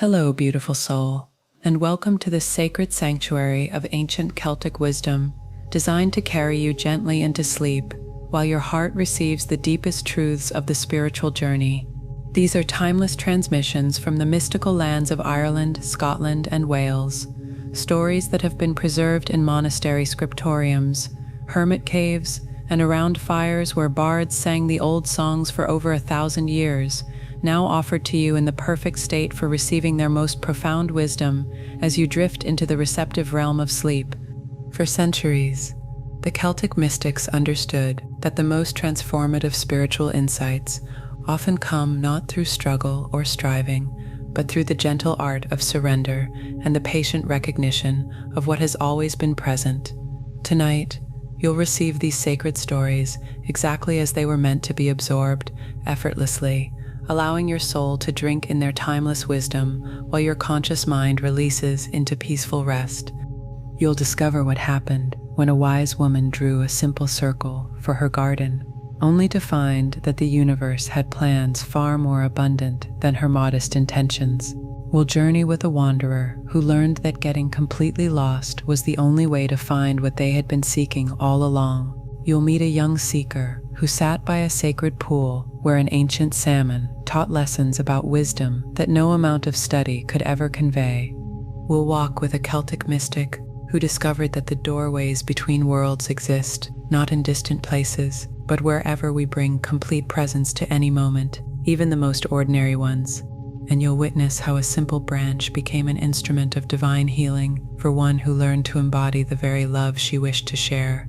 Hello, beautiful soul, and welcome to this sacred sanctuary of ancient Celtic wisdom, designed to carry you gently into sleep while your heart receives the deepest truths of the spiritual journey. These are timeless transmissions from the mystical lands of Ireland, Scotland, and Wales, stories that have been preserved in monastery scriptoriums, hermit caves, and around fires where bards sang the old songs for over 1,000 years, now offered to you in the perfect state for receiving their most profound wisdom as you drift into the receptive realm of sleep. For centuries, the Celtic mystics understood that the most transformative spiritual insights often come not through struggle or striving, but through the gentle art of surrender and the patient recognition of what has always been present. Tonight, you'll receive these sacred stories exactly as they were meant to be absorbed effortlessly, allowing your soul to drink in their timeless wisdom while your conscious mind releases into peaceful rest. You'll discover what happened when a wise woman drew a simple circle for her garden, only to find that the universe had plans far more abundant than her modest intentions. We'll journey with a wanderer who learned that getting completely lost was the only way to find what they had been seeking all along. You'll meet a young seeker who sat by a sacred pool where an ancient salmon taught lessons about wisdom that no amount of study could ever convey. We'll walk with a Celtic mystic who discovered that the doorways between worlds exist, not in distant places, but wherever we bring complete presence to any moment, even the most ordinary ones. And you'll witness how a simple branch became an instrument of divine healing for one who learned to embody the very love she wished to share.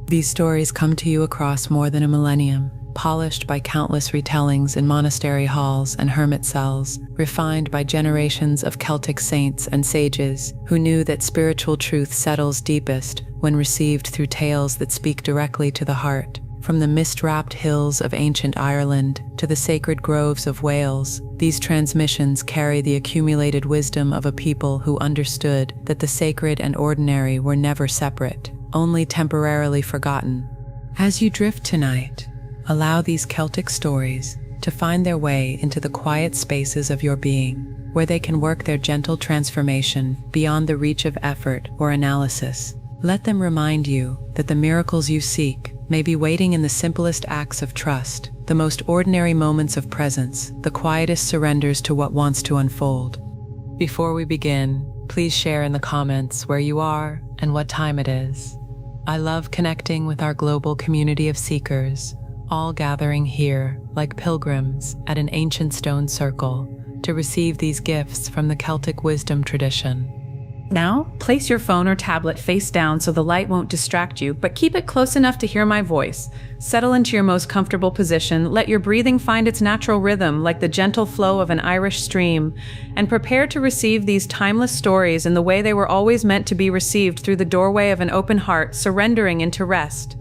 These stories come to you across more than a millennium, polished by countless retellings in monastery halls and hermit cells, refined by generations of Celtic saints and sages who knew that spiritual truth settles deepest when received through tales that speak directly to the heart. From the mist-wrapped hills of ancient Ireland to the sacred groves of Wales, these transmissions carry the accumulated wisdom of a people who understood that the sacred and ordinary were never separate, only temporarily forgotten. As you drift tonight, allow these Celtic stories to find their way into the quiet spaces of your being, where they can work their gentle transformation beyond the reach of effort or analysis. Let them remind you that the miracles you seek may be waiting in the simplest acts of trust, the most ordinary moments of presence, the quietest surrenders to what wants to unfold. Before we begin, please share in the comments where you are and what time it is. I love connecting with our global community of seekers, all gathering here like pilgrims at an ancient stone circle to receive these gifts from the Celtic wisdom tradition. Now, place your phone or tablet face down so the light won't distract you, but keep it close enough to hear my voice. Settle into your most comfortable position, let your breathing find its natural rhythm like the gentle flow of an Irish stream, and prepare to receive these timeless stories in the way they were always meant to be received, through the doorway of an open heart, surrendering into rest.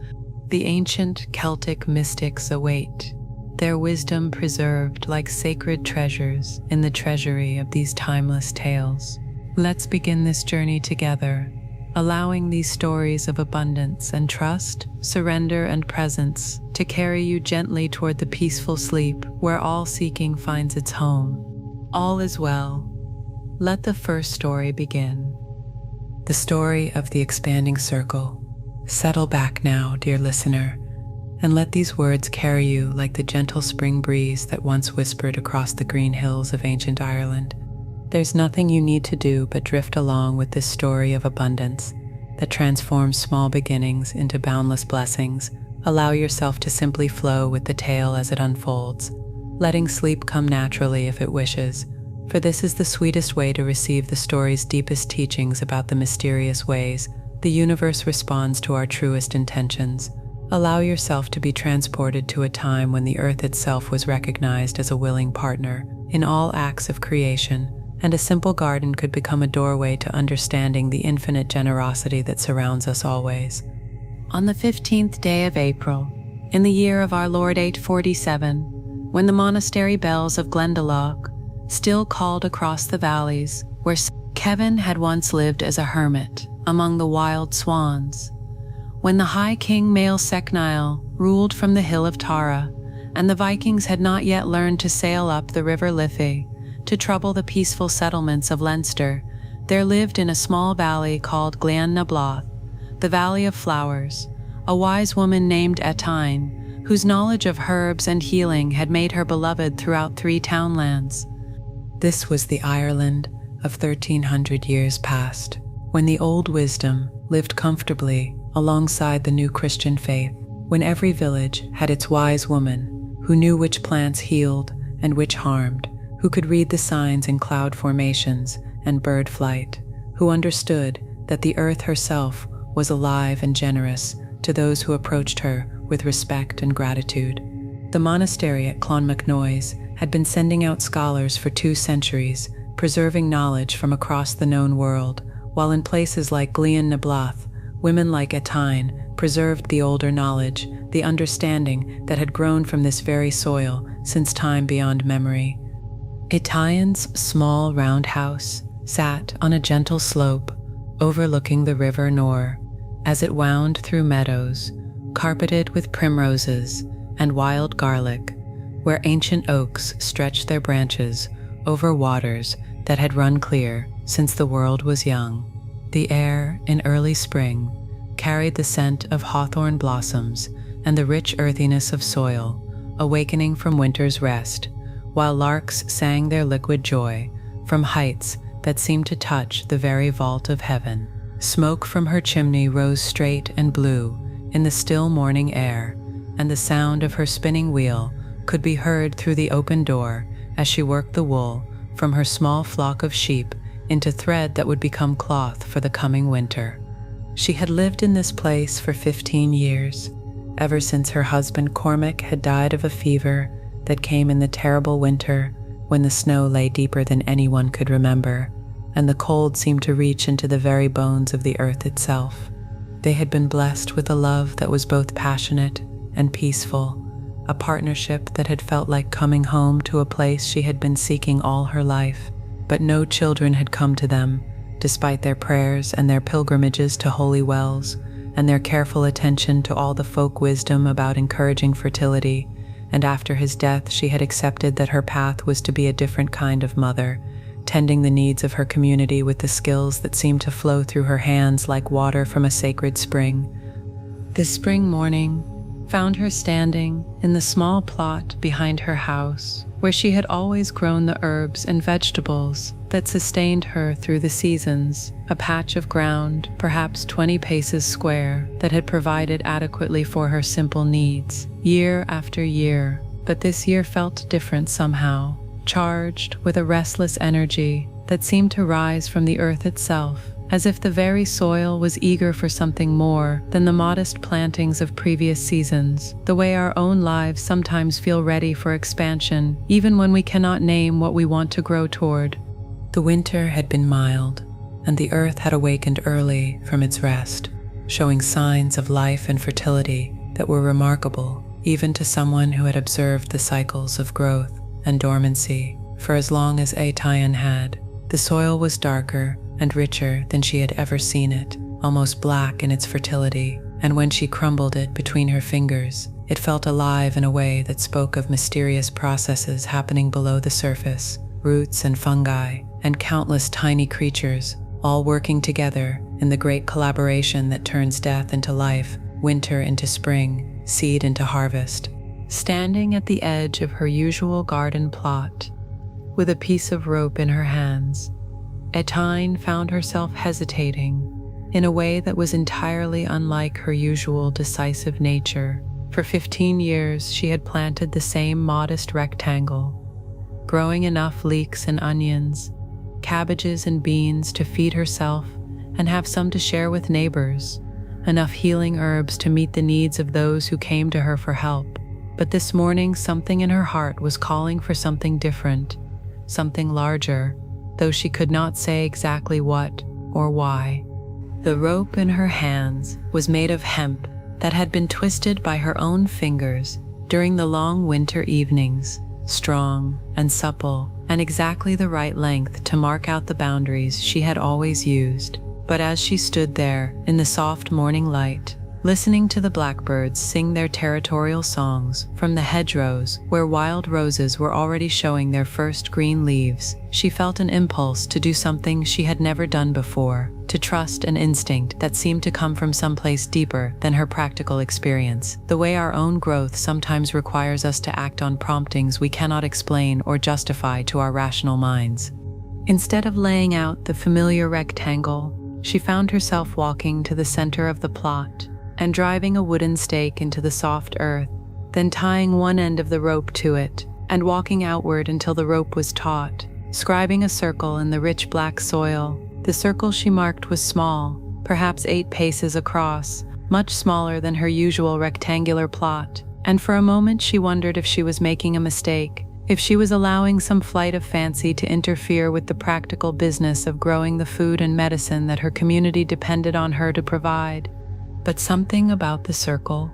The ancient Celtic mystics await, their wisdom preserved like sacred treasures in the treasury of these timeless tales. Let's begin this journey together, allowing these stories of abundance and trust, surrender and presence to carry you gently toward the peaceful sleep where all seeking finds its home. All is well. Let the first story begin. The story of the expanding circle. Settle back now, dear listener, and let these words carry you like the gentle spring breeze that once whispered across the green hills of ancient Ireland. There's nothing you need to do but drift along with this story of abundance that transforms small beginnings into boundless blessings. Allow yourself to simply flow with the tale as it unfolds, letting sleep come naturally if it wishes, for this is the sweetest way to receive the story's deepest teachings about the mysterious ways the universe responds to our truest intentions. Allow yourself to be transported to a time when the earth itself was recognized as a willing partner in all acts of creation, and a simple garden could become a doorway to understanding the infinite generosity that surrounds us always. On the 15th day of April, in the year of our Lord 847, when the monastery bells of Glendalough still called across the valleys where Kevin had once lived as a hermit among the wild swans, when the High King Mael Secnile ruled from the hill of Tara, and the Vikings had not yet learned to sail up the river Liffey to trouble the peaceful settlements of Leinster, there lived in a small valley called Glan na Bloth, the Valley of Flowers, a wise woman named Etain, whose knowledge of herbs and healing had made her beloved throughout 3 townlands. This was the Ireland of 1300 years past, when the old wisdom lived comfortably alongside the new Christian faith, when every village had its wise woman who knew which plants healed and which harmed, who could read the signs in cloud formations and bird flight, who understood that the earth herself was alive and generous to those who approached her with respect and gratitude. The monastery at Clonmacnoise had been sending out scholars for 2 centuries, preserving knowledge from across the known world, while in places like Glan na Bloth, women like Etain preserved the older knowledge, the understanding that had grown from this very soil since time beyond memory. Etain's small round house sat on a gentle slope overlooking the river Nore as it wound through meadows carpeted with primroses and wild garlic, where ancient oaks stretched their branches over waters that had run clear since the world was young. The air in early spring carried the scent of hawthorn blossoms and the rich earthiness of soil, awakening from winter's rest, while larks sang their liquid joy from heights that seemed to touch the very vault of heaven. Smoke from her chimney rose straight and blue in the still morning air, and the sound of her spinning wheel could be heard through the open door as she worked the wool from her small flock of sheep into thread that would become cloth for the coming winter. She had lived in this place for 15 years, ever since her husband Cormac had died of a fever that came in the terrible winter when the snow lay deeper than anyone could remember, and the cold seemed to reach into the very bones of the earth itself. They had been blessed with a love that was both passionate and peaceful, a partnership that had felt like coming home to a place she had been seeking all her life, but no children had come to them, despite their prayers and their pilgrimages to holy wells, and their careful attention to all the folk wisdom about encouraging fertility. And after his death, she had accepted that her path was to be a different kind of mother, tending the needs of her community with the skills that seemed to flow through her hands like water from a sacred spring. This spring morning found her standing in the small plot behind her house, where she had always grown the herbs and vegetables that sustained her through the seasons, a patch of ground, perhaps 20 paces square, that had provided adequately for her simple needs, year after year. But this year felt different somehow, charged with a restless energy that seemed to rise from the earth itself, as if the very soil was eager for something more than the modest plantings of previous seasons, the way our own lives sometimes feel ready for expansion, even when we cannot name what we want to grow toward. The winter had been mild, and the earth had awakened early from its rest, showing signs of life and fertility that were remarkable, even to someone who had observed the cycles of growth and dormancy for as long as Etain had. The soil was darker and richer than she had ever seen it, almost black in its fertility, and when she crumbled it between her fingers, it felt alive in a way that spoke of mysterious processes happening below the surface, roots and fungi, and countless tiny creatures, all working together in the great collaboration that turns death into life, winter into spring, seed into harvest. Standing at the edge of her usual garden plot, with a piece of rope in her hands, Etain found herself hesitating in a way that was entirely unlike her usual decisive nature. For 15 years, she had planted the same modest rectangle, growing enough leeks and onions, cabbages and beans to feed herself and have some to share with neighbors, enough healing herbs to meet the needs of those who came to her for help. But this morning, something in her heart was calling for something different, something larger, though she could not say exactly what or why. The rope in her hands was made of hemp that had been twisted by her own fingers during the long winter evenings, strong and supple, and exactly the right length to mark out the boundaries she had always used. But as she stood there in the soft morning light, listening to the blackbirds sing their territorial songs from the hedgerows where wild roses were already showing their first green leaves. She felt an impulse to do something she had never done before, to trust an instinct that seemed to come from someplace deeper than her practical experience. The way our own growth sometimes requires us to act on promptings we cannot explain or justify to our rational minds. Instead of laying out the familiar rectangle, she found herself walking to the center of the plot and driving a wooden stake into the soft earth, then tying one end of the rope to it and walking outward until the rope was taut, scribing a circle in the rich black soil. The circle she marked was small, perhaps 8 paces across, much smaller than her usual rectangular plot, and for a moment she wondered if she was making a mistake, if she was allowing some flight of fancy to interfere with the practical business of growing the food and medicine that her community depended on her to provide. But something about the circle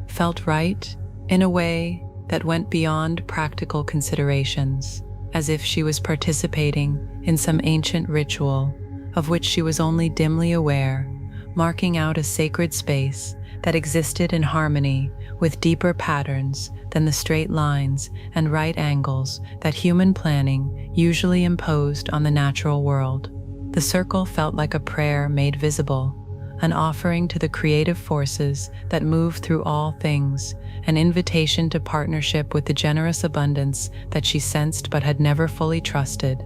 felt right in a way that went beyond practical considerations, as if she was participating in some ancient ritual of which she was only dimly aware, marking out a sacred space that existed in harmony with deeper patterns than the straight lines and right angles that human planning usually imposed on the natural world. The circle felt like a prayer made visible, an offering to the creative forces that move through all things, an invitation to partnership with the generous abundance that she sensed but had never fully trusted.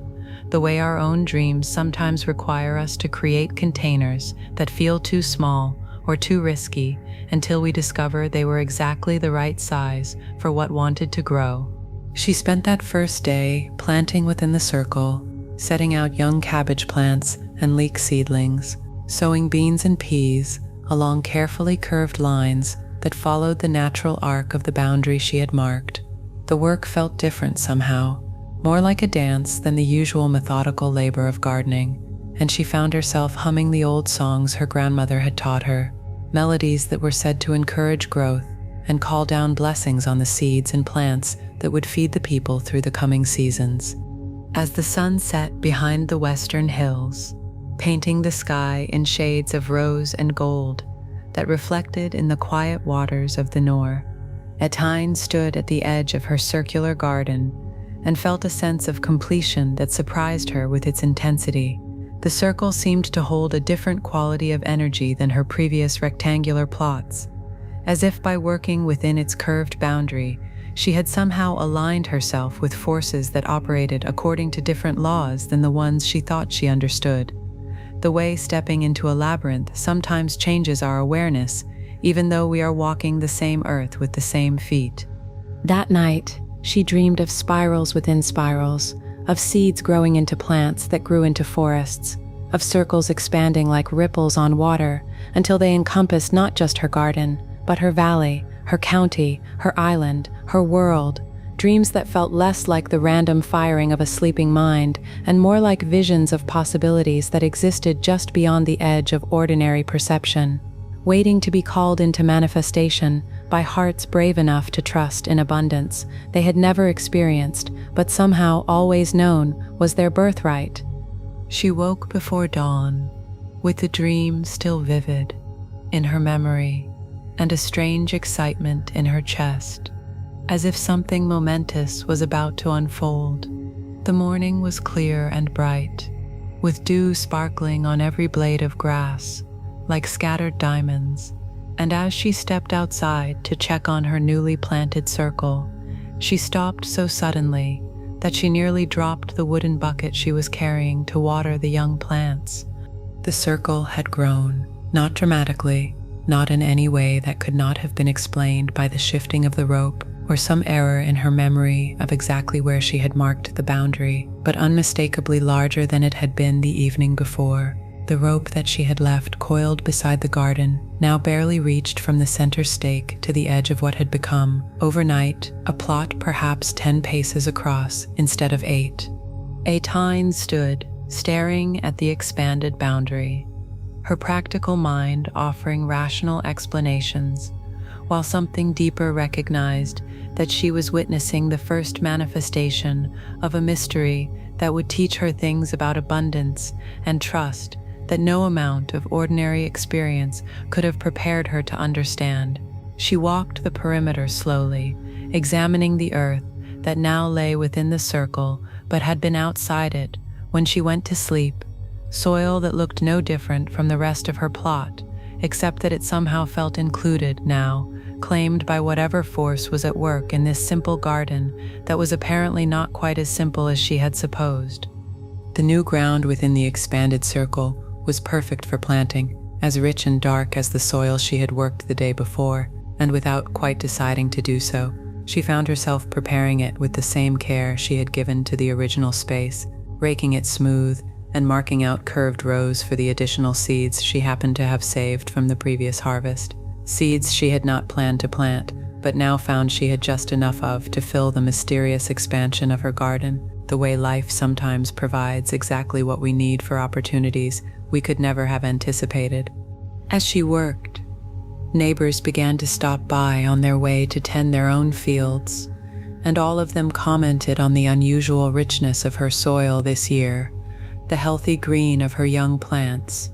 The way our own dreams sometimes require us to create containers that feel too small or too risky until we discover they were exactly the right size for what wanted to grow. She spent that first day planting within the circle, setting out young cabbage plants and leek seedlings, sowing beans and peas along carefully curved lines that followed the natural arc of the boundary she had marked. The work felt different somehow, more like a dance than the usual methodical labor of gardening, and she found herself humming the old songs her grandmother had taught her, melodies that were said to encourage growth and call down blessings on the seeds and plants that would feed the people through the coming seasons. As the sun set behind the western hills, painting the sky in shades of rose and gold that reflected in the quiet waters of the Nor, Etine stood at the edge of her circular garden and felt a sense of completion that surprised her with its intensity. The circle seemed to hold a different quality of energy than her previous rectangular plots, as if by working within its curved boundary, she had somehow aligned herself with forces that operated according to different laws than the ones she thought she understood. The way stepping into a labyrinth sometimes changes our awareness, even though we are walking the same earth with the same feet. That night, she dreamed of spirals within spirals, of seeds growing into plants that grew into forests, of circles expanding like ripples on water until they encompassed not just her garden, but her valley, her county, her island, her world. Dreams that felt less like the random firing of a sleeping mind and more like visions of possibilities that existed just beyond the edge of ordinary perception, waiting to be called into manifestation by hearts brave enough to trust in abundance they had never experienced but somehow always known was their birthright. She woke before dawn, with the dream still vivid in her memory and a strange excitement in her chest, as if something momentous was about to unfold. The morning was clear and bright, with dew sparkling on every blade of grass, like scattered diamonds, and as she stepped outside to check on her newly planted circle, she stopped so suddenly that she nearly dropped the wooden bucket she was carrying to water the young plants. The circle had grown, not dramatically, not in any way that could not have been explained by the shifting of the rope or some error in her memory of exactly where she had marked the boundary, but unmistakably larger than it had been the evening before. The rope that she had left coiled beside the garden now barely reached from the center stake to the edge of what had become, overnight, a plot perhaps 10 paces across instead of 8. Etine stood, staring at the expanded boundary, her practical mind offering rational explanations, while something deeper recognized that she was witnessing the first manifestation of a mystery that would teach her things about abundance and trust that no amount of ordinary experience could have prepared her to understand. She walked the perimeter slowly, examining the earth that now lay within the circle but had been outside it when she went to sleep, soil that looked no different from the rest of her plot, except that it somehow felt included now, claimed by whatever force was at work in this simple garden that was apparently not quite as simple as she had supposed. The new ground within the expanded circle was perfect for planting, as rich and dark as the soil she had worked the day before, and without quite deciding to do so, she found herself preparing it with the same care she had given to the original space, raking it smooth and marking out curved rows for the additional seeds she happened to have saved from the previous harvest. Seeds she had not planned to plant, but now found she had just enough of to fill the mysterious expansion of her garden, the way life sometimes provides exactly what we need for opportunities we could never have anticipated. As she worked, neighbors began to stop by on their way to tend their own fields, and all of them commented on the unusual richness of her soil this year, the healthy green of her young plants,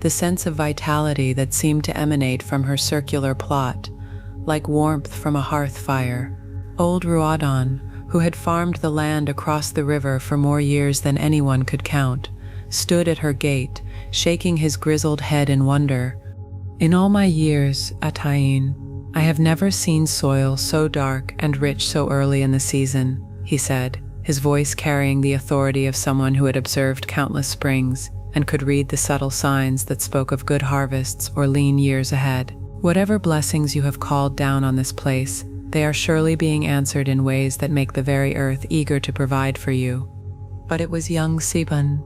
the sense of vitality that seemed to emanate from her circular plot, like warmth from a hearth fire. Old Ruadon, who had farmed the land across the river for more years than anyone could count, stood at her gate, shaking his grizzled head in wonder. "In all my years, Atayin, I have never seen soil so dark and rich so early in the season," he said, his voice carrying the authority of someone who had observed countless springs and could read the subtle signs that spoke of good harvests or lean years ahead. "Whatever blessings you have called down on this place, they are surely being answered in ways that make the very earth eager to provide for you." But it was young Siban,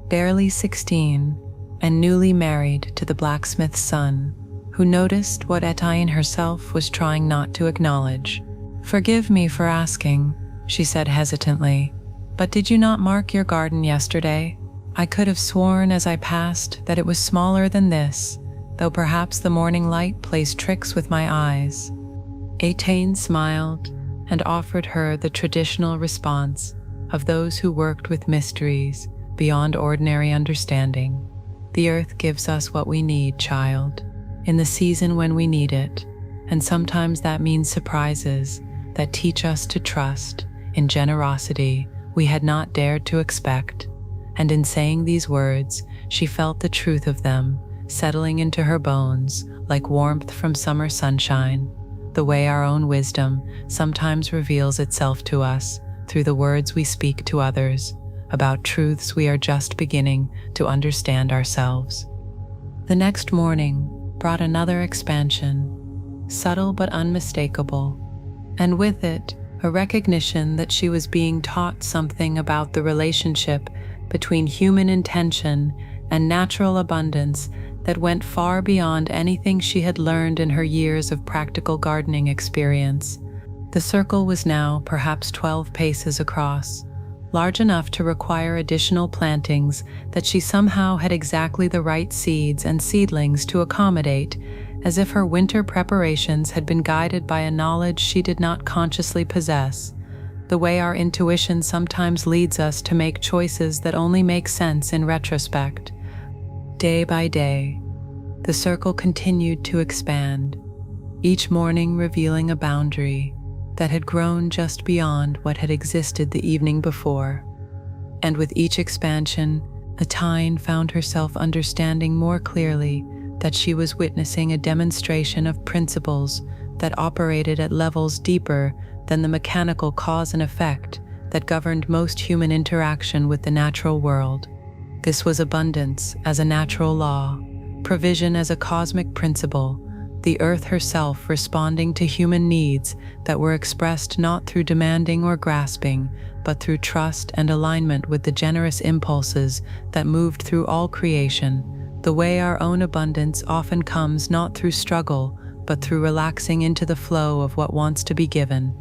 barely 16, and newly married to the blacksmith's son, who noticed what Etayin herself was trying not to acknowledge. "Forgive me for asking," she said hesitantly, "but did you not mark your garden yesterday? I could have sworn as I passed that it was smaller than this, though perhaps the morning light plays tricks with my eyes." Etayin smiled and offered her the traditional response of those who worked with mysteries beyond ordinary understanding. "The earth gives us what we need, child, in the season when we need it, and sometimes that means surprises that teach us to trust in generosity we had not dared to expect." And in saying these words, she felt the truth of them settling into her bones like warmth from summer sunshine, the way our own wisdom sometimes reveals itself to us through the words we speak to others about truths we are just beginning to understand ourselves. The next morning brought another expansion, subtle but unmistakable, and with it a recognition that she was being taught something about the relationship between human intention and natural abundance that went far beyond anything she had learned in her years of practical gardening experience. The circle was now perhaps 12 paces across, large enough to require additional plantings that she somehow had exactly the right seeds and seedlings to accommodate, as if her winter preparations had been guided by a knowledge she did not consciously possess, the way our intuition sometimes leads us to make choices that only make sense in retrospect. Day by day, the circle continued to expand, each morning revealing a boundary that had grown just beyond what had existed the evening before. And with each expansion, Etayin found herself understanding more clearly that she was witnessing a demonstration of principles that operated at levels deeper than the mechanical cause and effect that governed most human interaction with the natural world. This was abundance as a natural law, provision as a cosmic principle, the earth herself responding to human needs that were expressed not through demanding or grasping, but through trust and alignment with the generous impulses that moved through all creation, the way our own abundance often comes not through struggle, but through relaxing into the flow of what wants to be given.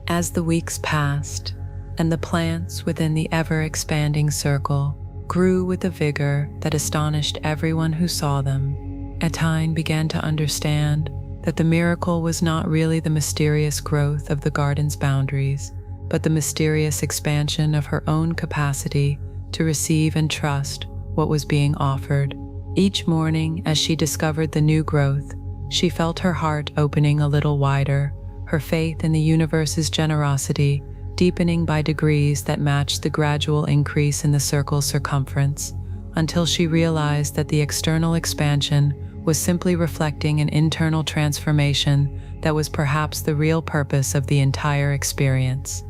As the weeks passed, and the plants within the ever-expanding circle grew with a vigor that astonished everyone who saw them, Etayin began to understand that the miracle was not really the mysterious growth of the garden's boundaries, but the mysterious expansion of her own capacity to receive and trust what was being offered. Each morning, as she discovered the new growth, she felt her heart opening a little wider, her faith in the universe's generosity deepening by degrees that matched the gradual increase in the circle's circumference, until she realized that the external expansion was simply reflecting an internal transformation that was perhaps the real purpose of the entire experience.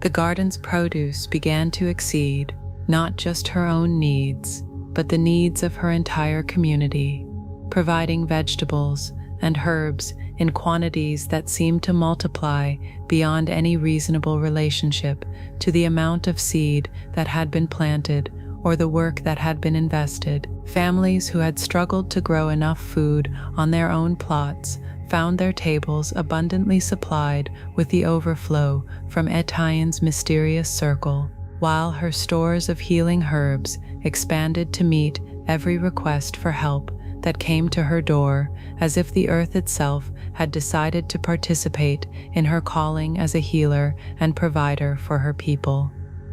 The garden's produce began to exceed not just her own needs, but the needs of her entire community, providing vegetables and herbs in quantities that seemed to multiply beyond any reasonable relationship to the amount of seed that had been planted or the work that had been invested. Families who had struggled to grow enough food on their own plots found their tables abundantly supplied with the overflow from Etienne's mysterious circle, while her stores of healing herbs expanded to meet every request for help that came to her door, as if the earth itself had decided to participate in her calling as a healer and provider for her people.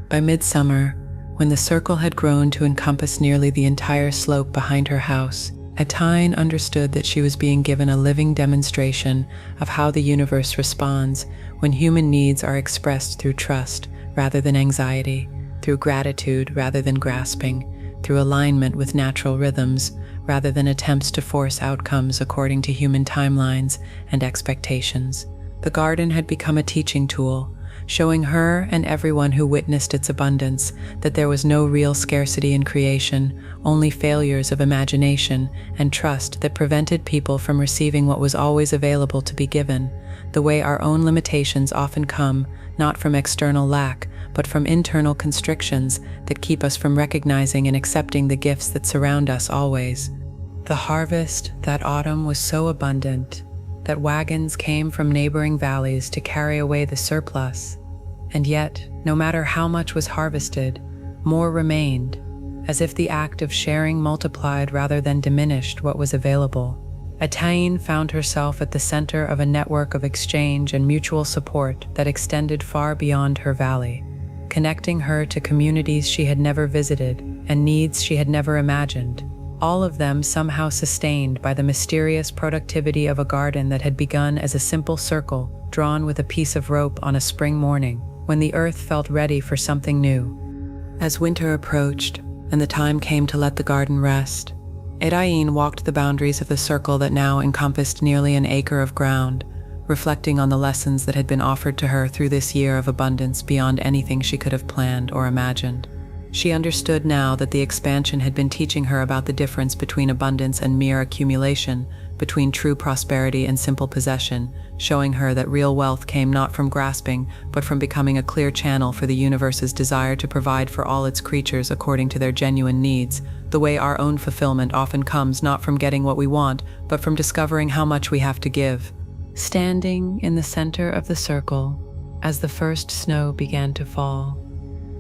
By midsummer, when the circle had grown to encompass nearly the entire slope behind her house, Etienne understood that she was being given a living demonstration of how the universe responds when human needs are expressed through trust rather than anxiety, through gratitude rather than grasping, through alignment with natural rhythms rather than attempts to force outcomes according to human timelines and expectations. The garden had become a teaching tool, showing her and everyone who witnessed its abundance that there was no real scarcity in creation, only failures of imagination and trust that prevented people from receiving what was always available to be given, the way our own limitations often come, not from external lack, but from internal constrictions that keep us from recognizing and accepting the gifts that surround us always. The harvest that autumn was so abundant that wagons came from neighboring valleys to carry away the surplus, and yet, no matter how much was harvested, more remained, as if the act of sharing multiplied rather than diminished what was available. Etienne found herself at the center of a network of exchange and mutual support that extended far beyond her valley, connecting her to communities she had never visited and needs she had never imagined, all of them somehow sustained by the mysterious productivity of a garden that had begun as a simple circle drawn with a piece of rope on a spring morning when the earth felt ready for something new. As winter approached and the time came to let the garden rest, Etienne walked the boundaries of the circle that now encompassed nearly an acre of ground, reflecting on the lessons that had been offered to her through this year of abundance beyond anything she could have planned or imagined. She understood now that the expansion had been teaching her about the difference between abundance and mere accumulation, between true prosperity and simple possession, showing her that real wealth came not from grasping, but from becoming a clear channel for the universe's desire to provide for all its creatures according to their genuine needs, the way our own fulfillment often comes not from getting what we want, but from discovering how much we have to give. Standing in the center of the circle, as the first snow began to fall,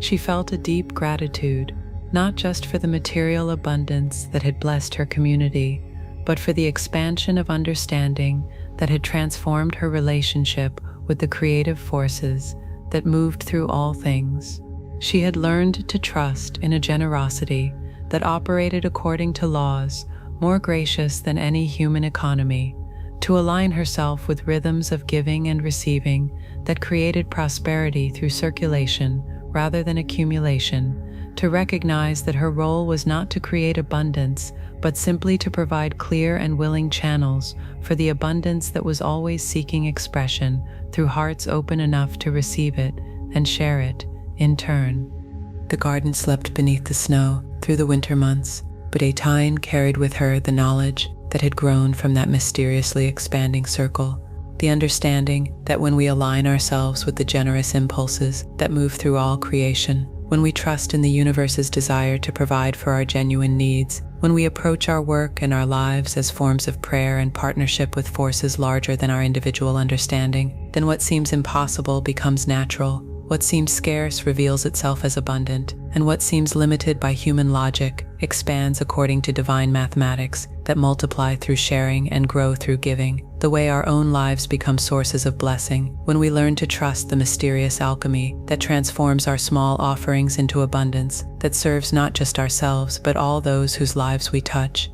she felt a deep gratitude, not just for the material abundance that had blessed her community, but for the expansion of understanding that had transformed her relationship with the creative forces that moved through all things. She had learned to trust in a generosity that operated according to laws more gracious than any human economy, to align herself with rhythms of giving and receiving that created prosperity through circulation rather than accumulation, to recognize that her role was not to create abundance, but simply to provide clear and willing channels for the abundance that was always seeking expression through hearts open enough to receive it and share it in turn. The garden slept beneath the snow through the winter months, but Etienne carried with her the knowledge that had grown from that mysteriously expanding circle, the understanding that when we align ourselves with the generous impulses that move through all creation, when we trust in the universe's desire to provide for our genuine needs, when we approach our work and our lives as forms of prayer and partnership with forces larger than our individual understanding, then what seems impossible becomes natural, what seems scarce reveals itself as abundant, and what seems limited by human logic expands according to divine mathematics that multiply through sharing and grow through giving, the way our own lives become sources of blessing when we learn to trust the mysterious alchemy that transforms our small offerings into abundance that serves not just ourselves but all those whose lives we touch.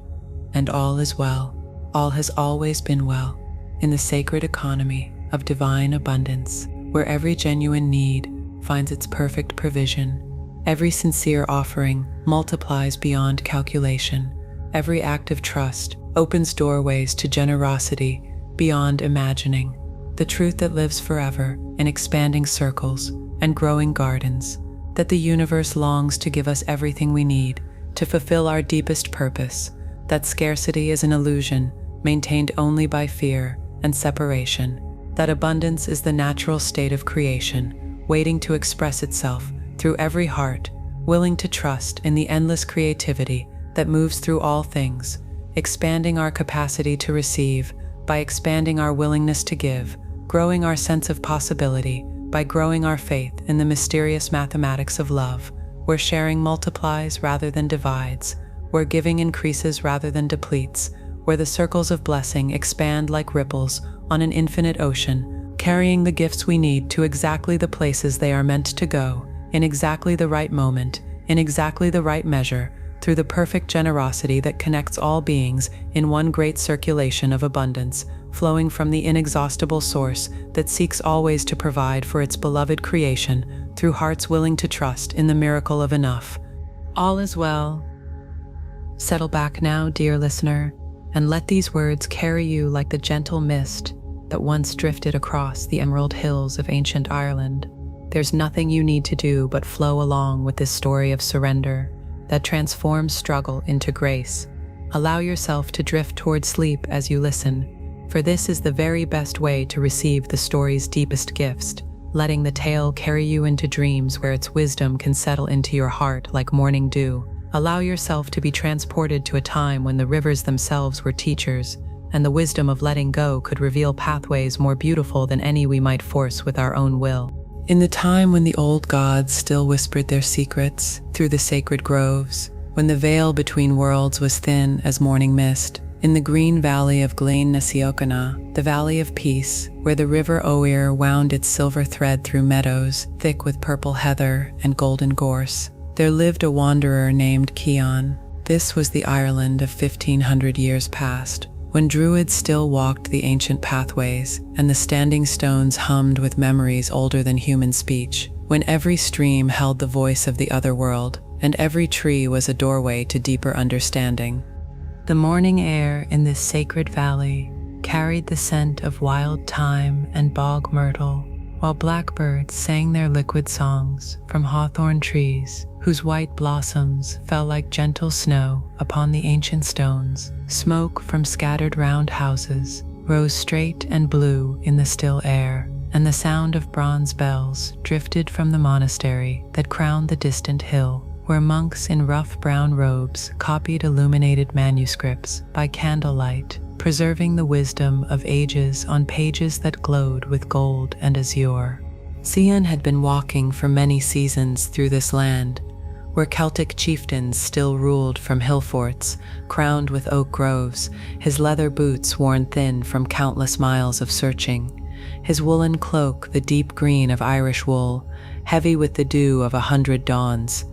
And all is well. All has always been well in the sacred economy of divine abundance, where every genuine need finds its perfect provision. Every sincere offering multiplies beyond calculation. Every act of trust opens doorways to generosity beyond imagining. The truth that lives forever in expanding circles and growing gardens, that the universe longs to give us everything we need to fulfill our deepest purpose, that scarcity is an illusion maintained only by fear and separation, that abundance is the natural state of creation, waiting to express itself through every heart, willing to trust in the endless creativity that moves through all things, expanding our capacity to receive by expanding our willingness to give, growing our sense of possibility by growing our faith in the mysterious mathematics of love, where sharing multiplies rather than divides, where giving increases rather than depletes, where the circles of blessing expand like ripples on an infinite ocean, carrying the gifts we need to exactly the places they are meant to go, in exactly the right moment, in exactly the right measure, through the perfect generosity that connects all beings in one great circulation of abundance, flowing from the inexhaustible source that seeks always to provide for its beloved creation through hearts willing to trust in the miracle of enough. All is well. Settle back now, dear listener, and let these words carry you like the gentle mist that once drifted across the emerald hills of ancient Ireland. There's nothing you need to do but flow along with this story of surrender that transforms struggle into grace. Allow yourself to drift toward sleep as you listen, for this is the very best way to receive the story's deepest gifts, letting the tale carry you into dreams where its wisdom can settle into your heart like morning dew. Allow yourself to be transported to a time when the rivers themselves were teachers, and the wisdom of letting go could reveal pathways more beautiful than any we might force with our own will. In the time when the old gods still whispered their secrets through the sacred groves, when the veil between worlds was thin as morning mist, in the green valley of Glain na Síochána, the valley of peace, where the river Oir wound its silver thread through meadows thick with purple heather and golden gorse, there lived a wanderer named Cian. This was the Ireland of 1500 years past, when druids still walked the ancient pathways and the standing stones hummed with memories older than human speech, when every stream held the voice of the other world and every tree was a doorway to deeper understanding. The morning air in this sacred valley carried the scent of wild thyme and bog myrtle, while blackbirds sang their liquid songs from hawthorn trees whose white blossoms fell like gentle snow upon the ancient stones. Smoke from scattered round houses rose straight and blue in the still air, and the sound of bronze bells drifted from the monastery that crowned the distant hill, where monks in rough brown robes copied illuminated manuscripts by candlelight, preserving the wisdom of ages on pages that glowed with gold and azure. Cian had been walking for many seasons through this land, where Celtic chieftains still ruled from hill forts, crowned with oak groves, his leather boots worn thin from countless miles of searching, his woolen cloak the deep green of Irish wool, heavy with the dew of 100 dawns.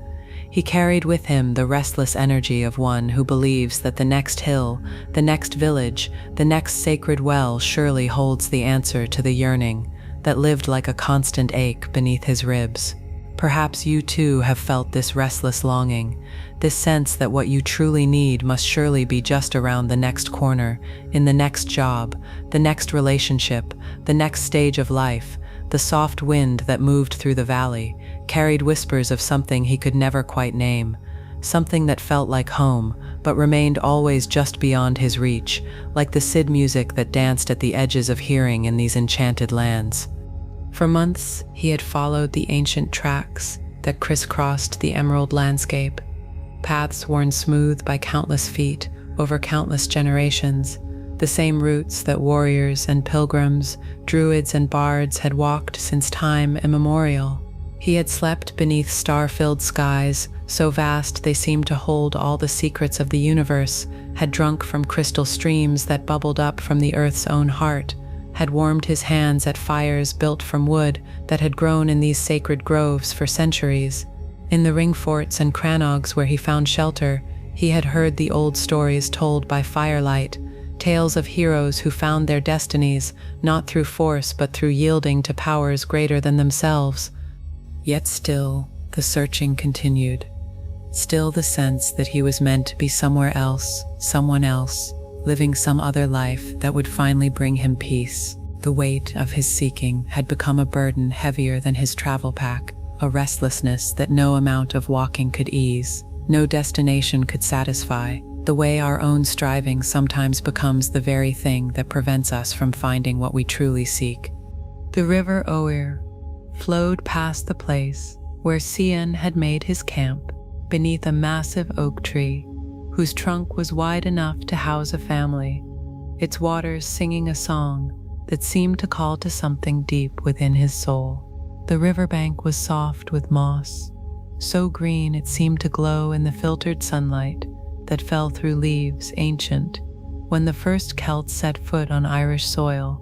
He carried with him the restless energy of one who believes that the next hill, the next village, the next sacred well surely holds the answer to the yearning that lived like a constant ache beneath his ribs. Perhaps you too have felt this restless longing, this sense that what you truly need must surely be just around the next corner, in the next job, the next relationship, the next stage of life. The soft wind that moved through the valley carried whispers of something he could never quite name, something that felt like home, but remained always just beyond his reach, like the Cid music that danced at the edges of hearing in these enchanted lands. For months, he had followed the ancient tracks that crisscrossed the emerald landscape, paths worn smooth by countless feet over countless generations, the same routes that warriors and pilgrims, druids and bards had walked since time immemorial. He had slept beneath star-filled skies, so vast they seemed to hold all the secrets of the universe, had drunk from crystal streams that bubbled up from the earth's own heart, had warmed his hands at fires built from wood that had grown in these sacred groves for centuries. In the ring forts and crannogs where he found shelter, he had heard the old stories told by firelight, tales of heroes who found their destinies not through force but through yielding to powers greater than themselves. Yet still, the searching continued. Still the sense that he was meant to be somewhere else, someone else, living some other life that would finally bring him peace. The weight of his seeking had become a burden heavier than his travel pack, a restlessness that no amount of walking could ease, no destination could satisfy, the way our own striving sometimes becomes the very thing that prevents us from finding what we truly seek. The river Oir flowed past the place where Cian had made his camp, beneath a massive oak tree, whose trunk was wide enough to house a family, its waters singing a song that seemed to call to something deep within his soul. The riverbank was soft with moss, so green it seemed to glow in the filtered sunlight that fell through leaves ancient when the first Celts set foot on Irish soil,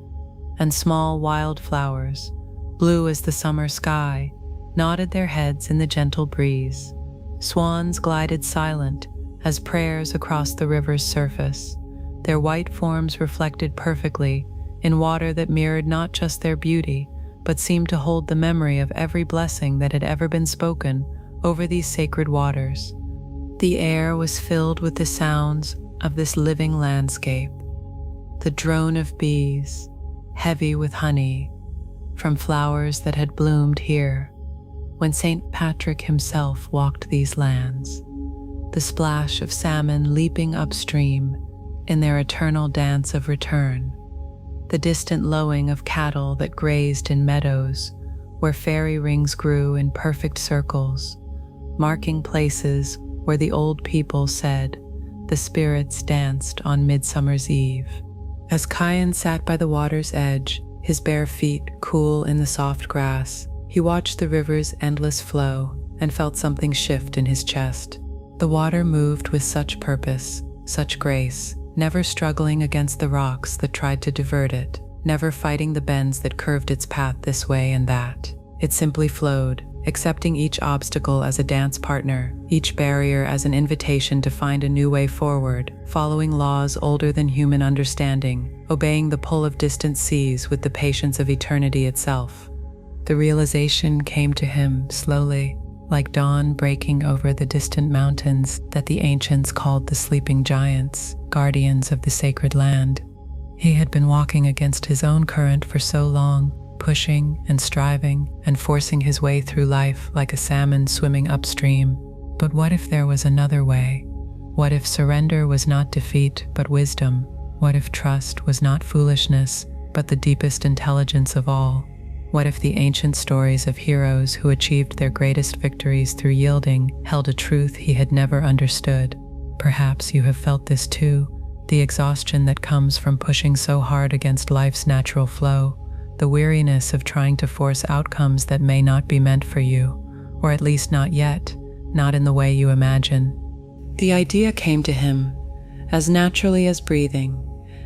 and small wild flowers, blue as the summer sky, nodded their heads in the gentle breeze. Swans glided silent as prayers across the river's surface, their white forms reflected perfectly in water that mirrored not just their beauty, but seemed to hold the memory of every blessing that had ever been spoken over these sacred waters. The air was filled with the sounds of this living landscape, the drone of bees, heavy with honey, from flowers that had bloomed here when St. Patrick himself walked these lands, the splash of salmon leaping upstream in their eternal dance of return, the distant lowing of cattle that grazed in meadows where fairy rings grew in perfect circles, marking places where the old people said the spirits danced on Midsummer's Eve. As Cian sat by the water's edge, his bare feet cool in the soft grass, he watched the river's endless flow and felt something shift in his chest. The water moved with such purpose, such grace, never struggling against the rocks that tried to divert it, never fighting the bends that curved its path this way and that. It simply flowed, accepting each obstacle as a dance partner, each barrier as an invitation to find a new way forward, following laws older than human understanding, obeying the pull of distant seas with the patience of eternity itself. The realization came to him slowly, like dawn breaking over the distant mountains that the ancients called the sleeping giants, guardians of the sacred land. He had been walking against his own current for so long, pushing and striving and forcing his way through life like a salmon swimming upstream. But what if there was another way? What if surrender was not defeat but wisdom? What if trust was not foolishness but the deepest intelligence of all? What if the ancient stories of heroes who achieved their greatest victories through yielding held a truth he had never understood? Perhaps you have felt this too, the exhaustion that comes from pushing so hard against life's natural flow, the weariness of trying to force outcomes that may not be meant for you, or at least not yet, not in the way you imagine. The idea came to him, as naturally as breathing,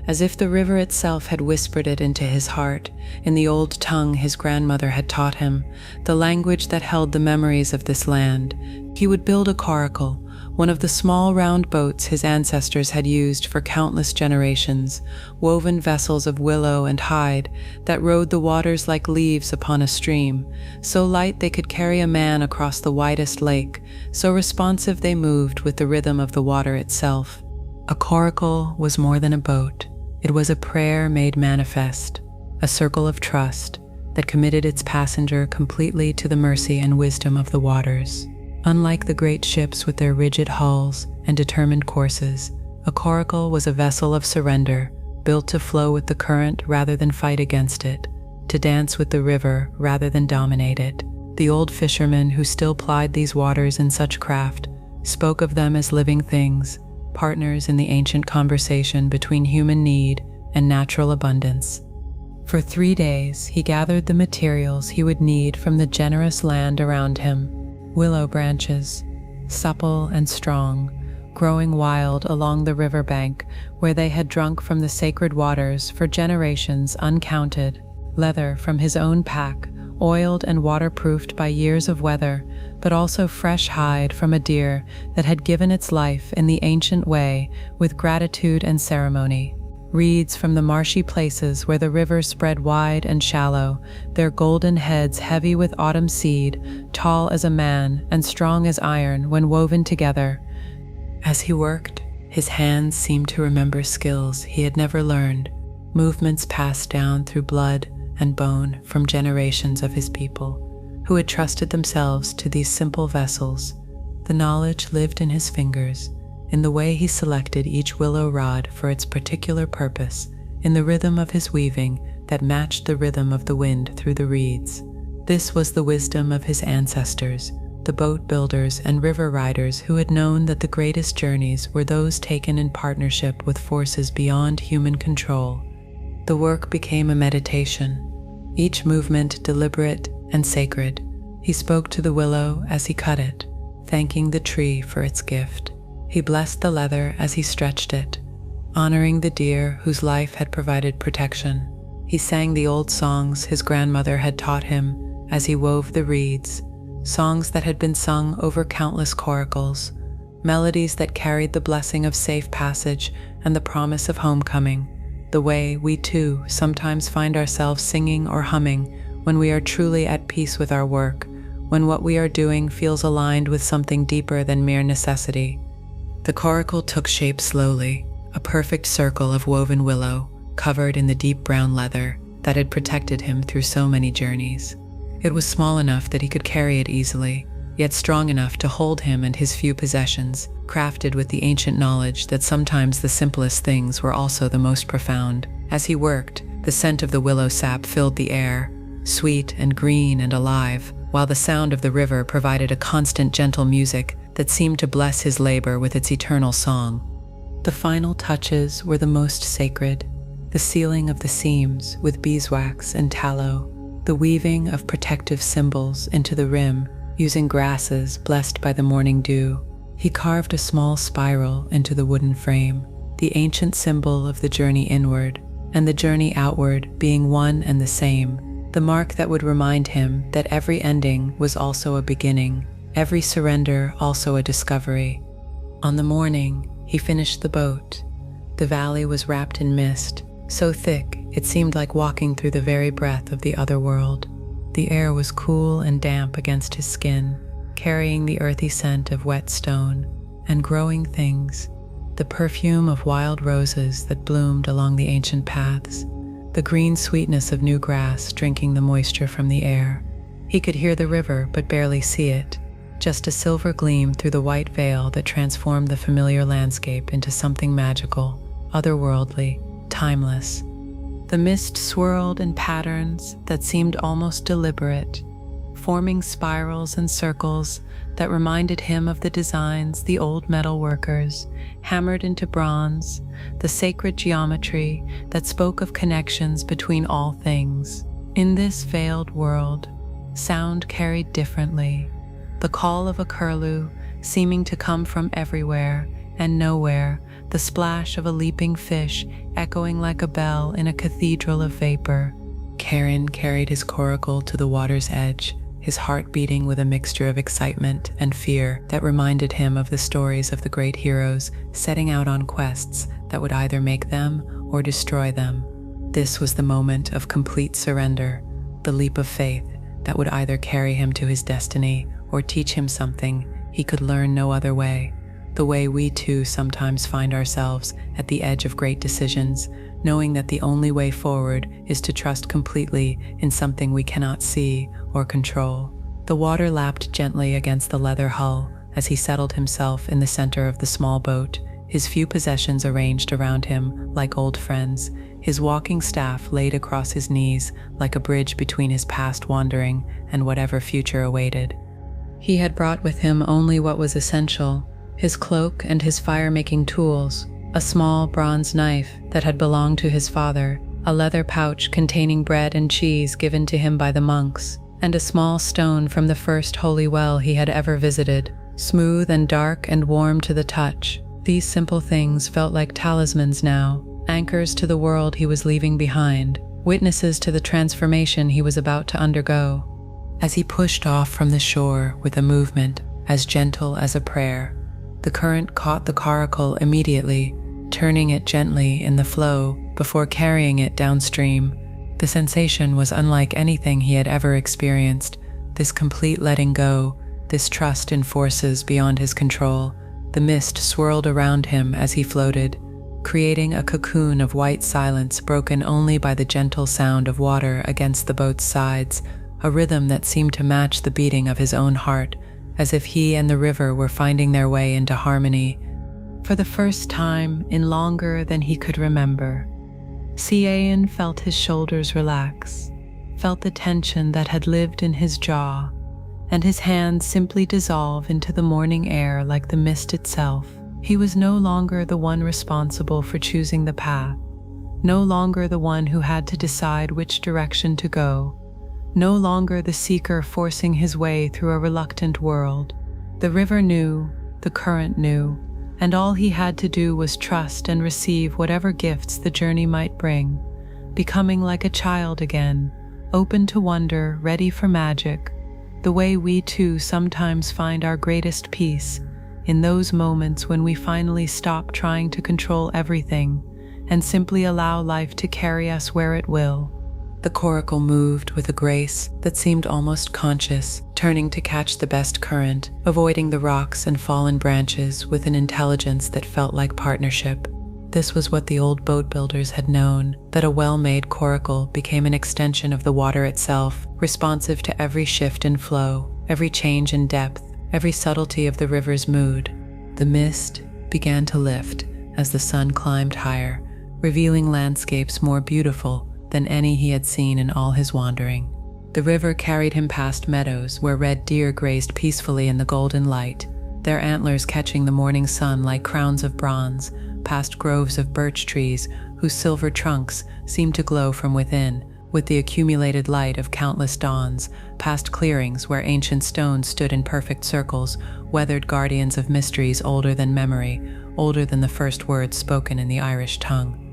as if the river itself had whispered it into his heart, in the old tongue his grandmother had taught him, the language that held the memories of this land. He would build a coracle, one of the small round boats his ancestors had used for countless generations, woven vessels of willow and hide that rode the waters like leaves upon a stream, so light they could carry a man across the widest lake, so responsive they moved with the rhythm of the water itself. A coracle was more than a boat. It was a prayer made manifest, a circle of trust that committed its passenger completely to the mercy and wisdom of the waters. Unlike the great ships with their rigid hulls and determined courses, a coracle was a vessel of surrender, built to flow with the current rather than fight against it, to dance with the river rather than dominate it. The old fishermen who still plied these waters in such craft spoke of them as living things, partners in the ancient conversation between human need and natural abundance. For 3 days, he gathered the materials he would need from the generous land around him: willow branches, supple and strong, growing wild along the riverbank where they had drunk from the sacred waters for generations uncounted, leather from his own pack, oiled and waterproofed by years of weather, but also fresh hide from a deer that had given its life in the ancient way with gratitude and ceremony. Reeds from the marshy places where the river spread wide and shallow, their golden heads heavy with autumn seed, tall as a man and strong as iron when woven together. As he worked, his hands seemed to remember skills he had never learned, movements passed down through blood and bone from generations of his people, who had trusted themselves to these simple vessels. The knowledge lived in his fingers, in the way he selected each willow rod for its particular purpose, in the rhythm of his weaving that matched the rhythm of the wind through the reeds. This was the wisdom of his ancestors, the boat builders and river riders who had known that the greatest journeys were those taken in partnership with forces beyond human control. The work became a meditation, each movement deliberate and sacred. He spoke to the willow as he cut it, thanking the tree for its gift. He blessed the leather as he stretched it, honoring the deer whose life had provided protection. He sang the old songs his grandmother had taught him as he wove the reeds, songs that had been sung over countless coracles, melodies that carried the blessing of safe passage and the promise of homecoming, the way we too sometimes find ourselves singing or humming when we are truly at peace with our work, when what we are doing feels aligned with something deeper than mere necessity. The coracle took shape slowly, a perfect circle of woven willow, covered in the deep brown leather that had protected him through so many journeys. It was small enough that he could carry it easily, yet strong enough to hold him and his few possessions, crafted with the ancient knowledge that sometimes the simplest things were also the most profound. As he worked, the scent of the willow sap filled the air, sweet and green and alive, while the sound of the river provided a constant gentle music that seemed to bless his labor with its eternal song. The final touches were the most sacred, the sealing of the seams with beeswax and tallow, the weaving of protective symbols into the rim using grasses blessed by the morning dew. He carved a small spiral into the wooden frame, the ancient symbol of the journey inward and the journey outward being one and the same, the mark that would remind him that every ending was also a beginning, every surrender also a discovery. On the morning, he finished the boat. The valley was wrapped in mist, so thick it seemed like walking through the very breath of the other world. The air was cool and damp against his skin, carrying the earthy scent of wet stone and growing things, the perfume of wild roses that bloomed along the ancient paths, the green sweetness of new grass drinking the moisture from the air. He could hear the river but barely see it, just a silver gleam through the white veil that transformed the familiar landscape into something magical, otherworldly, timeless. The mist swirled in patterns that seemed almost deliberate, forming spirals and circles that reminded him of the designs the old metal workers hammered into bronze, the sacred geometry that spoke of connections between all things. In this veiled world, sound carried differently, the call of a curlew seeming to come from everywhere and nowhere, the splash of a leaping fish echoing like a bell in a cathedral of vapor. Karen carried his coracle to the water's edge, his heart beating with a mixture of excitement and fear that reminded him of the stories of the great heroes setting out on quests that would either make them or destroy them. This was the moment of complete surrender, the leap of faith that would either carry him to his destiny or teach him something he could learn no other way. The way we too sometimes find ourselves at the edge of great decisions, knowing that the only way forward is to trust completely in something we cannot see or control. The water lapped gently against the leather hull as he settled himself in the center of the small boat, his few possessions arranged around him like old friends, his walking staff laid across his knees like a bridge between his past wandering and whatever future awaited. He had brought with him only what was essential: his cloak and his fire-making tools, a small bronze knife that had belonged to his father, a leather pouch containing bread and cheese given to him by the monks, and a small stone from the first holy well he had ever visited, smooth and dark and warm to the touch. These simple things felt like talismans now, anchors to the world he was leaving behind, witnesses to the transformation he was about to undergo. As he pushed off from the shore with a movement as gentle as a prayer, the current caught the coracle immediately, turning it gently in the flow before carrying it downstream. The sensation was unlike anything he had ever experienced, this complete letting go, this trust in forces beyond his control. The mist swirled around him as he floated, creating a cocoon of white silence broken only by the gentle sound of water against the boat's sides, a rhythm that seemed to match the beating of his own heart, as if he and the river were finding their way into harmony. For the first time in longer than he could remember, Cian felt his shoulders relax, felt the tension that had lived in his jaw, and his hands simply dissolve into the morning air like the mist itself. He was no longer the one responsible for choosing the path, no longer the one who had to decide which direction to go, no longer the seeker forcing his way through a reluctant world. The river knew, the current knew, and all he had to do was trust and receive whatever gifts the journey might bring, becoming like a child again, open to wonder, ready for magic, the way we too sometimes find our greatest peace, in those moments when we finally stop trying to control everything and simply allow life to carry us where it will. The coracle moved with a grace that seemed almost conscious, turning to catch the best current, avoiding the rocks and fallen branches with an intelligence that felt like partnership. This was what the old boat builders had known, that a well-made coracle became an extension of the water itself, responsive to every shift in flow, every change in depth, every subtlety of the river's mood. The mist began to lift as the sun climbed higher, revealing landscapes more beautiful than any he had seen in all his wandering. The river carried him past meadows where red deer grazed peacefully in the golden light, their antlers catching the morning sun like crowns of bronze, past groves of birch trees whose silver trunks seemed to glow from within with the accumulated light of countless dawns, past clearings where ancient stones stood in perfect circles, weathered guardians of mysteries older than memory, older than the first words spoken in the Irish tongue.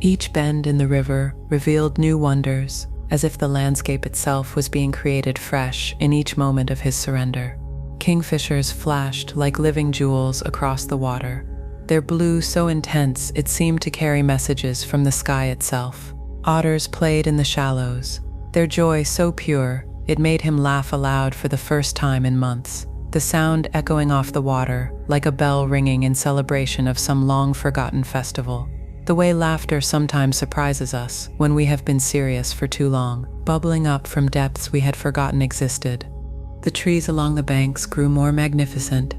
Each bend in the river revealed new wonders, as if the landscape itself was being created fresh in each moment of his surrender. Kingfishers flashed like living jewels across the water, their blue so intense it seemed to carry messages from the sky itself. Otters played in the shallows, their joy so pure it made him laugh aloud for the first time in months, the sound echoing off the water like a bell ringing in celebration of some long-forgotten festival. The way laughter sometimes surprises us when we have been serious for too long, bubbling up from depths we had forgotten existed. The trees along the banks grew more magnificent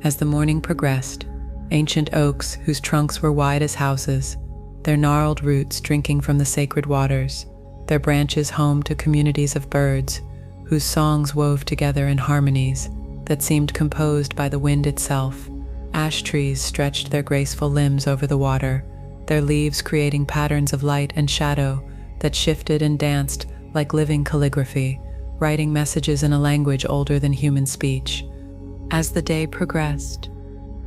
as the morning progressed, ancient oaks whose trunks were wide as houses, their gnarled roots drinking from the sacred waters, their branches home to communities of birds whose songs wove together in harmonies that seemed composed by the wind itself. Ash trees stretched their graceful limbs over the water, their leaves creating patterns of light and shadow that shifted and danced like living calligraphy, writing messages in a language older than human speech. As the day progressed,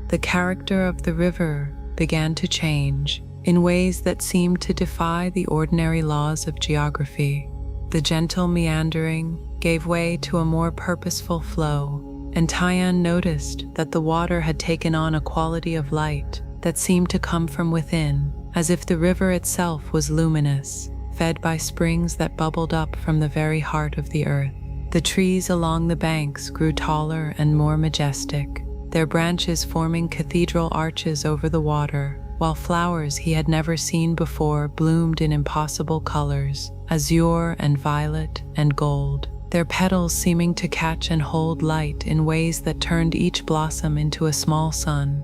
the character of the river began to change in ways that seemed to defy the ordinary laws of geography. The gentle meandering gave way to a more purposeful flow, and Tyann noticed that the water had taken on a quality of light that seemed to come from within, as if the river itself was luminous, fed by springs that bubbled up from the very heart of the earth. The trees along the banks grew taller and more majestic, their branches forming cathedral arches over the water, while flowers he had never seen before bloomed in impossible colors, azure and violet and gold, their petals seeming to catch and hold light in ways that turned each blossom into a small sun.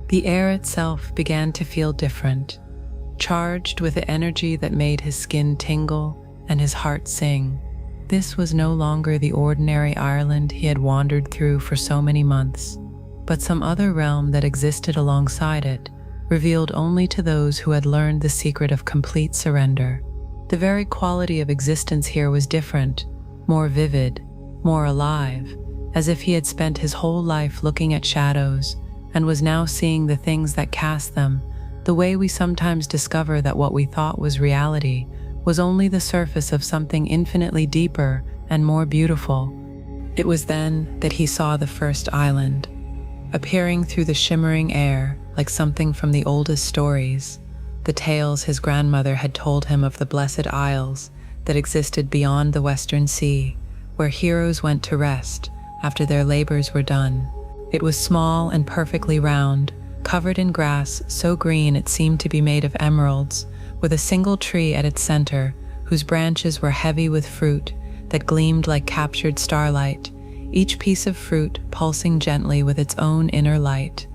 The air itself began to feel different, charged with the energy that made his skin tingle and his heart sing. This was no longer the ordinary Ireland he had wandered through for so many months, but some other realm that existed alongside it, revealed only to those who had learned the secret of complete surrender. The very quality of existence here was different, more vivid, more alive, as if he had spent his whole life looking at shadows and was now seeing the things that cast them, the way we sometimes discover that what we thought was reality was only the surface of something infinitely deeper and more beautiful. It was then that he saw the first island, appearing through the shimmering air like something from the oldest stories, the tales his grandmother had told him of the Blessed Isles that existed beyond the Western Sea, where heroes went to rest after their labors were done. It was small and perfectly round, covered in grass so green it seemed to be made of emeralds, with a single tree at its center whose branches were heavy with fruit that gleamed like captured starlight, each piece of fruit pulsing gently with its own inner light.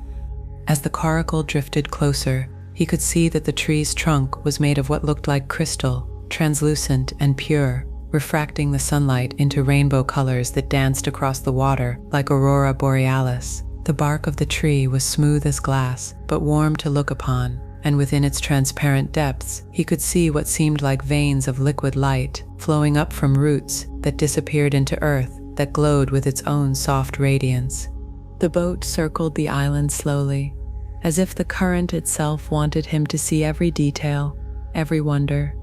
As the coracle drifted closer, he could see that the tree's trunk was made of what looked like crystal, translucent and pure, refracting the sunlight into rainbow colors that danced across the water like aurora borealis. The bark of the tree was smooth as glass, but warm to look upon, and within its transparent depths, he could see what seemed like veins of liquid light flowing up from roots that disappeared into earth that glowed with its own soft radiance. The boat circled the island slowly, as if the current itself wanted him to see every detail, every wonder.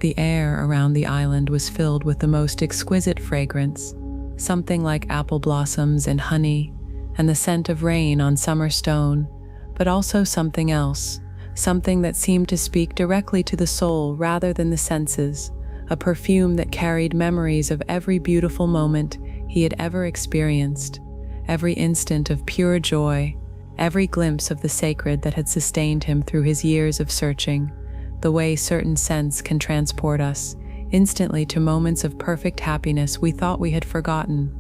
The air around the island was filled with the most exquisite fragrance, something like apple blossoms and honey, and the scent of rain on summer stone, but also something else, something that seemed to speak directly to the soul rather than the senses, a perfume that carried memories of every beautiful moment he had ever experienced, every instant of pure joy, every glimpse of the sacred that had sustained him through his years of searching, the way certain scents can transport us instantly to moments of perfect happiness we thought we had forgotten.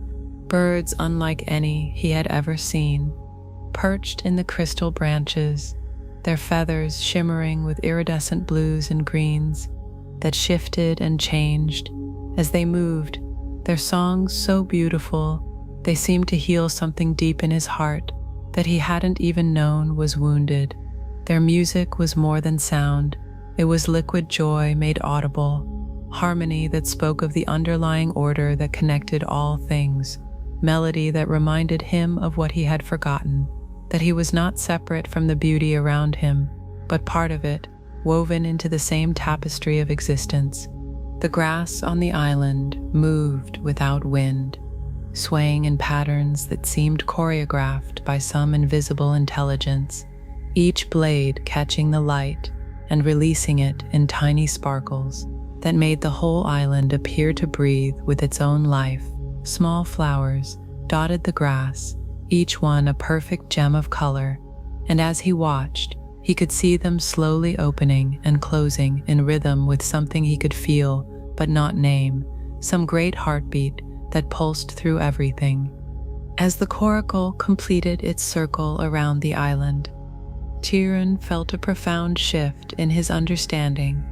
Birds unlike any he had ever seen, perched in the crystal branches, their feathers shimmering with iridescent blues and greens that shifted and changed as they moved, their songs so beautiful they seemed to heal something deep in his heart that he hadn't even known was wounded. Their music was more than sound. It was liquid joy made audible, harmony that spoke of the underlying order that connected all things, melody that reminded him of what he had forgotten, that he was not separate from the beauty around him, but part of it, woven into the same tapestry of existence. The grass on the island moved without wind, swaying in patterns that seemed choreographed by some invisible intelligence, each blade catching the light and releasing it in tiny sparkles that made the whole island appear to breathe with its own life. Small flowers dotted the grass, each one a perfect gem of color, and as he watched, he could see them slowly opening and closing in rhythm with something he could feel but not name, some great heartbeat that pulsed through everything. As the coracle completed its circle around the island, Tyrion felt a profound shift in his understanding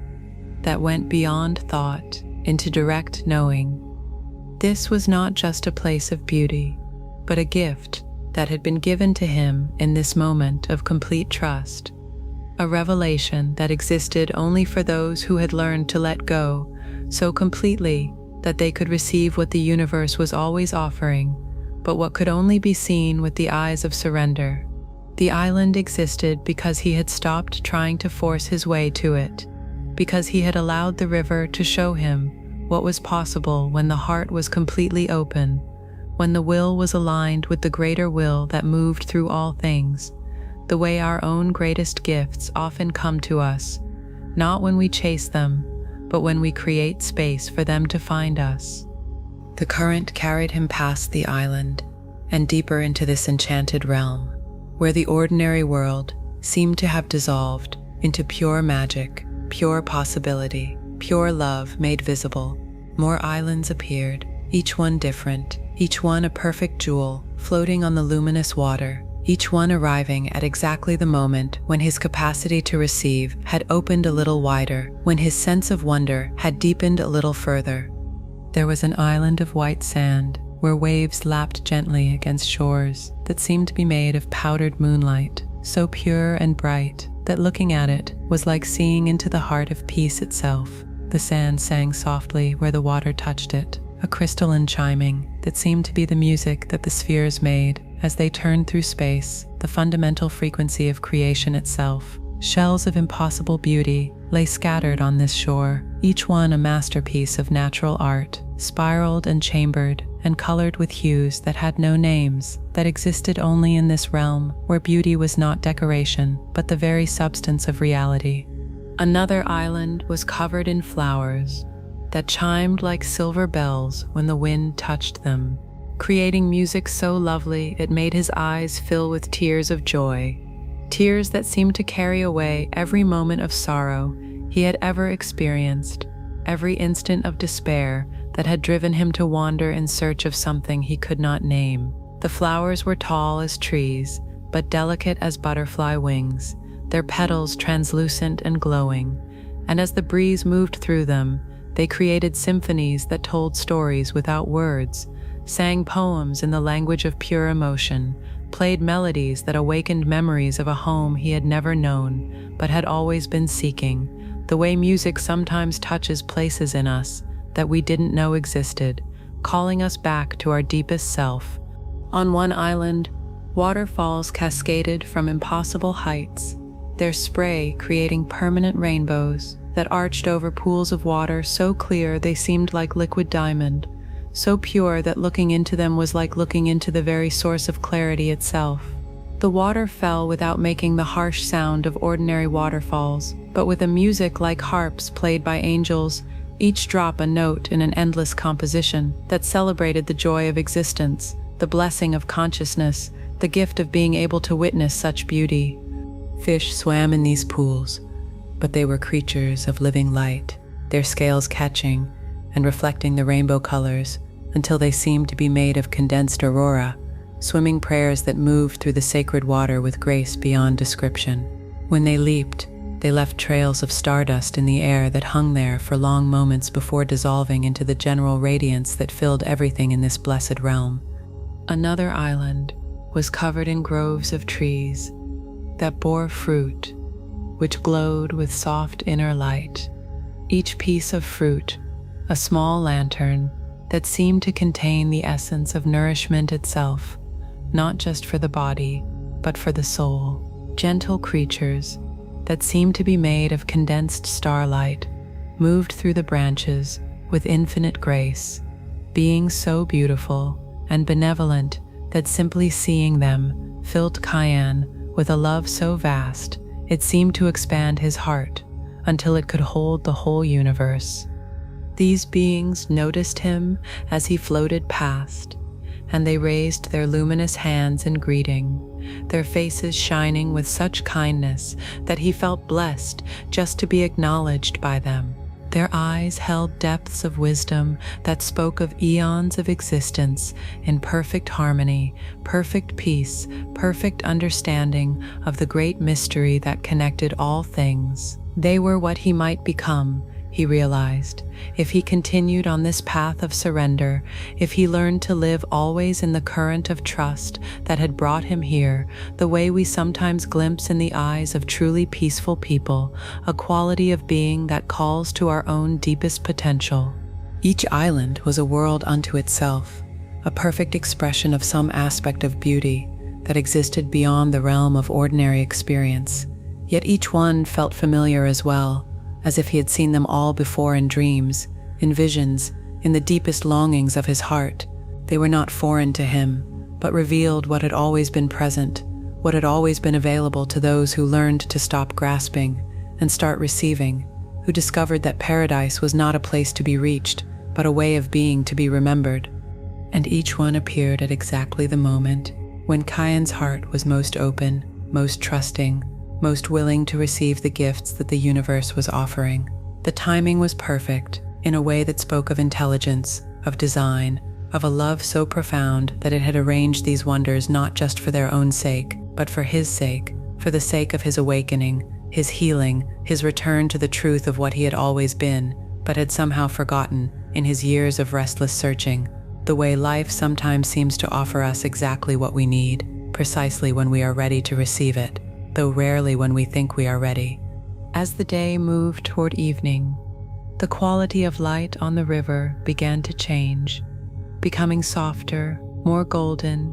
that went beyond thought into direct knowing. This was not just a place of beauty, but a gift that had been given to him in this moment of complete trust, a revelation that existed only for those who had learned to let go so completely that they could receive what the universe was always offering, but what could only be seen with the eyes of surrender. The island existed because he had stopped trying to force his way to it, because he had allowed the river to show him what was possible when the heart was completely open, when the will was aligned with the greater will that moved through all things, the way our own greatest gifts often come to us, not when we chase them, but when we create space for them to find us. The current carried him past the island and deeper into this enchanted realm, where the ordinary world seemed to have dissolved into pure magic, pure possibility, pure love made visible. More islands appeared, each one different, each one a perfect jewel floating on the luminous water, each one arriving at exactly the moment when his capacity to receive had opened a little wider, when his sense of wonder had deepened a little further. There was an island of white sand, where waves lapped gently against shores that seemed to be made of powdered moonlight, so pure and bright that looking at it was like seeing into the heart of peace itself. The sand sang softly where the water touched it, a crystalline chiming that seemed to be the music that the spheres made as they turned through space, the fundamental frequency of creation itself. Shells of impossible beauty lay scattered on this shore, each one a masterpiece of natural art, spiraled and chambered and colored with hues that had no names, that existed only in this realm where beauty was not decoration, but the very substance of reality. Another island was covered in flowers that chimed like silver bells when the wind touched them, creating music so lovely it made his eyes fill with tears of joy, tears that seemed to carry away every moment of sorrow he had ever experienced, every instant of despair that had driven him to wander in search of something he could not name. The flowers were tall as trees, but delicate as butterfly wings, their petals translucent and glowing, and as the breeze moved through them, they created symphonies that told stories without words, sang poems in the language of pure emotion, played melodies that awakened memories of a home he had never known, but had always been seeking, the way music sometimes touches places in us that we didn't know existed, calling us back to our deepest self. On one island, waterfalls cascaded from impossible heights, their spray creating permanent rainbows that arched over pools of water so clear they seemed like liquid diamond, so pure that looking into them was like looking into the very source of clarity itself. The water fell without making the harsh sound of ordinary waterfalls, but with a music like harps played by angels, each drop a note in an endless composition that celebrated the joy of existence, the blessing of consciousness, the gift of being able to witness such beauty. Fish swam in these pools, but they were creatures of living light, their scales catching and reflecting the rainbow colors until they seemed to be made of condensed aurora, swimming prayers that moved through the sacred water with grace beyond description. When they leaped, they left trails of stardust in the air that hung there for long moments before dissolving into the general radiance that filled everything in this blessed realm. Another island was covered in groves of trees that bore fruit, which glowed with soft inner light. Each piece of fruit, a small lantern that seemed to contain the essence of nourishment itself, not just for the body, but for the soul. Gentle creatures that seemed to be made of condensed starlight moved through the branches with infinite grace, beings so beautiful and benevolent that simply seeing them filled Cayenne with a love so vast it seemed to expand his heart until it could hold the whole universe. These beings noticed him as he floated past, and they raised their luminous hands in greeting, their faces shining with such kindness that he felt blessed just to be acknowledged by them. Their eyes held depths of wisdom that spoke of eons of existence in perfect harmony, perfect peace, perfect understanding of the great mystery that connected all things. They were what he might become, he realized, if he continued on this path of surrender, if he learned to live always in the current of trust that had brought him here, the way we sometimes glimpse in the eyes of truly peaceful people, a quality of being that calls to our own deepest potential. Each island was a world unto itself, a perfect expression of some aspect of beauty that existed beyond the realm of ordinary experience. Yet each one felt familiar as well, as if he had seen them all before in dreams, in visions, in the deepest longings of his heart. They were not foreign to him, but revealed what had always been present, what had always been available to those who learned to stop grasping and start receiving, who discovered that paradise was not a place to be reached, but a way of being to be remembered. And each one appeared at exactly the moment when Cayenne's heart was most open, most trusting, most willing to receive the gifts that the universe was offering. The timing was perfect, in a way that spoke of intelligence, of design, of a love so profound that it had arranged these wonders not just for their own sake, but for his sake, for the sake of his awakening, his healing, his return to the truth of what he had always been, but had somehow forgotten in his years of restless searching, the way life sometimes seems to offer us exactly what we need, precisely when we are ready to receive it, though rarely when we think we are ready. As the day moved toward evening, The quality of light on the river began to change, becoming softer, more golden,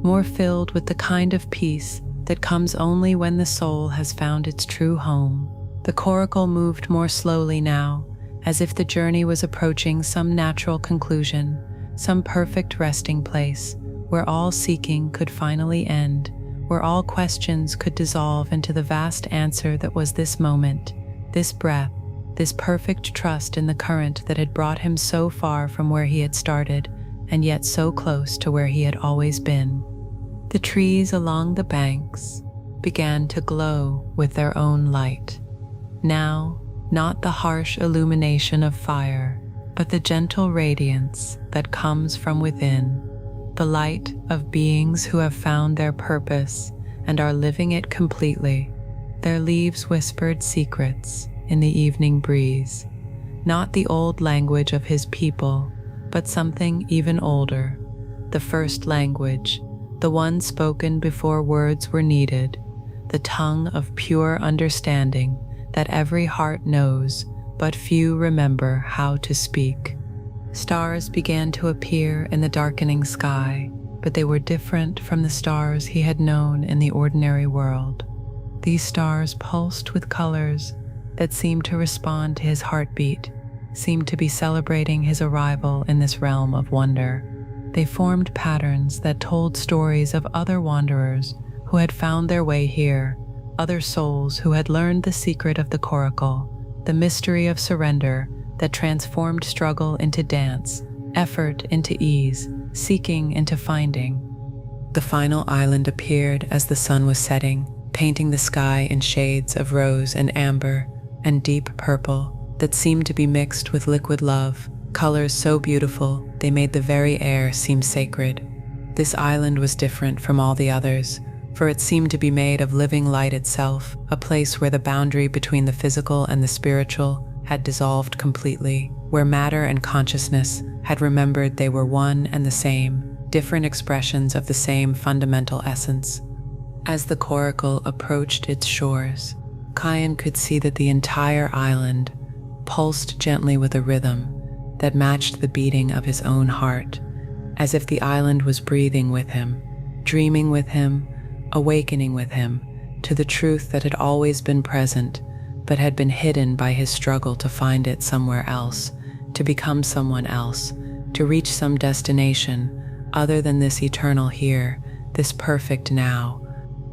more filled with the kind of peace that comes only when the soul has found its true home. The coracle moved more slowly now, as if the journey was approaching some natural conclusion, some perfect resting place, where all seeking could finally end, where all questions could dissolve into the vast answer that was this moment, this breath, this perfect trust in the current that had brought him so far from where he had started, and yet so close to where he had always been. The trees along the banks began to glow with their own light. Now, not the harsh illumination of fire, but the gentle radiance that comes from within, the light of beings who have found their purpose and are living it completely. Their leaves whispered secrets in the evening breeze, not the old language of his people, but something even older, the first language, the one spoken before words were needed, the tongue of pure understanding that every heart knows, but few remember how to speak. Stars began to appear in the darkening sky, but they were different from the stars he had known in the ordinary world. These stars pulsed with colors that seemed to respond to his heartbeat, seemed to be celebrating his arrival in this realm of wonder. They formed patterns that told stories of other wanderers who had found their way here, other souls who had learned the secret of the coracle, the mystery of surrender that transformed struggle into dance, effort into ease, seeking into finding. The final island appeared as the sun was setting, painting the sky in shades of rose and amber and deep purple that seemed to be mixed with liquid love, colors so beautiful they made the very air seem sacred. This island was different from all the others, for it seemed to be made of living light itself, a place where the boundary between the physical and the spiritual had dissolved completely, where matter and consciousness had remembered they were one and the same, different expressions of the same fundamental essence. As the coracle approached its shores, Kyan could see that the entire island pulsed gently with a rhythm that matched the beating of his own heart, as if the island was breathing with him, dreaming with him, awakening with him to the truth that had always been present, but had been hidden by his struggle to find it somewhere else, to become someone else, to reach some destination other than this eternal here, this perfect now.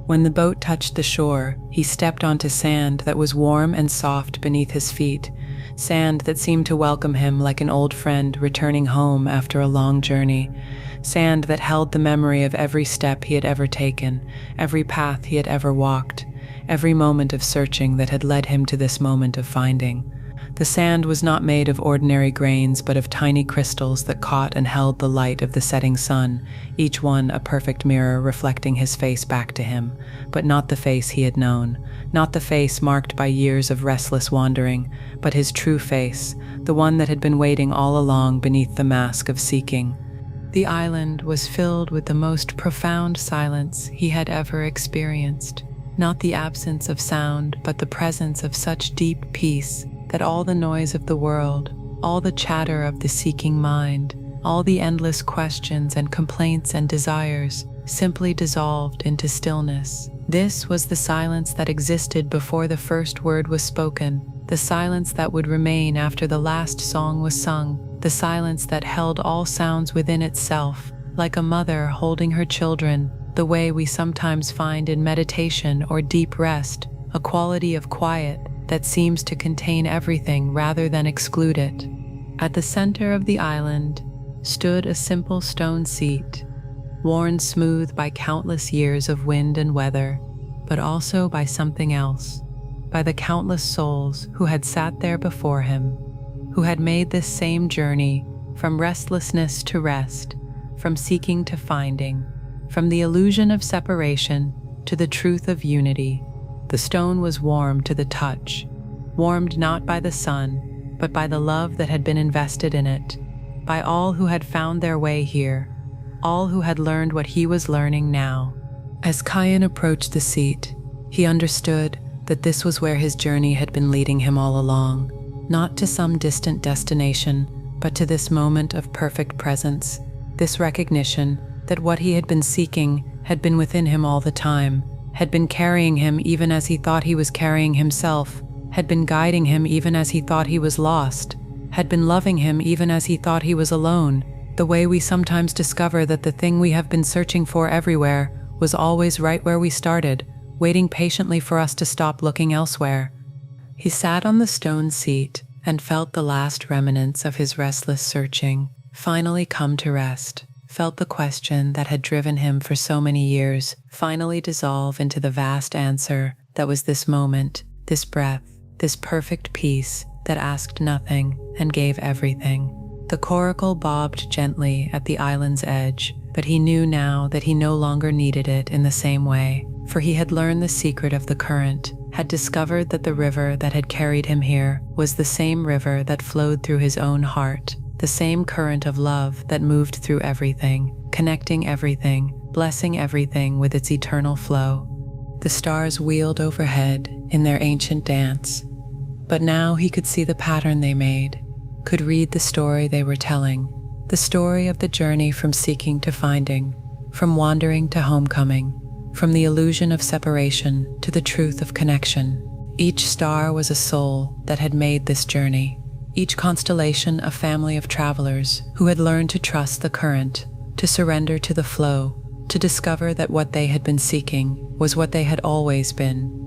When the boat touched the shore, he stepped onto sand that was warm and soft beneath his feet, sand that seemed to welcome him like an old friend returning home after a long journey, sand that held the memory of every step he had ever taken, every path he had ever walked, every moment of searching that had led him to this moment of finding. The sand was not made of ordinary grains, but of tiny crystals that caught and held the light of the setting sun, each one a perfect mirror reflecting his face back to him, but not the face he had known, not the face marked by years of restless wandering, but his true face, the one that had been waiting all along beneath the mask of seeking. The island was filled with the most profound silence he had ever experienced, not the absence of sound, but the presence of such deep peace that all the noise of the world, all the chatter of the seeking mind, all the endless questions and complaints and desires simply dissolved into stillness. This was the silence that existed before the first word was spoken, the silence that would remain after the last song was sung, the silence that held all sounds within itself, like a mother holding her children, the way we sometimes find in meditation or deep rest, a quality of quiet that seems to contain everything rather than exclude it. At the center of the island stood a simple stone seat, worn smooth by countless years of wind and weather, but also by something else, by the countless souls who had sat there before him, who had made this same journey from restlessness to rest, from seeking to finding, from the illusion of separation to the truth of unity. The stone was warm to the touch, warmed not by the sun, but by the love that had been invested in it, by all who had found their way here, all who had learned what he was learning now. As Kyan approached the seat, he understood that this was where his journey had been leading him all along. not to some distant destination, but to this moment of perfect presence, this recognition that what he had been seeking had been within him all the time, had been carrying him even as he thought he was carrying himself, had been guiding him even as he thought he was lost, had been loving him even as he thought he was alone, the way we sometimes discover that the thing we have been searching for everywhere was always right where we started, waiting patiently for us to stop looking elsewhere. He sat on the stone seat and felt the last remnants of his restless searching finally come to rest, felt the question that had driven him for so many years finally dissolve into the vast answer that was this moment, this breath, this perfect peace that asked nothing and gave everything. The coracle bobbed gently at the island's edge, but he knew now that he no longer needed it in the same way, for he had learned the secret of the current, had discovered that the river that had carried him here was the same river that flowed through his own heart, the same current of love that moved through everything, connecting everything, blessing everything with its eternal flow. The stars wheeled overhead in their ancient dance, but now he could see the pattern they made, could read the story they were telling, the story of the journey from seeking to finding, from wandering to homecoming, from the illusion of separation to the truth of connection. Each star was a soul that had made this journey, each constellation a family of travelers who had learned to trust the current, to surrender to the flow, to discover that what they had been seeking was what they had always been.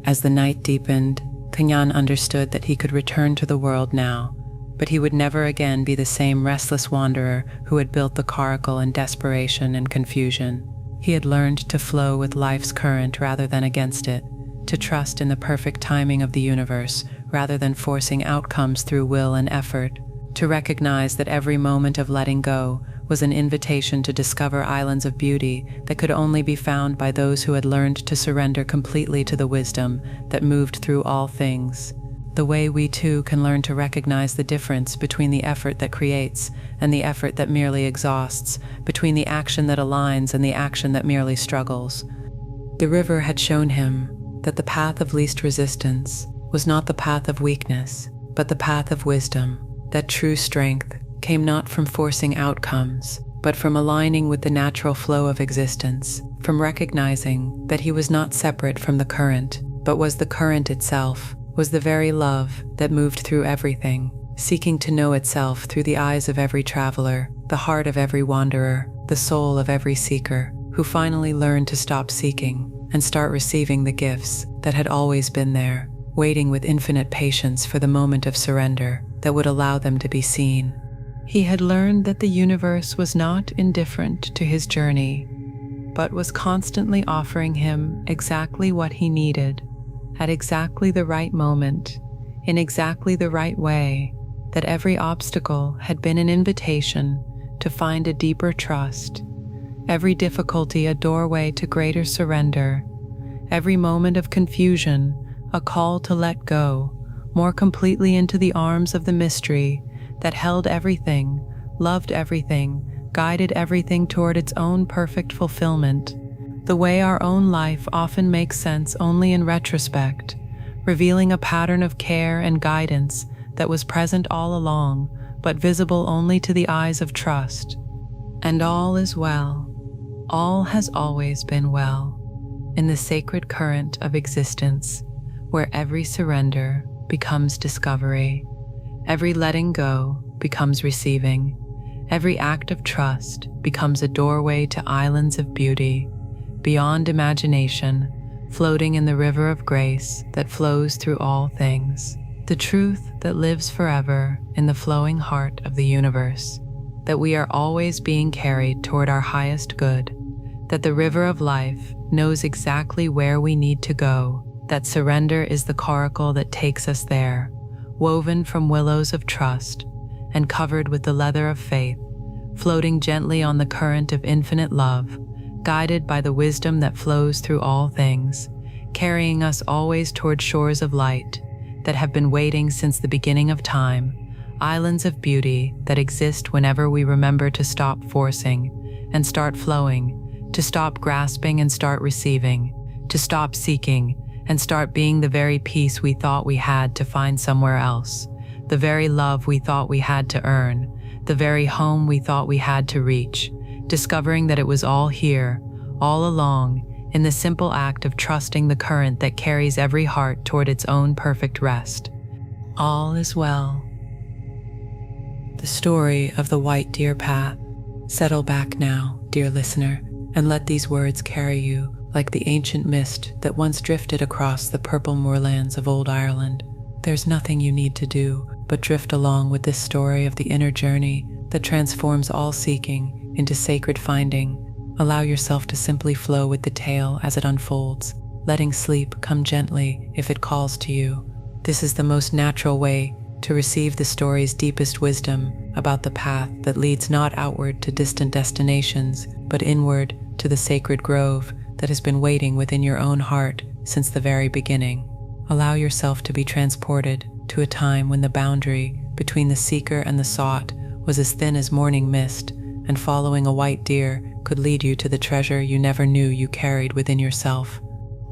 As the night deepened, Kanyan understood that he could return to the world now, but he would never again be the same restless wanderer who had built the coracle in desperation and confusion. He had learned to flow with life's current rather than against it, to trust in the perfect timing of the universe rather than forcing outcomes through will and effort, to recognize that every moment of letting go was an invitation to discover islands of beauty that could only be found by those who had learned to surrender completely to the wisdom that moved through all things. The way we too can learn to recognize the difference between the effort that creates and the effort that merely exhausts, between the action that aligns and the action that merely struggles. The river had shown him that the path of least resistance was not the path of weakness, but the path of wisdom, that true strength came not from forcing outcomes, but from aligning with the natural flow of existence, from recognizing that he was not separate from the current, but was the current itself, was the very love that moved through everything, seeking to know itself through the eyes of every traveler, the heart of every wanderer, the soul of every seeker, who finally learned to stop seeking and start receiving the gifts that had always been there, waiting with infinite patience for the moment of surrender that would allow them to be seen. He had learned that the universe was not indifferent to his journey, but was constantly offering him exactly what he needed, at exactly the right moment, in exactly the right way, that every obstacle had been an invitation to find a deeper trust, every difficulty a doorway to greater surrender, every moment of confusion a call to let go more completely into the arms of the mystery that held everything, loved everything, guided everything toward its own perfect fulfillment. The way our own life often makes sense only in retrospect, revealing a pattern of care and guidance that was present all along, but visible only to the eyes of trust. And all is well. All has always been well, in the sacred current of existence, where every surrender becomes discovery, every letting go becomes receiving, every act of trust becomes a doorway to islands of beauty, beyond imagination, floating in the river of grace that flows through all things, the truth that lives forever in the flowing heart of the universe, that we are always being carried toward our highest good, that the river of life knows exactly where we need to go, that surrender is the coracle that takes us there, woven from willows of trust and covered with the leather of faith, floating gently on the current of infinite love, guided by the wisdom that flows through all things, carrying us always toward shores of light that have been waiting since the beginning of time, islands of beauty that exist whenever we remember to stop forcing and start flowing, to stop grasping and start receiving, to stop seeking and start being the very peace we thought we had to find somewhere else, the very love we thought we had to earn, the very home we thought we had to reach, discovering that it was all here, all along, in the simple act of trusting the current that carries every heart toward its own perfect rest. All is well. The story of the White Deer Path. Settle back now, dear listener, and let these words carry you like the ancient mist that once drifted across the purple moorlands of old Ireland. There's nothing you need to do but drift along with this story of the inner journey that transforms all seeking into sacred finding. Allow yourself to simply flow with the tale as it unfolds, letting sleep come gently if it calls to you. This is the most natural way to receive the story's deepest wisdom about the path that leads not outward to distant destinations, but inward to the sacred grove that has been waiting within your own heart since the very beginning. Allow yourself to be transported to a time when the boundary between the seeker and the sought was as thin as morning mist, and following a white deer could lead you to the treasure you never knew you carried within yourself.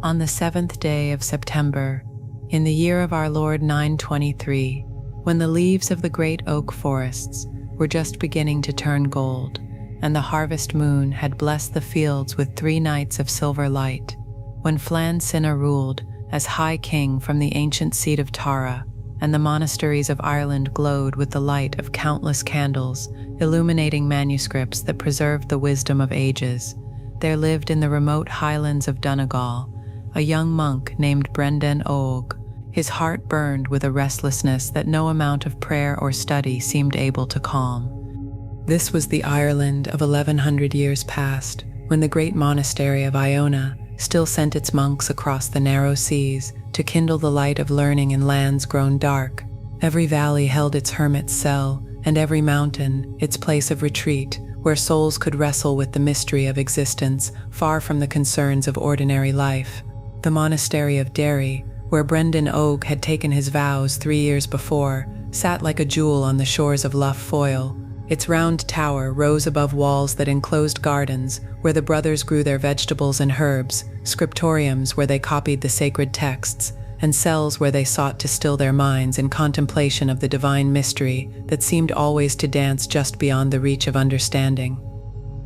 On the 7th day of September, in the year of our Lord 923, when the leaves of the great oak forests were just beginning to turn gold, and the harvest moon had blessed the fields with 3 nights of silver light, when Flan Sinna ruled as High King from the ancient seat of Tara, and the monasteries of Ireland glowed with the light of countless candles, illuminating manuscripts that preserved the wisdom of ages, there lived in the remote highlands of Donegal a young monk named Brendan Og. His heart burned with a restlessness that no amount of prayer or study seemed able to calm. This was the Ireland of 1100 years past, when the great monastery of Iona still sent its monks across the narrow seas to kindle the light of learning in lands grown dark. Every valley held its hermit's cell, and every mountain its place of retreat, where souls could wrestle with the mystery of existence, far from the concerns of ordinary life. The monastery of Derry, where Brendan Og had taken his vows 3 years before, sat like a jewel on the shores of Lough Foyle. Its round tower rose above walls that enclosed gardens, where the brothers grew their vegetables and herbs, scriptoriums where they copied the sacred texts, and cells where they sought to still their minds in contemplation of the divine mystery that seemed always to dance just beyond the reach of understanding.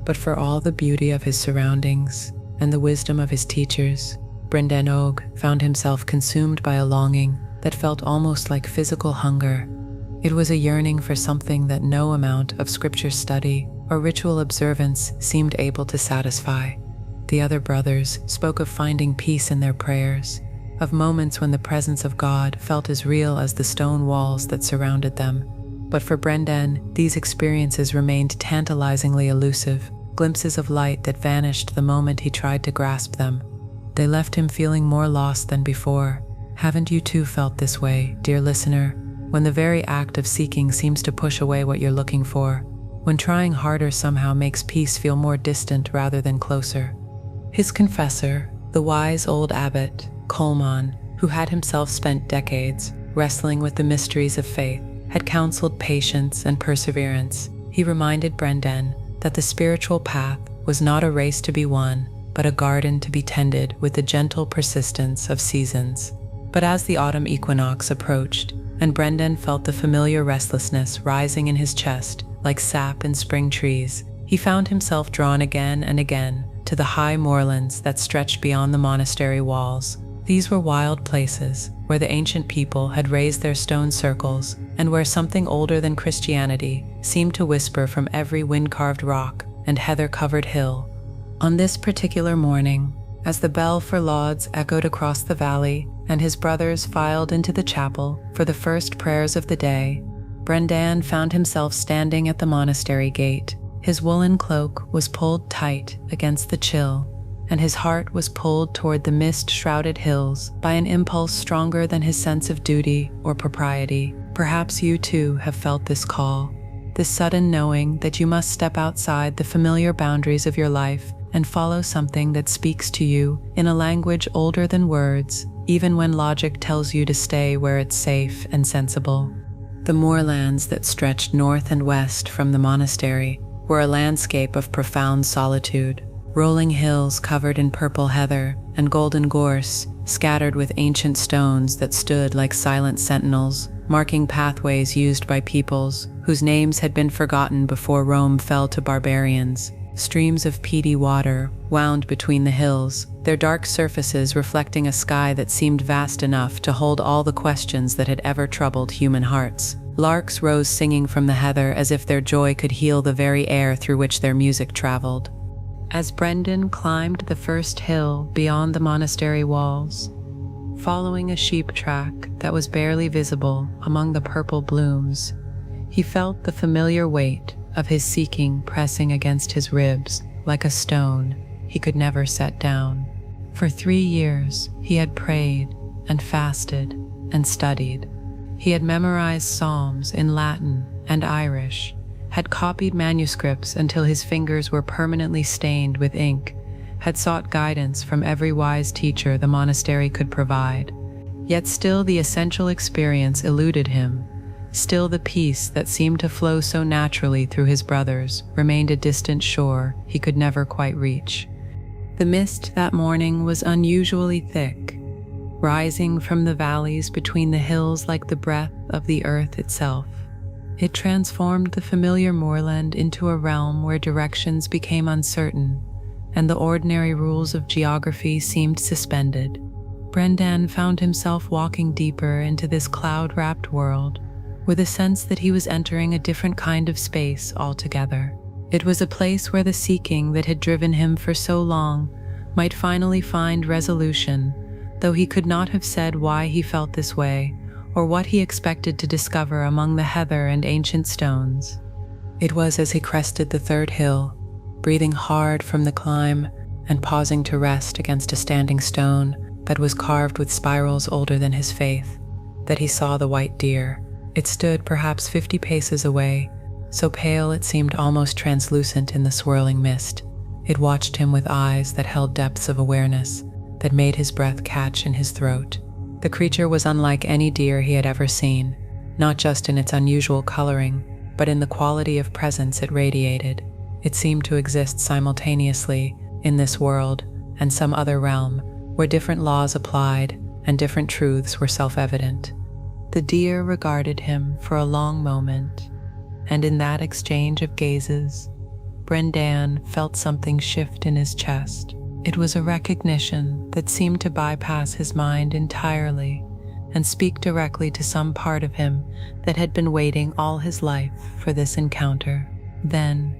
But for all the beauty of his surroundings and the wisdom of his teachers, Brendan Og found himself consumed by a longing that felt almost like physical hunger. It was a yearning for something that no amount of scripture study or ritual observance seemed able to satisfy. The other brothers spoke of finding peace in their prayers, of moments when the presence of God felt as real as the stone walls that surrounded them. But for Brendan, these experiences remained tantalizingly elusive, glimpses of light that vanished the moment he tried to grasp them. They left him feeling more lost than before. Haven't you too felt this way, dear listener, when the very act of seeking seems to push away what you're looking for, when trying harder somehow makes peace feel more distant rather than closer? His confessor, the wise old abbot, Colman, who had himself spent decades wrestling with the mysteries of faith, had counseled patience and perseverance. He reminded Brendan that the spiritual path was not a race to be won, but a garden to be tended with the gentle persistence of seasons. But as the autumn equinox approached, and Brendan felt the familiar restlessness rising in his chest like sap in spring trees, he found himself drawn again and again to the high moorlands that stretched beyond the monastery walls. These were wild places where the ancient people had raised their stone circles, and where something older than Christianity seemed to whisper from every wind-carved rock and heather-covered hill. On this particular morning, as the bell for lauds echoed across the valley and his brothers filed into the chapel for the first prayers of the day, Brendan found himself standing at the monastery gate. His woolen cloak was pulled tight against the chill, and his heart was pulled toward the mist-shrouded hills by an impulse stronger than his sense of duty or propriety. Perhaps you too have felt this call, this sudden knowing that you must step outside the familiar boundaries of your life and follow something that speaks to you in a language older than words, even when logic tells you to stay where it's safe and sensible. The moorlands that stretched north and west from the monastery were a landscape of profound solitude. Rolling hills covered in purple heather and golden gorse, scattered with ancient stones that stood like silent sentinels, marking pathways used by peoples whose names had been forgotten before Rome fell to barbarians. Streams of peaty water wound between the hills, their dark surfaces reflecting a sky that seemed vast enough to hold all the questions that had ever troubled human hearts. Larks rose singing from the heather as if their joy could heal the very air through which their music traveled. As Brendan climbed the first hill beyond the monastery walls, following a sheep track that was barely visible among the purple blooms, he felt the familiar weight of his seeking pressing against his ribs like a stone he could never set down. For 3 years, he had prayed and fasted and studied. He had memorized psalms in Latin and Irish, had copied manuscripts until his fingers were permanently stained with ink, had sought guidance from every wise teacher the monastery could provide. Yet still the essential experience eluded him. Still the peace that seemed to flow so naturally through his brothers remained a distant shore he could never quite reach. The mist that morning was unusually thick, rising from the valleys between the hills like the breath of the earth itself. It transformed the familiar moorland into a realm where directions became uncertain, and the ordinary rules of geography seemed suspended. Brendan found himself walking deeper into this cloud-wrapped world, with a sense that he was entering a different kind of space altogether. It was a place where the seeking that had driven him for so long might finally find resolution, though he could not have said why he felt this way, or what he expected to discover among the heather and ancient stones. It was as he crested the third hill, breathing hard from the climb and pausing to rest against a standing stone that was carved with spirals older than his faith, that he saw the white deer. It stood perhaps 50 paces away, so pale it seemed almost translucent in the swirling mist. It watched him with eyes that held depths of awareness, that made his breath catch in his throat. The creature was unlike any deer he had ever seen, not just in its unusual coloring, but in the quality of presence it radiated. It seemed to exist simultaneously in this world and some other realm, where different laws applied and different truths were self-evident. The deer regarded him for a long moment, and in that exchange of gazes, Brendan felt something shift in his chest. It was a recognition that seemed to bypass his mind entirely and speak directly to some part of him that had been waiting all his life for this encounter. Then,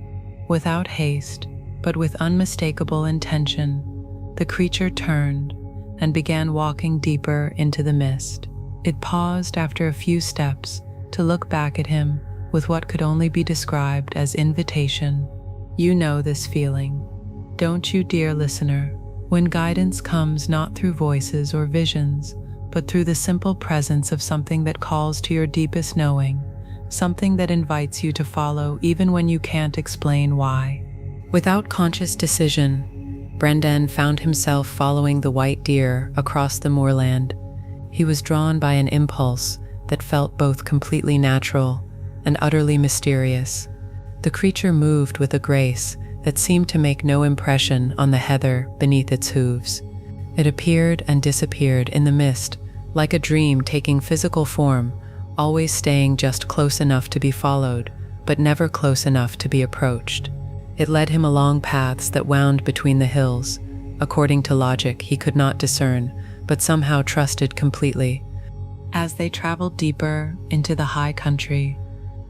without haste, but with unmistakable intention, the creature turned and began walking deeper into the mist. It paused after a few steps to look back at him with what could only be described as invitation. You know this feeling, don't you, dear listener, when guidance comes not through voices or visions, but through the simple presence of something that calls to your deepest knowing, something that invites you to follow even when you can't explain why. Without conscious decision, Brendan found himself following the white deer across the moorland. He was drawn by an impulse that felt both completely natural and utterly mysterious. The creature moved with a grace that seemed to make no impression on the heather beneath its hooves. It appeared and disappeared in the mist, like a dream taking physical form, always staying just close enough to be followed, but never close enough to be approached. It led him along paths that wound between the hills, according to logic he could not discern, but somehow trusted completely. As they traveled deeper into the high country,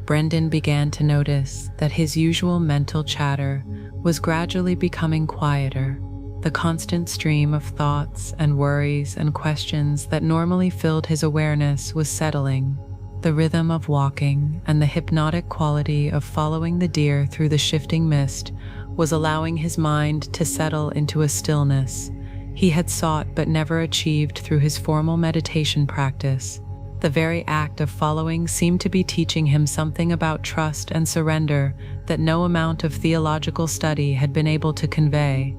Brendan began to notice that his usual mental chatter was gradually becoming quieter. The constant stream of thoughts and worries and questions that normally filled his awareness was settling. The rhythm of walking and the hypnotic quality of following the deer through the shifting mist was allowing his mind to settle into a stillness he had sought but never achieved through his formal meditation practice. The very act of following seemed to be teaching him something about trust and surrender that no amount of theological study had been able to convey.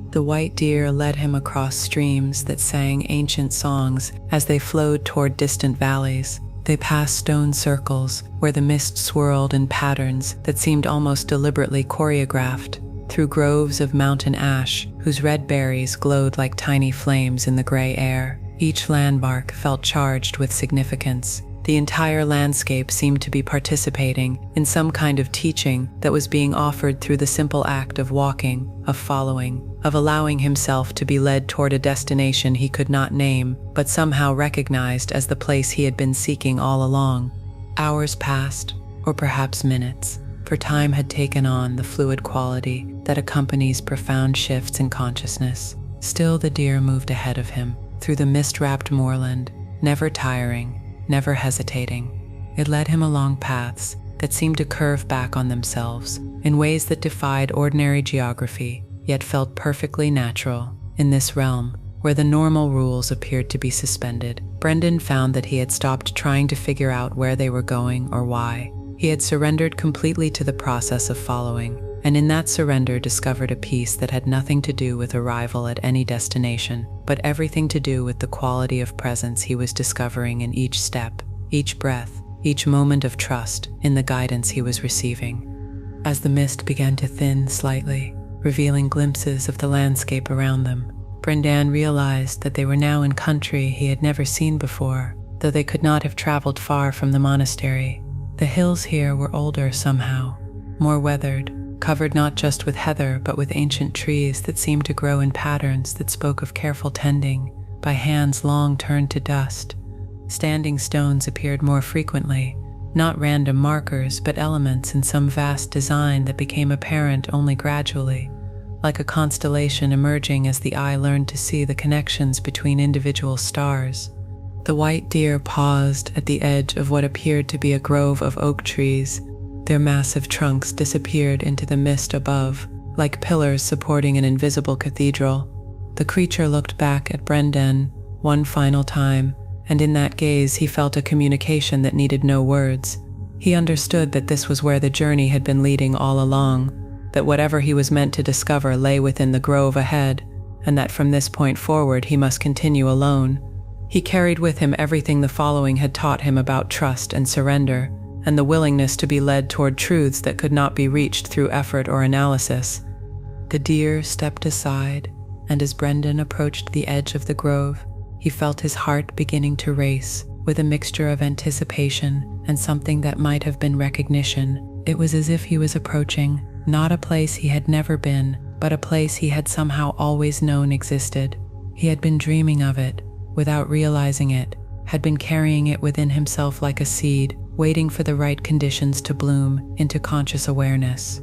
The white deer led him across streams that sang ancient songs as they flowed toward distant valleys. They passed stone circles where the mist swirled in patterns that seemed almost deliberately choreographed, through groves of mountain ash whose red berries glowed like tiny flames in the gray air. Each landmark felt charged with significance, The entire landscape seemed to be participating in some kind of teaching that was being offered through the simple act of walking, of following, of allowing himself to be led toward a destination he could not name, but somehow recognized as the place he had been seeking all along. Hours passed, or perhaps minutes, for time had taken on the fluid quality that accompanies profound shifts in consciousness. Still the deer moved ahead of him, through the mist-wrapped moorland, never tiring, never hesitating. It led him along paths that seemed to curve back on themselves in ways that defied ordinary geography, yet felt perfectly natural. In this realm, where the normal rules appeared to be suspended, Brendan found that he had stopped trying to figure out where they were going or why. He had surrendered completely to the process of following, and in that surrender discovered a peace that had nothing to do with arrival at any destination, but everything to do with the quality of presence he was discovering in each step, each breath, each moment of trust in the guidance he was receiving. As the mist began to thin slightly, revealing glimpses of the landscape around them, Brendan realized that they were now in country he had never seen before, though they could not have traveled far from the monastery. The hills here were older somehow, more weathered, covered not just with heather but with ancient trees that seemed to grow in patterns that spoke of careful tending by hands long turned to dust. Standing stones appeared more frequently, not random markers but elements in some vast design that became apparent only gradually, like a constellation emerging as the eye learned to see the connections between individual stars. The white deer paused at the edge of what appeared to be a grove of oak trees. Their massive trunks disappeared into the mist above, like pillars supporting an invisible cathedral. The creature looked back at Brendan one final time, and in that gaze he felt a communication that needed no words. He understood that this was where the journey had been leading all along, that whatever he was meant to discover lay within the grove ahead, and that from this point forward he must continue alone. He carried with him everything the following had taught him about trust and surrender, and the willingness to be led toward truths that could not be reached through effort or analysis. The deer stepped aside, and as Brendan approached the edge of the grove, he felt his heart beginning to race, with a mixture of anticipation and something that might have been recognition. It was as if he was approaching not a place he had never been, but a place he had somehow always known existed. He had been dreaming of it, without realizing it, had been carrying it within himself like a seed, waiting for the right conditions to bloom into conscious awareness.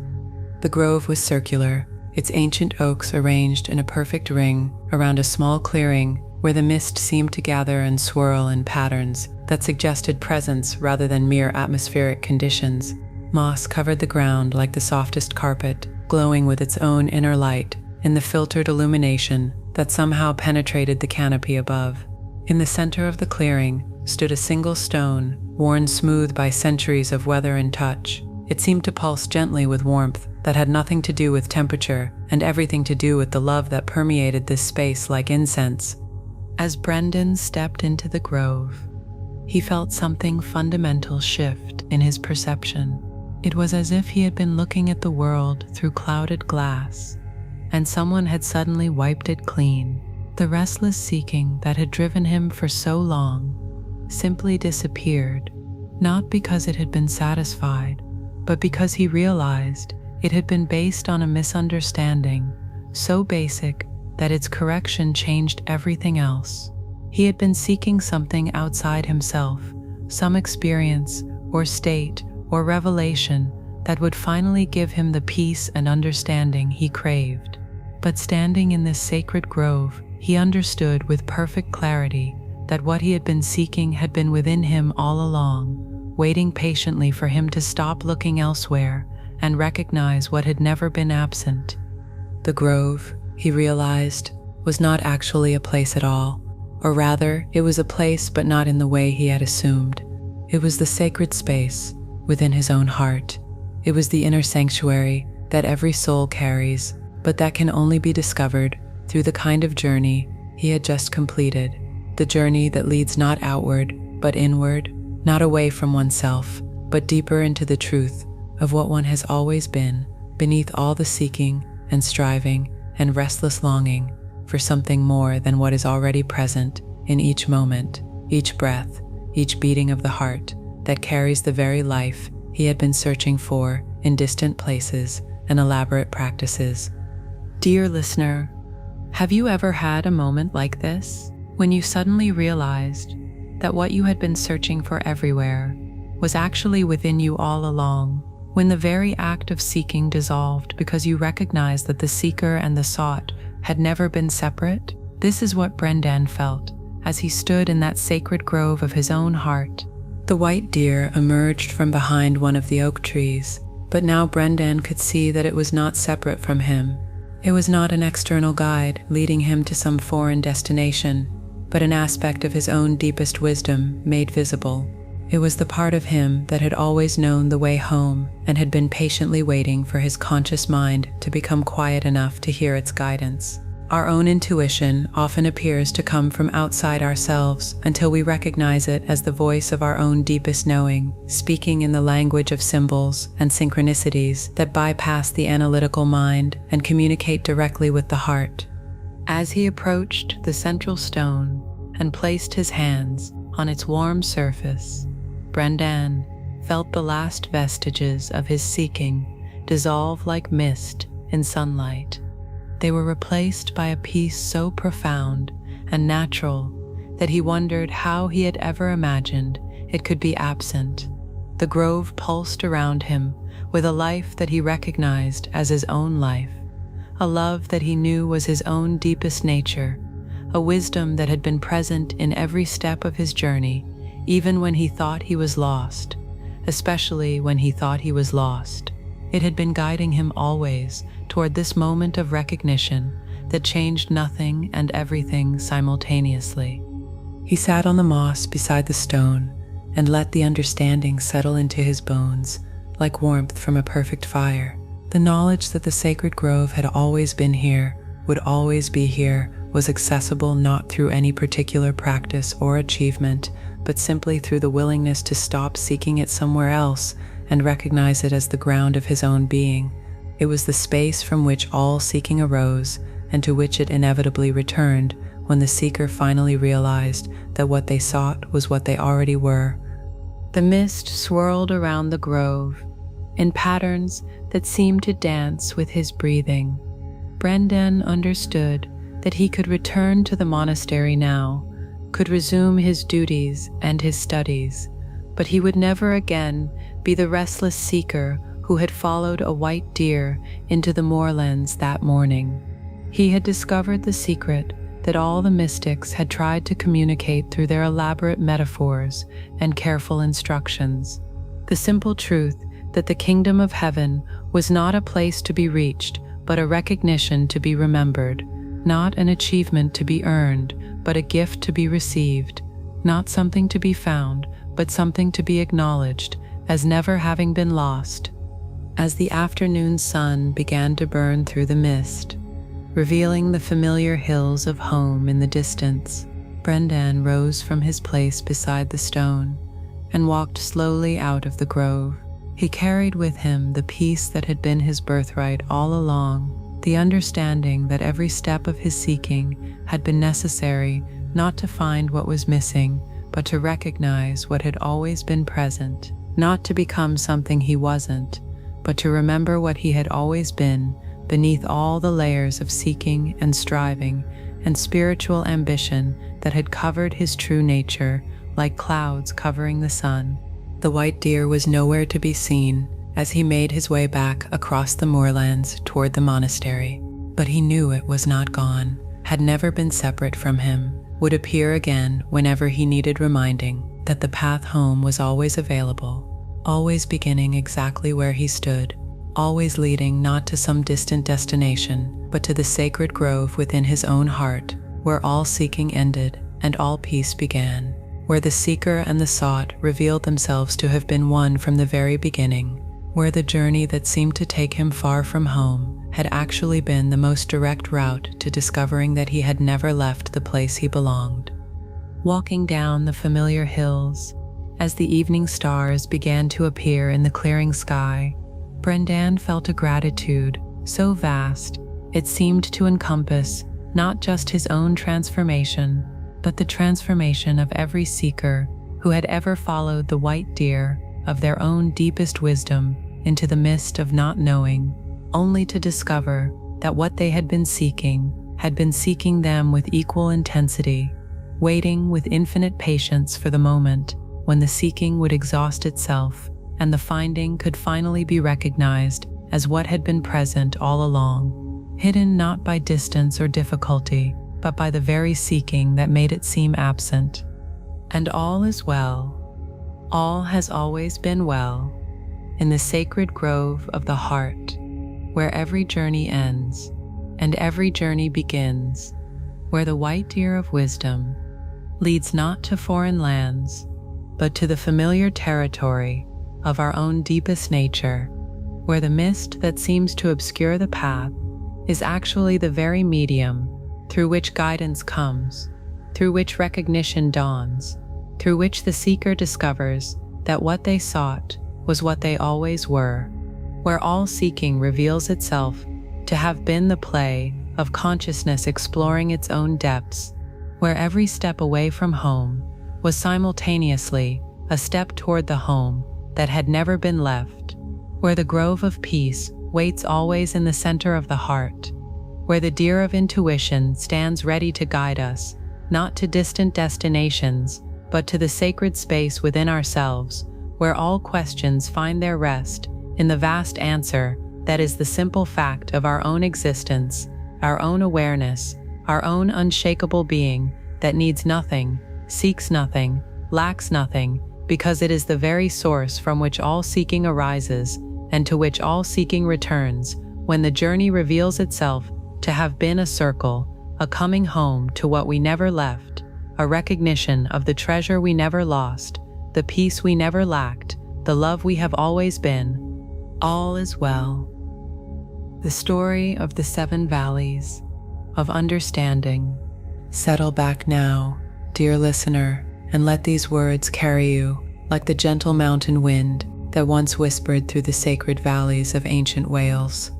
The grove was circular, its ancient oaks arranged in a perfect ring around a small clearing where the mist seemed to gather and swirl in patterns that suggested presence rather than mere atmospheric conditions. Moss covered the ground like the softest carpet, glowing with its own inner light in the filtered illumination that somehow penetrated the canopy above. In the center of the clearing stood a single stone, worn smooth by centuries of weather and touch. It seemed to pulse gently with warmth that had nothing to do with temperature and everything to do with the love that permeated this space like incense. As Brendan stepped into the grove, he felt something fundamental shift in his perception. It was as if he had been looking at the world through clouded glass, and someone had suddenly wiped it clean. The restless seeking that had driven him for so long simply disappeared, not because it had been satisfied, but because he realized it had been based on a misunderstanding, so basic that its correction changed everything else. He had been seeking something outside himself, some experience or state or revelation that would finally give him the peace and understanding he craved. But standing in this sacred grove, he understood with perfect clarity that what he had been seeking had been within him all along, waiting patiently for him to stop looking elsewhere and recognize what had never been absent. The grove, he realized, was not actually a place at all, or rather, it was a place but not in the way he had assumed. It was the sacred space within his own heart. It was the inner sanctuary that every soul carries, but that can only be discovered through the kind of journey he had just completed, the journey that leads not outward, but inward, not away from oneself, but deeper into the truth of what one has always been, beneath all the seeking and striving and restless longing for something more than what is already present in each moment, each breath, each beating of the heart that carries the very life he had been searching for in distant places and elaborate practices. Dear listener, have you ever had a moment like this, when you suddenly realized that what you had been searching for everywhere was actually within you all along, when the very act of seeking dissolved because you recognized that the seeker and the sought had never been separate? This is what Brendan felt as he stood in that sacred grove of his own heart. The white deer emerged from behind one of the oak trees, but now Brendan could see that it was not separate from him. It was not an external guide leading him to some foreign destination, but an aspect of his own deepest wisdom made visible. It was the part of him that had always known the way home and had been patiently waiting for his conscious mind to become quiet enough to hear its guidance. Our own intuition often appears to come from outside ourselves until we recognize it as the voice of our own deepest knowing, speaking in the language of symbols and synchronicities that bypass the analytical mind and communicate directly with the heart. As he approached the central stone and placed his hands on its warm surface, Brendan felt the last vestiges of his seeking dissolve like mist in sunlight. They were replaced by a peace so profound and natural that he wondered how he had ever imagined it could be absent. The grove pulsed around him with a life that he recognized as his own life, a love that he knew was his own deepest nature, a wisdom that had been present in every step of his journey, even when he thought he was lost, especially when he thought he was lost. It had been guiding him always toward this moment of recognition that changed nothing and everything simultaneously. He sat on the moss beside the stone and let the understanding settle into his bones like warmth from a perfect fire. The knowledge that the sacred grove had always been here, would always be here, was accessible not through any particular practice or achievement, but simply through the willingness to stop seeking it somewhere else and recognize it as the ground of his own being. It was the space from which all seeking arose and to which it inevitably returned when the seeker finally realized that what they sought was what they already were. The mist swirled around the grove in patterns that seemed to dance with his breathing. Brendan understood that he could return to the monastery now, could resume his duties and his studies, but he would never again be the restless seeker who had followed a white deer into the moorlands that morning. He had discovered the secret that all the mystics had tried to communicate through their elaborate metaphors and careful instructions. The simple truth that the kingdom of heaven was not a place to be reached, but a recognition to be remembered, not an achievement to be earned, but a gift to be received, not something to be found, but something to be acknowledged as never having been lost. As the afternoon sun began to burn through the mist, revealing the familiar hills of home in the distance, Brendan rose from his place beside the stone and walked slowly out of the grove. He carried with him the peace that had been his birthright all along, the understanding that every step of his seeking had been necessary not to find what was missing, but to recognize what had always been present, not to become something he wasn't, but to remember what he had always been beneath all the layers of seeking and striving and spiritual ambition that had covered his true nature like clouds covering the sun. The white deer was nowhere to be seen as he made his way back across the moorlands toward the monastery, but he knew it was not gone, had never been separate from him, would appear again whenever he needed reminding that the path home was always available, always beginning exactly where he stood, always leading not to some distant destination, but to the sacred grove within his own heart, where all seeking ended and all peace began, where the seeker and the sought revealed themselves to have been one from the very beginning, where the journey that seemed to take him far from home had actually been the most direct route to discovering that he had never left the place he belonged. Walking down the familiar hills, as the evening stars began to appear in the clearing sky, Brendan felt a gratitude so vast it seemed to encompass not just his own transformation, but the transformation of every seeker who who had ever followed the white deer of their own deepest wisdom into the mist of not knowing, only to discover that what they had been seeking them with equal intensity, waiting with infinite patience for the moment when the seeking would exhaust itself and the finding could finally be recognized as what had been present all along, hidden not by distance or difficulty, but by the very seeking that made it seem absent. And all is well. All has always been well in the sacred grove of the heart, where every journey ends and every journey begins, where the white deer of wisdom leads not to foreign lands, but to the familiar territory of our own deepest nature, where the mist that seems to obscure the path is actually the very medium through which guidance comes, through which recognition dawns, through which the seeker discovers that what they sought was what they always were, where all seeking reveals itself to have been the play of consciousness exploring its own depths, where every step away from home was simultaneously a step toward the home that had never been left, where the grove of peace waits always in the center of the heart, where the deer of intuition stands ready to guide us, not to distant destinations, but to the sacred space within ourselves, where all questions find their rest in the vast answer that is the simple fact of our own existence, our own awareness, our own unshakable being that needs nothing, seeks nothing, lacks nothing, because it is the very source from which all seeking arises and to which all seeking returns when the journey reveals itself to have been a circle, a coming home to what we never left, a recognition of the treasure we never lost, the peace we never lacked, the love we have always been. All is well. The story of the 7 valleys of understanding. Settle back now, dear listener, and let these words carry you like the gentle mountain wind that once whispered through the sacred valleys of ancient Wales.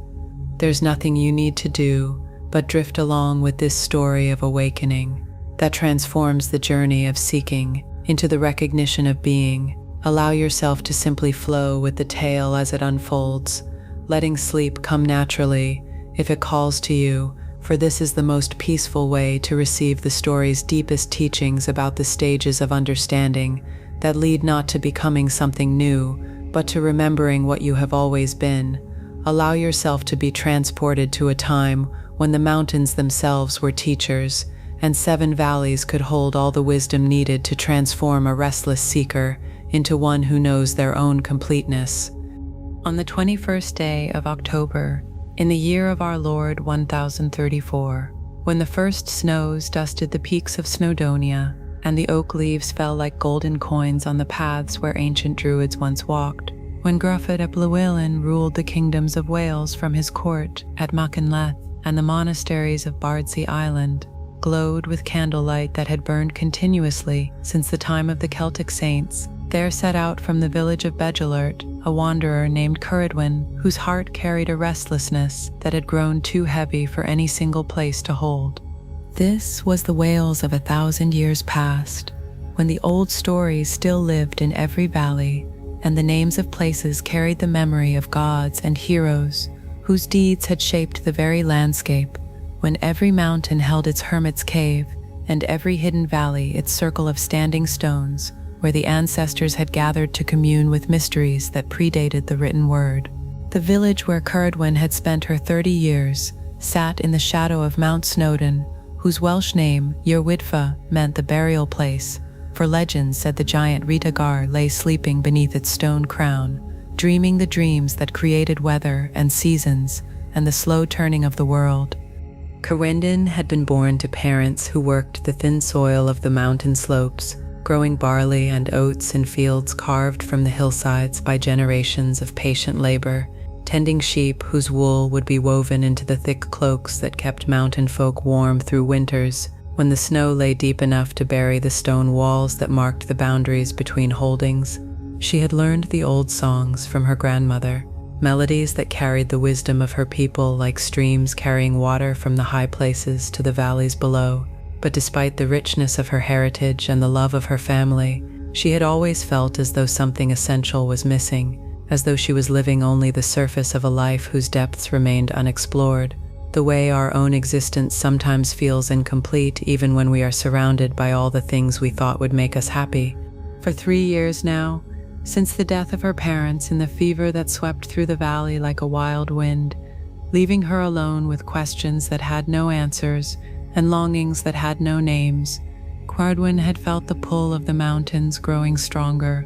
There's nothing you need to do but drift along with this story of awakening that transforms the journey of seeking into the recognition of being. Allow yourself to simply flow with the tale as it unfolds, letting sleep come naturally if it calls to you, for this is the most peaceful way to receive the story's deepest teachings about the stages of understanding that lead not to becoming something new, but to remembering what you have always been. Allow yourself to be transported to a time when the mountains themselves were teachers, and 7 valleys could hold all the wisdom needed to transform a restless seeker into one who knows their own completeness. On the 21st day of October, in the year of our Lord 1034, when the first snows dusted the peaks of Snowdonia, and the oak leaves fell like golden coins on the paths where ancient druids once walked, when Gruffydd ap Llywelyn ruled the kingdoms of Wales from his court at Machynlleth, and the monasteries of Bardsey Island glowed with candlelight that had burned continuously since the time of the Celtic saints, there set out from the village of Bedgelert a wanderer named Ceridwen, whose heart carried a restlessness that had grown too heavy for any single place to hold. This was the Wales of 1,000 years past, when the old stories still lived in every valley, and the names of places carried the memory of gods and heroes whose deeds had shaped the very landscape, when every mountain held its hermit's cave, and every hidden valley its circle of standing stones, where the ancestors had gathered to commune with mysteries that predated the written word. The village where Ceridwen had spent her 30 years sat in the shadow of Mount Snowdon, whose Welsh name, Yrwydfa, meant the burial place, for legend said the giant Rhitagar lay sleeping beneath its stone crown, dreaming the dreams that created weather and seasons and the slow turning of the world. Ceridwen had been born to parents who worked the thin soil of the mountain slopes, growing barley and oats in fields carved from the hillsides by generations of patient labor, tending sheep whose wool would be woven into the thick cloaks that kept mountain folk warm through winters, when the snow lay deep enough to bury the stone walls that marked the boundaries between holdings. She had learned the old songs from her grandmother, melodies that carried the wisdom of her people like streams carrying water from the high places to the valleys below. But despite the richness of her heritage and the love of her family, She had always felt as though something essential was missing, as though she was living only the surface of a life whose depths remained unexplored, the way our own existence sometimes feels incomplete even when we are surrounded by all the things we thought would make us happy. For 3 years now, since the death of her parents in the fever that swept through the valley like a wild wind, leaving her alone with questions that had no answers and longings that had no names, Caradwen had felt the pull of the mountains growing stronger,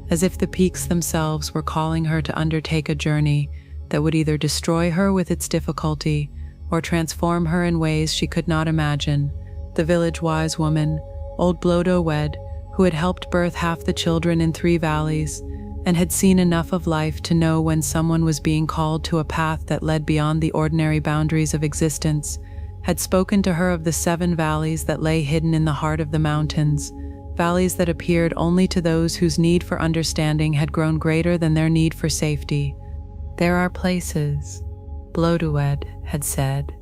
as if the peaks themselves were calling her to undertake a journey that would either destroy her with its difficulty or transform her in ways she could not imagine. The village wise woman, old Blodo Wed, who had helped birth half the children in 3 valleys, and had seen enough of life to know when someone was being called to a path that led beyond the ordinary boundaries of existence, had spoken to her of the 7 valleys that lay hidden in the heart of the mountains, valleys that appeared only to those whose need for understanding had grown greater than their need for safety. "There are places," Blodued had said,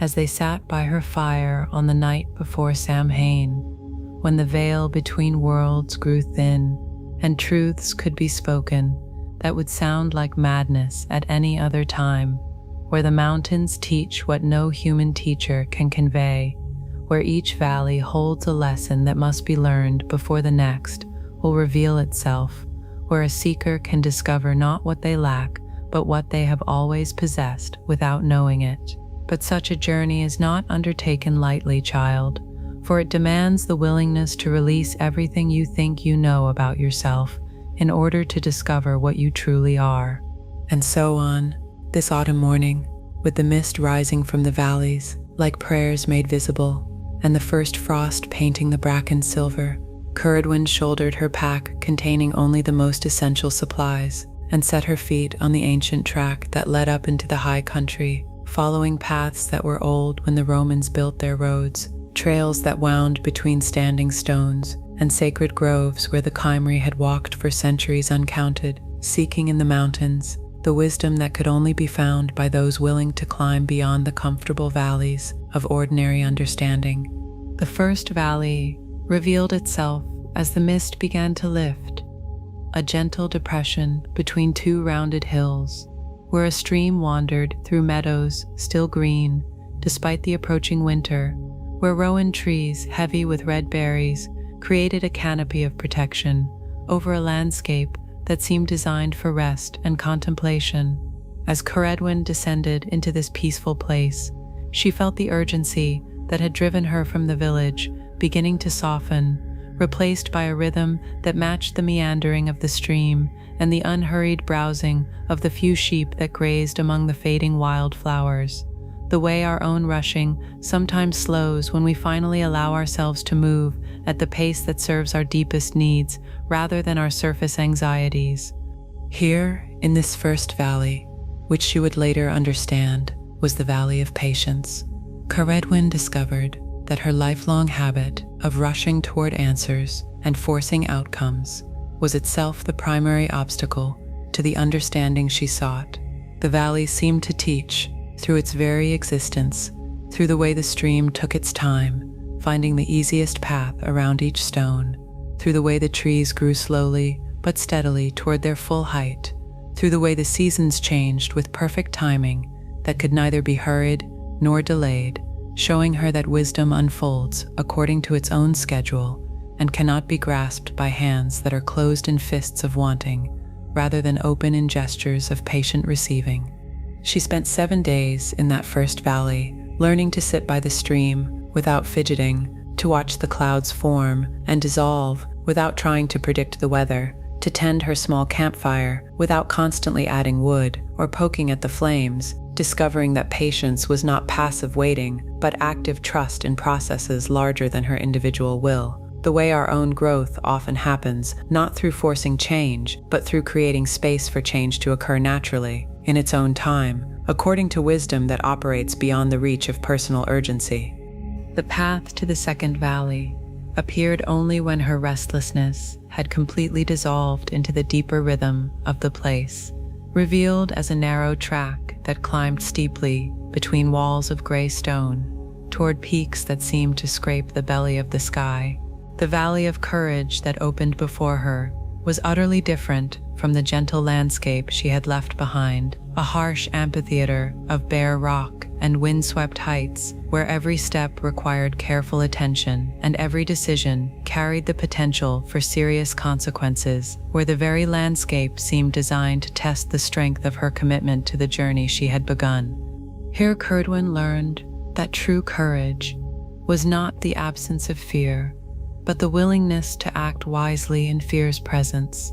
as they sat by her fire on the night before Samhain, when the veil between worlds grew thin and truths could be spoken that would sound like madness at any other time, where the mountains teach what no human teacher can convey, where each valley holds a lesson that must be learned before the next will reveal itself, where a seeker can discover not what they lack, but what they have always possessed without knowing it. But such a journey is not undertaken lightly, child, for it demands the willingness to release everything you think you know about yourself in order to discover what you truly are. And so on, this autumn morning, with the mist rising from the valleys, like prayers made visible, and the first frost painting the bracken silver, Caradwen shouldered her pack containing only the most essential supplies, and set her feet on the ancient track that led up into the high country, following paths that were old when the Romans built their roads, trails that wound between standing stones, and sacred groves where the Cymri had walked for centuries uncounted, seeking in the mountains the wisdom that could only be found by those willing to climb beyond the comfortable valleys of ordinary understanding. The first valley revealed itself as the mist began to lift, a gentle depression between 2 rounded hills, where a stream wandered through meadows still green despite the approaching winter, where rowan trees heavy with red berries created a canopy of protection over a landscape that seemed designed for rest and contemplation. As Caradwen descended into this peaceful place, she felt the urgency that had driven her from the village beginning to soften, replaced by a rhythm that matched the meandering of the stream and the unhurried browsing of the few sheep that grazed among the fading wildflowers. The way our own rushing sometimes slows when we finally allow ourselves to move at the pace that serves our deepest needs rather than our surface anxieties. Here, in this first valley, which she would later understand was the Valley of Patience, Caradwen discovered that her lifelong habit of rushing toward answers and forcing outcomes was itself the primary obstacle to the understanding she sought. The valley seemed to teach, through its very existence, through the way the stream took its time, finding the easiest path around each stone, through the way the trees grew slowly but steadily toward their full height, through the way the seasons changed with perfect timing that could neither be hurried nor delayed, showing her that wisdom unfolds according to its own schedule and cannot be grasped by hands that are closed in fists of wanting, rather than open in gestures of patient receiving. She spent 7 days in that first valley, learning to sit by the stream without fidgeting, to watch the clouds form and dissolve without trying to predict the weather, to tend her small campfire without constantly adding wood or poking at the flames, discovering that patience was not passive waiting, but active trust in processes larger than her individual will. The way our own growth often happens, not through forcing change, but through creating space for change to occur naturally, in its own time, according to wisdom that operates beyond the reach of personal urgency. The path to the second valley appeared only when her restlessness had completely dissolved into the deeper rhythm of the place, revealed as a narrow track that climbed steeply between walls of gray stone toward peaks that seemed to scrape the belly of the sky. The valley of courage that opened before her was utterly different from the gentle landscape she had left behind, a harsh amphitheater of bare rock and windswept heights where every step required careful attention and every decision carried the potential for serious consequences, where the very landscape seemed designed to test the strength of her commitment to the journey she had begun. Here Cerdwen learned that true courage was not the absence of fear, but the willingness to act wisely in fear's presence,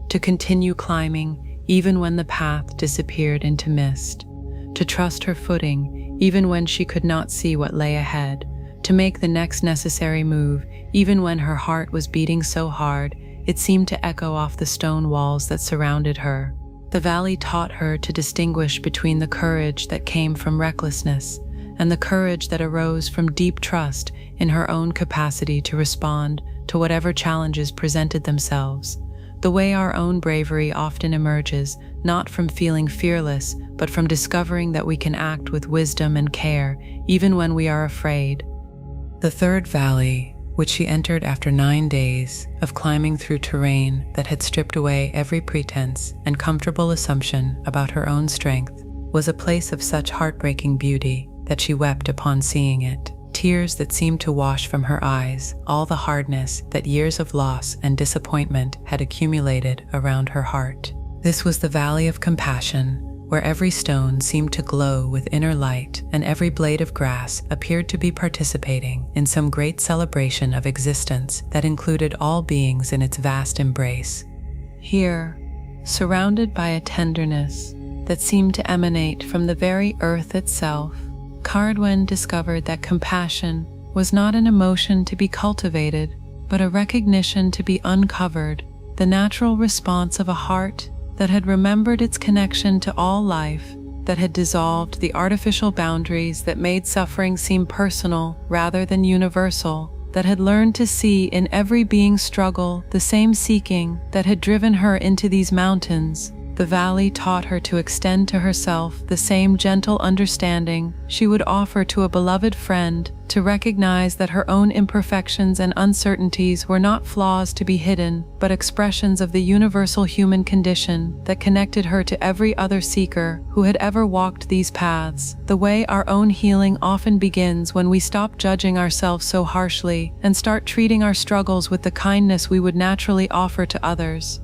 to continue climbing even when the path disappeared into mist, to trust her footing even when she could not see what lay ahead, to make the next necessary move even when her heart was beating so hard it seemed to echo off the stone walls that surrounded her. The valley taught her to distinguish between the courage that came from recklessness and the courage that arose from deep trust in her own capacity to respond to whatever challenges presented themselves. The way our own bravery often emerges, not from feeling fearless, but from discovering that we can act with wisdom and care, even when we are afraid. The third valley, which she entered after 9 days of climbing through terrain that had stripped away every pretense and comfortable assumption about her own strength, was a place of such heartbreaking beauty that she wept upon seeing it. Tears that seemed to wash from her eyes all the hardness that years of loss and disappointment had accumulated around her heart. This was the Valley of Compassion, where every stone seemed to glow with inner light and every blade of grass appeared to be participating in some great celebration of existence that included all beings in its vast embrace. Here, surrounded by a tenderness that seemed to emanate from the very earth itself, Cerdwen discovered that compassion was not an emotion to be cultivated, but a recognition to be uncovered, the natural response of a heart that had remembered its connection to all life, that had dissolved the artificial boundaries that made suffering seem personal rather than universal, that had learned to see in every being's struggle the same seeking that had driven her into these mountains. The valley taught her to extend to herself the same gentle understanding she would offer to a beloved friend, to recognize that her own imperfections and uncertainties were not flaws to be hidden, but expressions of the universal human condition that connected her to every other seeker who had ever walked these paths. The way our own healing often begins when we stop judging ourselves so harshly and start treating our struggles with the kindness we would naturally offer to others.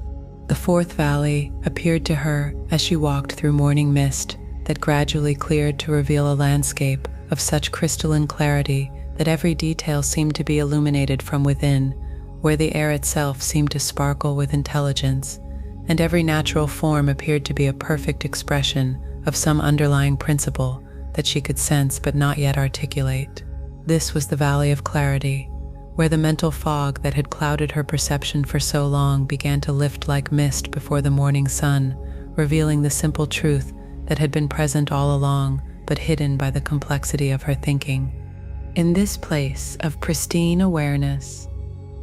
The fourth valley appeared to her as she walked through morning mist that gradually cleared to reveal a landscape of such crystalline clarity that every detail seemed to be illuminated from within, where the air itself seemed to sparkle with intelligence, and every natural form appeared to be a perfect expression of some underlying principle that she could sense but not yet articulate. This was the Valley of Clarity, where the mental fog that had clouded her perception for so long began to lift like mist before the morning sun, revealing the simple truth that had been present all along, but hidden by the complexity of her thinking. In this place of pristine awareness,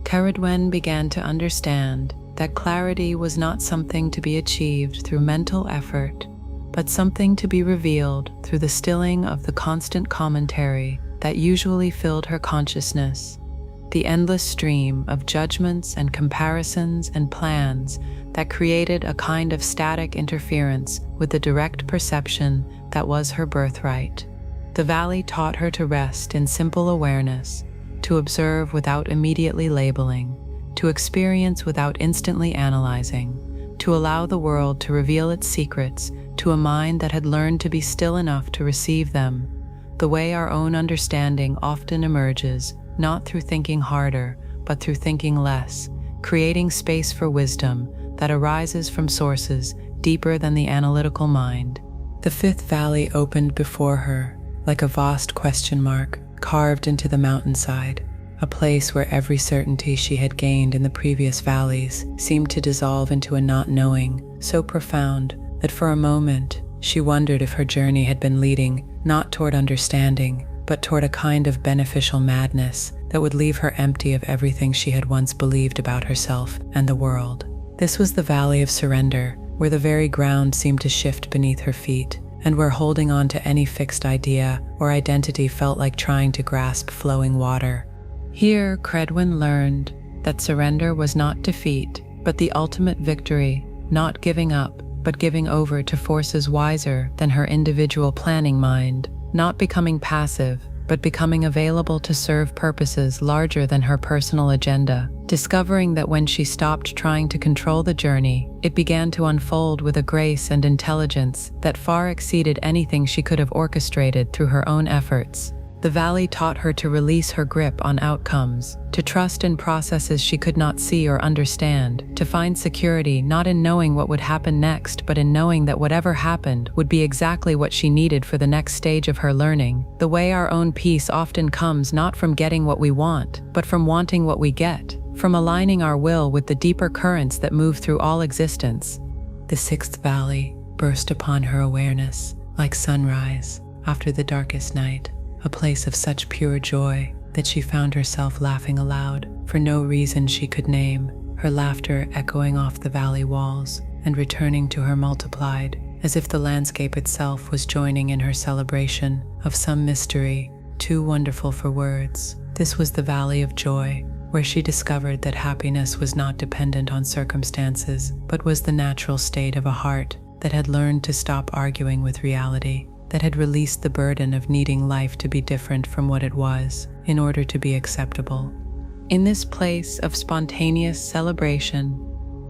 Cerdwen began to understand that clarity was not something to be achieved through mental effort, but something to be revealed through the stilling of the constant commentary that usually filled her consciousness, the endless stream of judgments and comparisons and plans that created a kind of static interference with the direct perception that was her birthright. The valley taught her to rest in simple awareness, to observe without immediately labeling, to experience without instantly analyzing, to allow the world to reveal its secrets to a mind that had learned to be still enough to receive them, the way our own understanding often emerges, not through thinking harder, but through thinking less, creating space for wisdom that arises from sources deeper than the analytical mind. The fifth valley opened before her, like a vast question mark carved into the mountainside, a place where every certainty she had gained in the previous valleys seemed to dissolve into a not knowing so profound that for a moment she wondered if her journey had been leading not toward understanding, but toward a kind of beneficial madness that would leave her empty of everything she had once believed about herself and the world. This was the Valley of Surrender, where the very ground seemed to shift beneath her feet, and where holding on to any fixed idea or identity felt like trying to grasp flowing water. Here, Credwin learned that surrender was not defeat, but the ultimate victory, not giving up, but giving over to forces wiser than her individual planning mind, not becoming passive, but becoming available to serve purposes larger than her personal agenda, discovering that when she stopped trying to control the journey, it began to unfold with a grace and intelligence that far exceeded anything she could have orchestrated through her own efforts. The valley taught her to release her grip on outcomes, to trust in processes she could not see or understand, to find security not in knowing what would happen next, but in knowing that whatever happened would be exactly what she needed for the next stage of her learning. The way our own peace often comes not from getting what we want, but from wanting what we get, from aligning our will with the deeper currents that move through all existence. The sixth valley burst upon her awareness like sunrise after the darkest night. A place of such pure joy that she found herself laughing aloud for no reason she could name, her laughter echoing off the valley walls and returning to her multiplied, as if the landscape itself was joining in her celebration of some mystery too wonderful for words. This was the Valley of Joy, where she discovered that happiness was not dependent on circumstances, but was the natural state of a heart that had learned to stop arguing with reality, that had released the burden of needing life to be different from what it was in order to be acceptable. In this place of spontaneous celebration,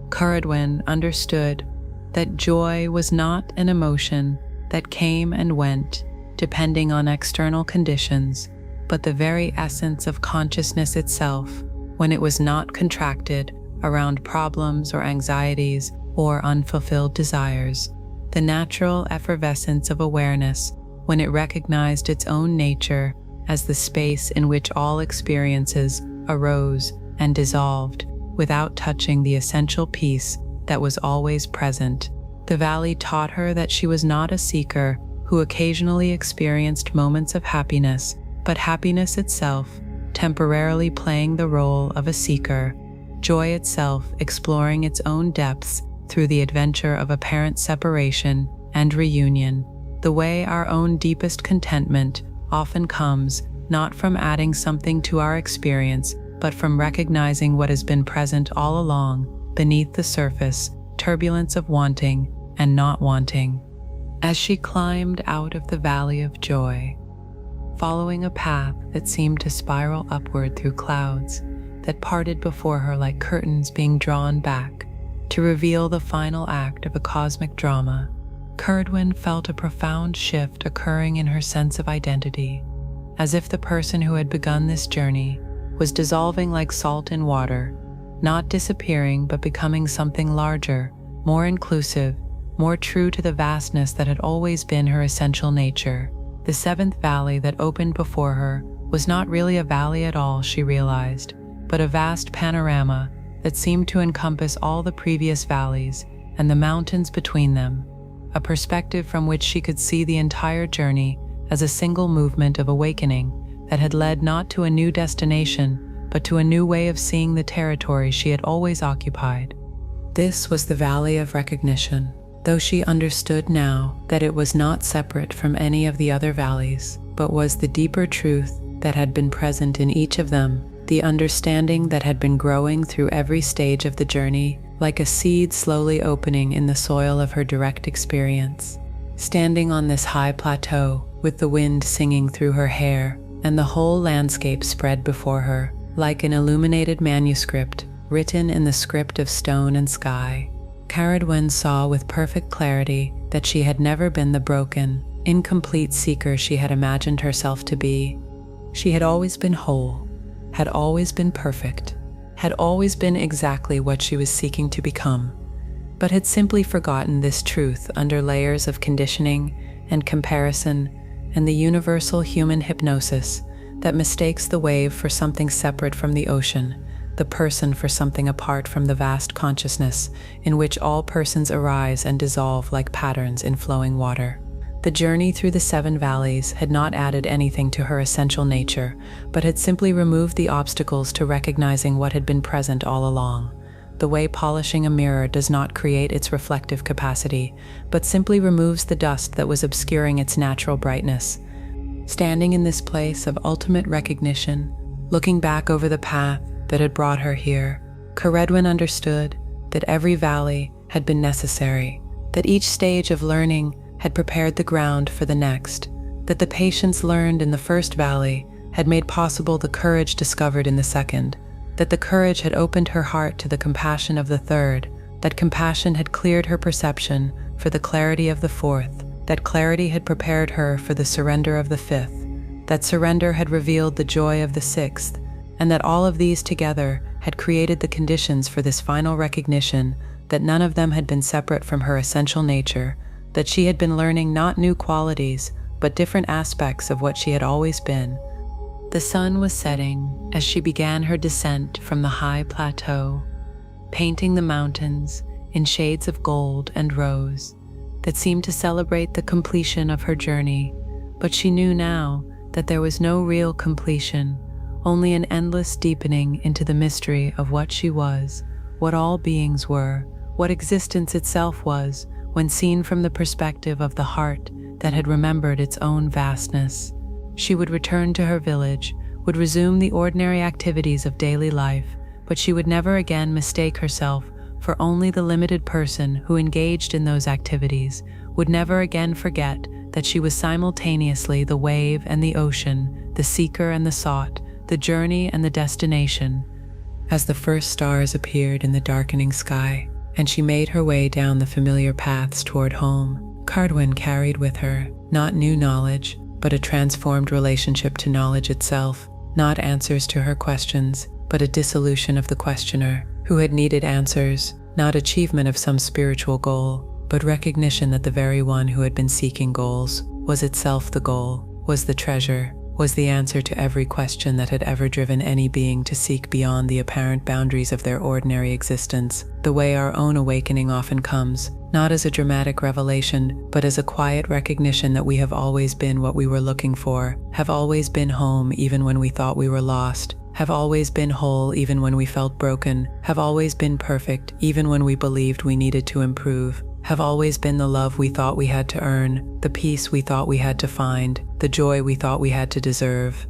Caradwen understood that joy was not an emotion that came and went depending on external conditions, but the very essence of consciousness itself when it was not contracted around problems or anxieties or unfulfilled desires. The natural effervescence of awareness when it recognized its own nature as the space in which all experiences arose and dissolved without touching the essential peace that was always present. The valley taught her that she was not a seeker who occasionally experienced moments of happiness, but happiness itself, temporarily playing the role of a seeker, joy itself exploring its own depths through the adventure of apparent separation and reunion. The way our own deepest contentment often comes not from adding something to our experience, but from recognizing what has been present all along, beneath the surface, turbulence of wanting and not wanting. As she climbed out of the Valley of Joy, following a path that seemed to spiral upward through clouds that parted before her like curtains being drawn back, to reveal the final act of a cosmic drama, Caradwen felt a profound shift occurring in her sense of identity, as if the person who had begun this journey was dissolving like salt in water, not disappearing but becoming something larger, more inclusive, more true to the vastness that had always been her essential nature. The seventh valley that opened before her was not really a valley at all, she realized, but a vast panorama that seemed to encompass all the previous valleys and the mountains between them, a perspective from which she could see the entire journey as a single movement of awakening that had led not to a new destination, but to a new way of seeing the territory she had always occupied. This was the Valley of Recognition, though she understood now that it was not separate from any of the other valleys, but was the deeper truth that had been present in each of them, the understanding that had been growing through every stage of the journey, like a seed slowly opening in the soil of her direct experience. Standing on this high plateau, with the wind singing through her hair, and the whole landscape spread before her, like an illuminated manuscript written in the script of stone and sky, Caradwen saw with perfect clarity that she had never been the broken, incomplete seeker she had imagined herself to be. She had always been whole, had always been perfect, had always been exactly what she was seeking to become, but had simply forgotten this truth under layers of conditioning and comparison and the universal human hypnosis that mistakes the wave for something separate from the ocean, the person for something apart from the vast consciousness in which all persons arise and dissolve like patterns in flowing water. The journey through the seven valleys had not added anything to her essential nature, but had simply removed the obstacles to recognizing what had been present all along. The way polishing a mirror does not create its reflective capacity, but simply removes the dust that was obscuring its natural brightness. Standing in this place of ultimate recognition, Looking back over the path that had brought her here, Caredwin understood that every valley had been necessary, that each stage of learning had prepared the ground for the next, that the patience learned in the first valley had made possible the courage discovered in the second, that the courage had opened her heart to the compassion of the third, that compassion had cleared her perception for the clarity of the fourth, that clarity had prepared her for the surrender of the fifth, that surrender had revealed the joy of the sixth, and that all of these together had created the conditions for this final recognition that none of them had been separate from her essential nature, that she had been learning not new qualities, but different aspects of what she had always been. The sun was setting as she began her descent from the high plateau, painting the mountains in shades of gold and rose that seemed to celebrate the completion of her journey. But she knew now that there was no real completion, only an endless deepening into the mystery of what she was, what all beings were, what existence itself was, when seen from the perspective of the heart that had remembered its own vastness. She would return to her village, would resume the ordinary activities of daily life, but she would never again mistake herself for only the limited person who engaged in those activities, would never again forget that she was simultaneously the wave and the ocean, the seeker and the sought, the journey and the destination. As the first stars appeared in the darkening sky, and she made her way down the familiar paths toward home, Caredwin carried with her not new knowledge, but a transformed relationship to knowledge itself, not answers to her questions, but a dissolution of the questioner, who had needed answers, not achievement of some spiritual goal, but recognition that the very one who had been seeking goals was itself the goal, was the treasure, was the answer to every question that had ever driven any being to seek beyond the apparent boundaries of their ordinary existence, the way our own awakening often comes, not as a dramatic revelation, but as a quiet recognition that we have always been what we were looking for, have always been home even when we thought we were lost, have always been whole even when we felt broken, have always been perfect even when we believed we needed to improve, have always been the love we thought we had to earn, the peace we thought we had to find, the joy we thought we had to deserve.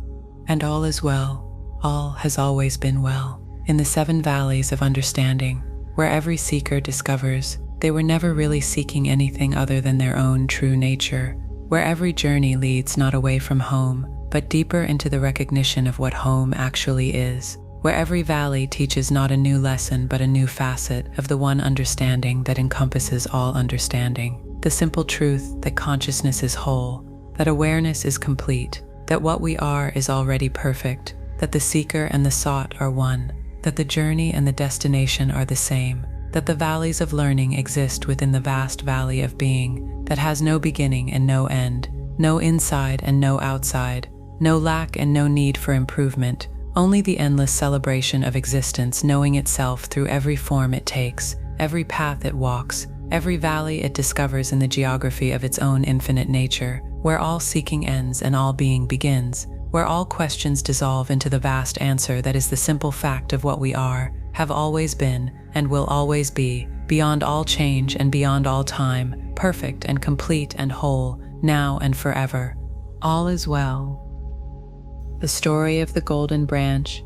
And all is well, all has always been well. In the 7 valleys of understanding, where every seeker discovers they were never really seeking anything other than their own true nature, where every journey leads not away from home, but deeper into the recognition of what home actually is, where every valley teaches not a new lesson but a new facet of the one understanding that encompasses all understanding, the simple truth that consciousness is whole, that awareness is complete, that what we are is already perfect, that the seeker and the sought are one, that the journey and the destination are the same, that the valleys of learning exist within the vast valley of being that has no beginning and no end, no inside and no outside, no lack and no need for improvement, only the endless celebration of existence knowing itself through every form it takes, every path it walks, every valley it discovers in the geography of its own infinite nature, where all seeking ends and all being begins, where all questions dissolve into the vast answer that is the simple fact of what we are, have always been, and will always be, beyond all change and beyond all time, perfect and complete and whole, now and forever. All is well. The story of the golden branch.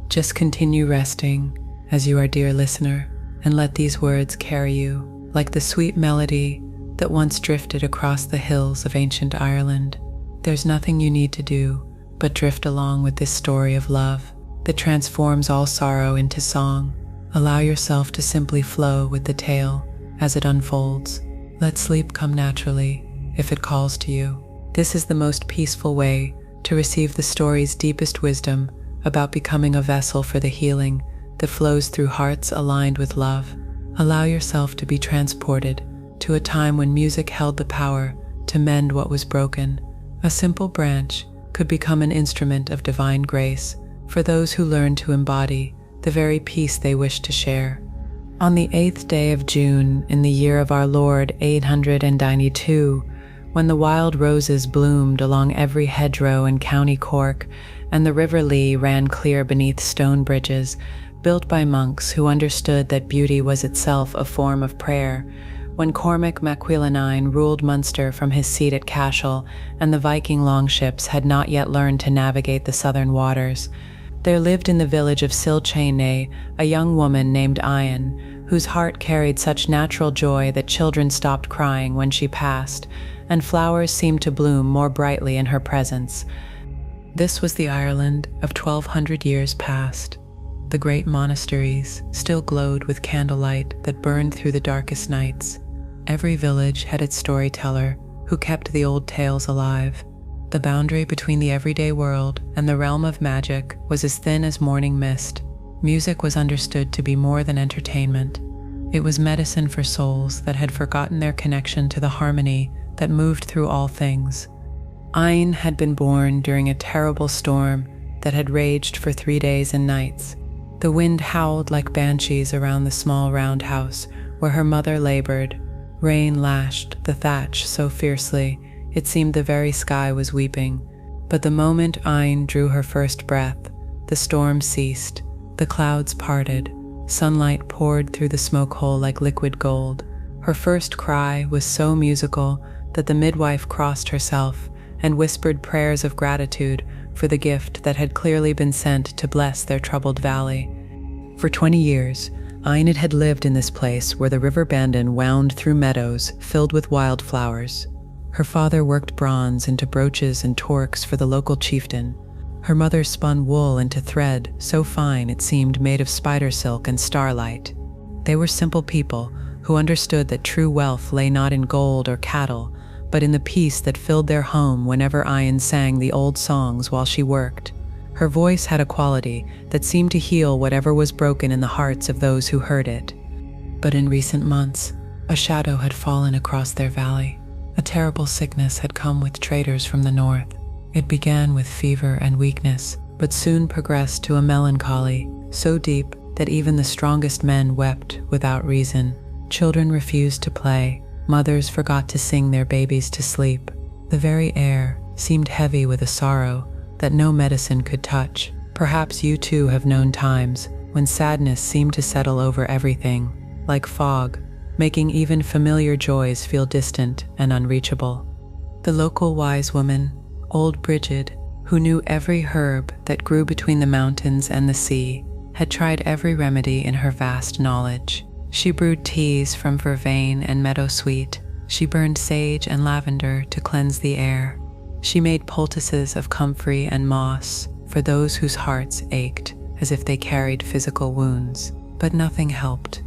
Just continue resting as you are, dear listener, and let these words carry you like the sweet melody that once drifted across the hills of ancient Ireland. There's nothing you need to do but drift along with this story of love that transforms all sorrow into song. Allow yourself to simply flow with the tale as it unfolds. Let sleep come naturally if it calls to you. This is the most peaceful way to receive the story's deepest wisdom about becoming a vessel for the healing that flows through hearts aligned with love. Allow yourself to be transported to a time when music held the power to mend what was broken. A simple branch could become an instrument of divine grace for those who learn to embody the very peace they wish to share. On the 8th day of June in the year of our Lord 892, when the wild roses bloomed along every hedgerow in County Cork, and the River Lee ran clear beneath stone bridges built by monks who understood that beauty was itself a form of prayer, when Cormac MacQuillanine ruled Munster from his seat at Cashel, and the Viking longships had not yet learned to navigate the southern waters, There lived in the village of Silchane a young woman named Ian, whose heart carried such natural joy that children stopped crying when she passed, and flowers seemed to bloom more brightly in her presence. This was the Ireland of 1200 years past. The great monasteries still glowed with candlelight that burned through the darkest nights. Every village had its storyteller who kept the old tales alive. The boundary between the everyday world and the realm of magic was as thin as morning mist. Music was understood to be more than entertainment. It was medicine for souls that had forgotten their connection to the harmony that moved through all things. Ain had been born during a terrible storm that had raged for 3 days and nights. The wind howled like banshees around the small round house where her mother labored. Rain lashed the thatch so fiercely it seemed the very sky was weeping. But the moment Ain drew her first breath, the storm ceased, the clouds parted, sunlight poured through the smoke hole like liquid gold. Her first cry was so musical that the midwife crossed herself and whispered prayers of gratitude for the gift that had clearly been sent to bless their troubled valley. For 20 years, Ain had lived in this place where the river Bandon wound through meadows filled with wildflowers. Her father worked bronze into brooches and torques for the local chieftain. Her mother spun wool into thread so fine it seemed made of spider silk and starlight. They were simple people who understood that true wealth lay not in gold or cattle, but in the peace that filled their home whenever Ain sang the old songs while she worked. Her voice had a quality that seemed to heal whatever was broken in the hearts of those who heard it. But in recent months, a shadow had fallen across their valley. A terrible sickness had come with traders from the north. It began with fever and weakness, but soon progressed to a melancholy so deep that even the strongest men wept without reason. Children refused to play. Mothers forgot to sing their babies to sleep. The very air seemed heavy with a sorrow that no medicine could touch. Perhaps you too have known times when sadness seemed to settle over everything, like fog, making even familiar joys feel distant and unreachable. The local wise woman, old Brigid, who knew every herb that grew between the mountains and the sea, had tried every remedy in her vast knowledge. She brewed teas from vervain and meadowsweet. She burned sage and lavender to cleanse the air. She made poultices of comfrey and moss for those whose hearts ached as if they carried physical wounds. But nothing helped.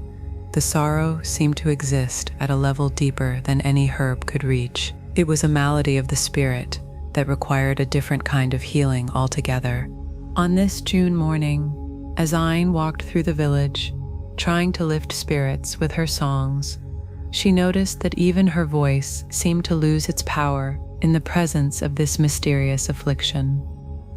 The sorrow seemed to exist at a level deeper than any herb could reach. It was a malady of the spirit that required a different kind of healing altogether. On this June morning, as Ain walked through the village, trying to lift spirits with her songs, she noticed that even her voice seemed to lose its power in the presence of this mysterious affliction.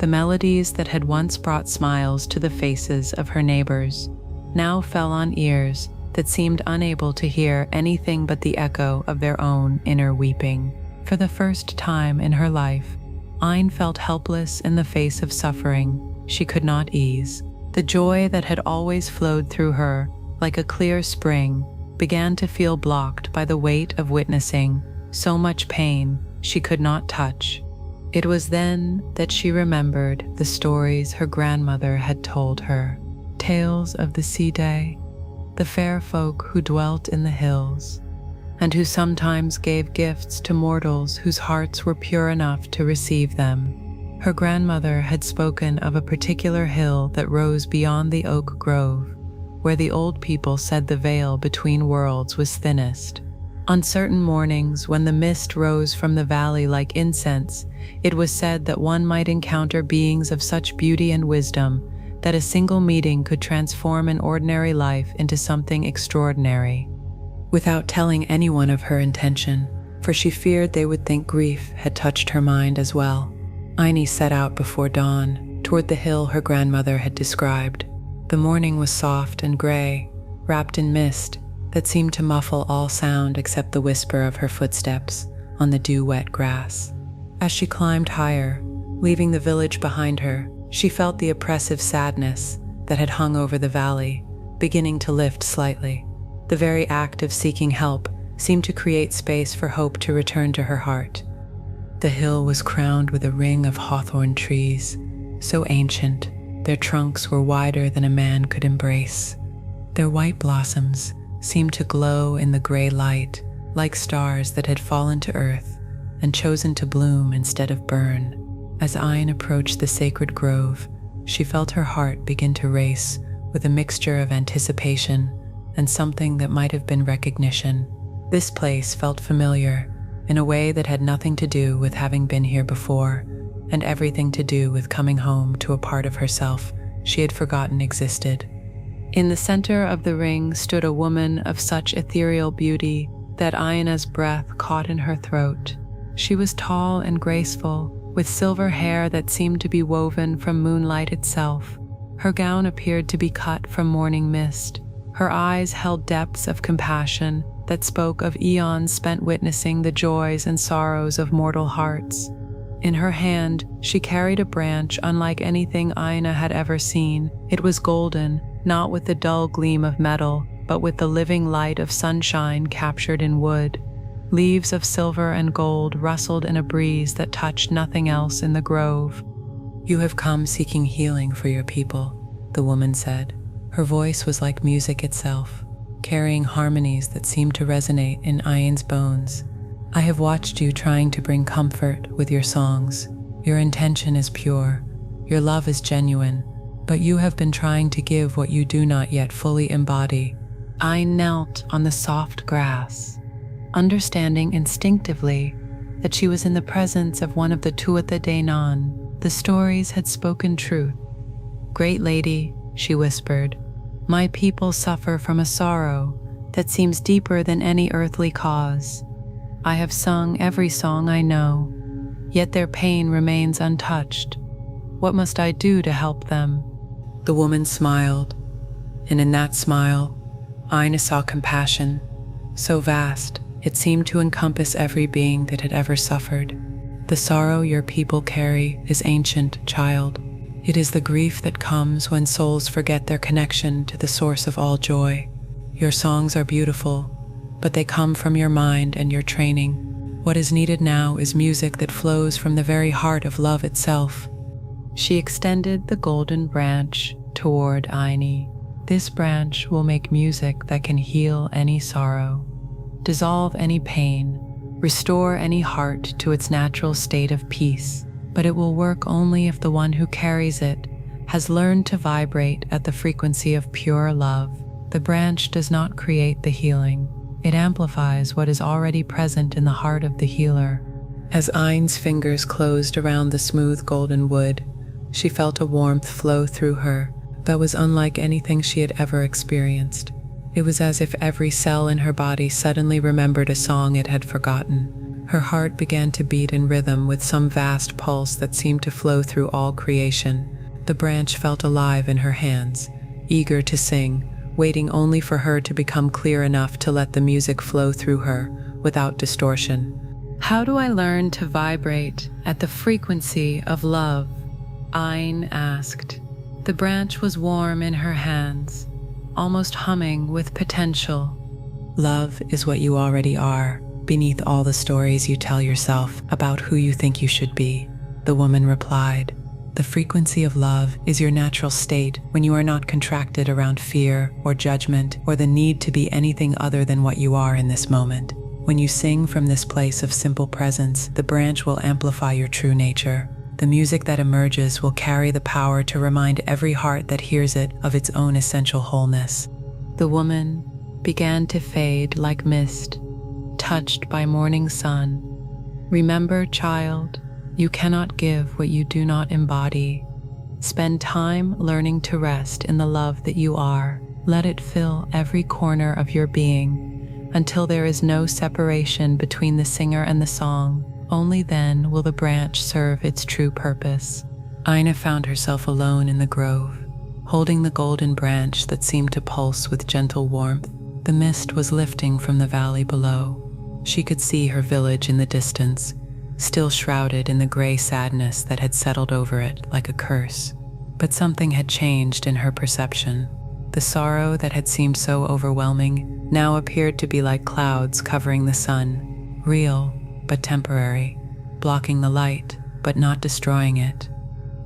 The melodies that had once brought smiles to the faces of her neighbors now fell on ears that seemed unable to hear anything but the echo of their own inner weeping. For the first time in her life, Ain felt helpless in the face of suffering she could not ease. The joy that had always flowed through her like a clear spring began to feel blocked by the weight of witnessing so much pain she could not touch. It was then that she remembered the stories her grandmother had told her, tales of the sea day, the fair folk who dwelt in the hills, and who sometimes gave gifts to mortals whose hearts were pure enough to receive them. Her grandmother had spoken of a particular hill that rose beyond the oak grove, where the old people said the veil between worlds was thinnest. On certain mornings, when the mist rose from the valley like incense, it was said that one might encounter beings of such beauty and wisdom that a single meeting could transform an ordinary life into something extraordinary. Without telling anyone of her intention, for she feared they would think grief had touched her mind as well, Ain set out before dawn toward the hill her grandmother had described. The morning was soft and gray, wrapped in mist that seemed to muffle all sound except the whisper of her footsteps on the dew-wet grass. As she climbed higher, leaving the village behind her, she felt the oppressive sadness that had hung over the valley beginning to lift slightly. The very act of seeking help seemed to create space for hope to return to her heart. The hill was crowned with a ring of hawthorn trees, so ancient Their trunks were wider than a man could embrace. Their white blossoms seemed to glow in the gray light, like stars that had fallen to earth and chosen to bloom instead of burn. As Ayn approached the sacred grove, she felt her heart begin to race with a mixture of anticipation and something that might have been recognition. This place felt familiar in a way that had nothing to do with having been here before, and everything to do with coming home to a part of herself she had forgotten existed. In the center of the ring stood a woman of such ethereal beauty that Ayana's breath caught in her throat. She was tall and graceful, with silver hair that seemed to be woven from moonlight itself. Her gown appeared to be cut from morning mist. Her eyes held depths of compassion that spoke of eons spent witnessing the joys and sorrows of mortal hearts. In her hand, she carried a branch unlike anything Aina had ever seen. It was golden, not with the dull gleam of metal, but with the living light of sunshine captured in wood. Leaves of silver and gold rustled in a breeze that touched nothing else in the grove. "You have come seeking healing for your people," the woman said. Her voice was like music itself, carrying harmonies that seemed to resonate in Ayn's bones. "I have watched you trying to bring comfort with your songs. Your intention is pure, your love is genuine, but you have been trying to give what you do not yet fully embody." Ayn knelt on the soft grass, understanding instinctively that she was in the presence of one of the Tuatha De Nan. The stories had spoken truth. "Great lady," she whispered, "my people suffer from a sorrow that seems deeper than any earthly cause. I have sung every song I know, yet their pain remains untouched. What must I do to help them?" The woman smiled, and in that smile, Aina saw compassion, so vast it seemed to encompass every being that had ever suffered. "The sorrow your people carry is ancient, child. It is the grief that comes when souls forget their connection to the source of all joy. Your songs are beautiful, but they come from your mind and your training. What is needed now is music that flows from the very heart of love itself." She extended the golden branch toward Aini. "This branch will make music that can heal any sorrow, dissolve any pain, restore any heart to its natural state of peace. But it will work only if the one who carries it has learned to vibrate at the frequency of pure love. The branch does not create the healing. It amplifies what is already present in the heart of the healer." As Ayn's fingers closed around the smooth golden wood, she felt a warmth flow through her that was unlike anything she had ever experienced. It was as if every cell in her body suddenly remembered a song it had forgotten. Her heart began to beat in rhythm with some vast pulse that seemed to flow through all creation. The branch felt alive in her hands, eager to sing, waiting only for her to become clear enough to let the music flow through her without distortion. "How do I learn to vibrate at the frequency of love?" Ayn asked. The branch was warm in her hands, almost humming with potential. "Love is what you already are, beneath all the stories you tell yourself about who you think you should be," the woman replied. "The frequency of love is your natural state when you are not contracted around fear or judgment or the need to be anything other than what you are in this moment. When you sing from this place of simple presence, the branch will amplify your true nature. The music that emerges will carry the power to remind every heart that hears it of its own essential wholeness." The woman began to fade like mist, touched by morning sun. "Remember, child, you cannot give what you do not embody. Spend time learning to rest in the love that you are. Let it fill every corner of your being until there is no separation between the singer and the song. Only then will the branch serve its true purpose." Aina found herself alone in the grove, holding the golden branch that seemed to pulse with gentle warmth. The mist was lifting from the valley below. She could see her village in the distance, still shrouded in the gray sadness that had settled over it like a curse. But something had changed in her perception. The sorrow that had seemed so overwhelming now appeared to be like clouds covering the sun, real but temporary, blocking the light but not destroying it.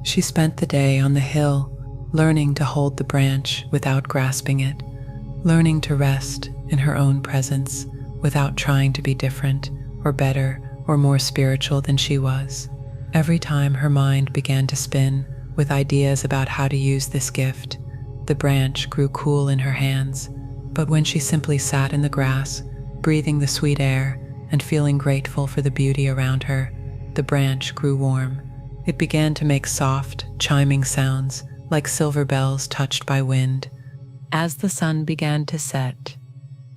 She spent the day on the hill, learning to hold the branch without grasping it, learning to rest in her own presence without trying to be different or better or more spiritual than she was. Every time her mind began to spin with ideas about how to use this gift, the branch grew cool in her hands. But when she simply sat in the grass, breathing the sweet air and feeling grateful for the beauty around her, the branch grew warm. It began to make soft, chiming sounds like silver bells touched by wind. As the sun began to set,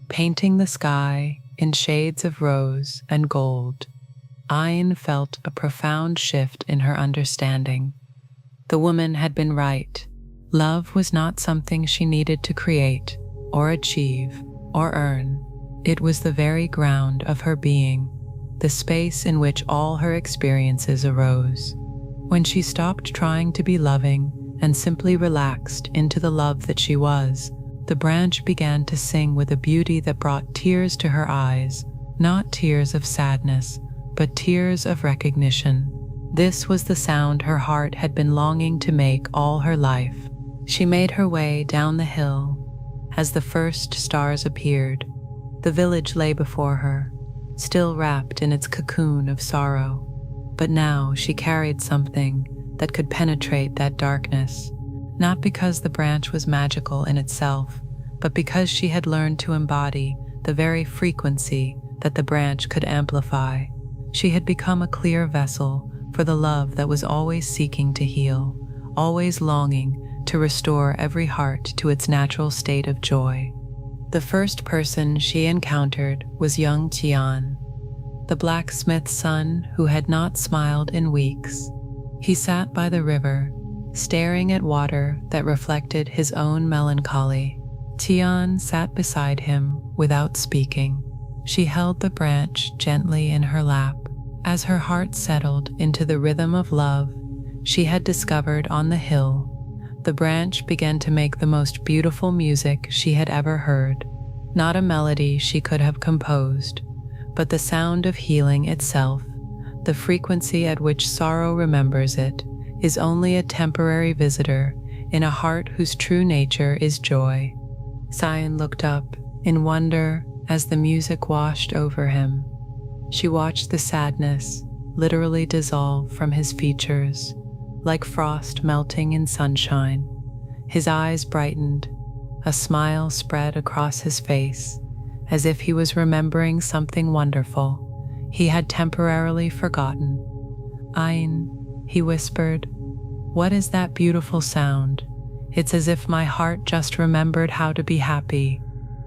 painting the sky in shades of rose and gold, Ayn felt a profound shift in her understanding. The woman had been right. Love was not something she needed to create or achieve or earn. It was the very ground of her being, the space in which all her experiences arose. When she stopped trying to be loving and simply relaxed into the love that she was, the branch began to sing with a beauty that brought tears to her eyes, not tears of sadness, but tears of recognition. This was the sound her heart had been longing to make all her life. She made her way down the hill. As the first stars appeared, the village lay before her, still wrapped in its cocoon of sorrow. But now she carried something that could penetrate that darkness, not because the branch was magical in itself, but because she had learned to embody the very frequency that the branch could amplify. She had become a clear vessel for the love that was always seeking to heal, always longing to restore every heart to its natural state of joy. The first person she encountered was young Tian, the blacksmith's son who had not smiled in weeks. He sat by the river, staring at water that reflected his own melancholy. Tian sat beside him without speaking. She held the branch gently in her lap. As her heart settled into the rhythm of love she had discovered on the hill, the branch began to make the most beautiful music she had ever heard. Not a melody she could have composed, but the sound of healing itself. The frequency at which sorrow remembers it is only a temporary visitor in a heart whose true nature is joy. Sion looked up in wonder as the music washed over him. She watched the sadness literally dissolve from his features, like frost melting in sunshine. His eyes brightened, a smile spread across his face, as if he was remembering something wonderful he had temporarily forgotten. Ayn, he whispered, what is that beautiful sound? It's as if my heart just remembered how to be happy.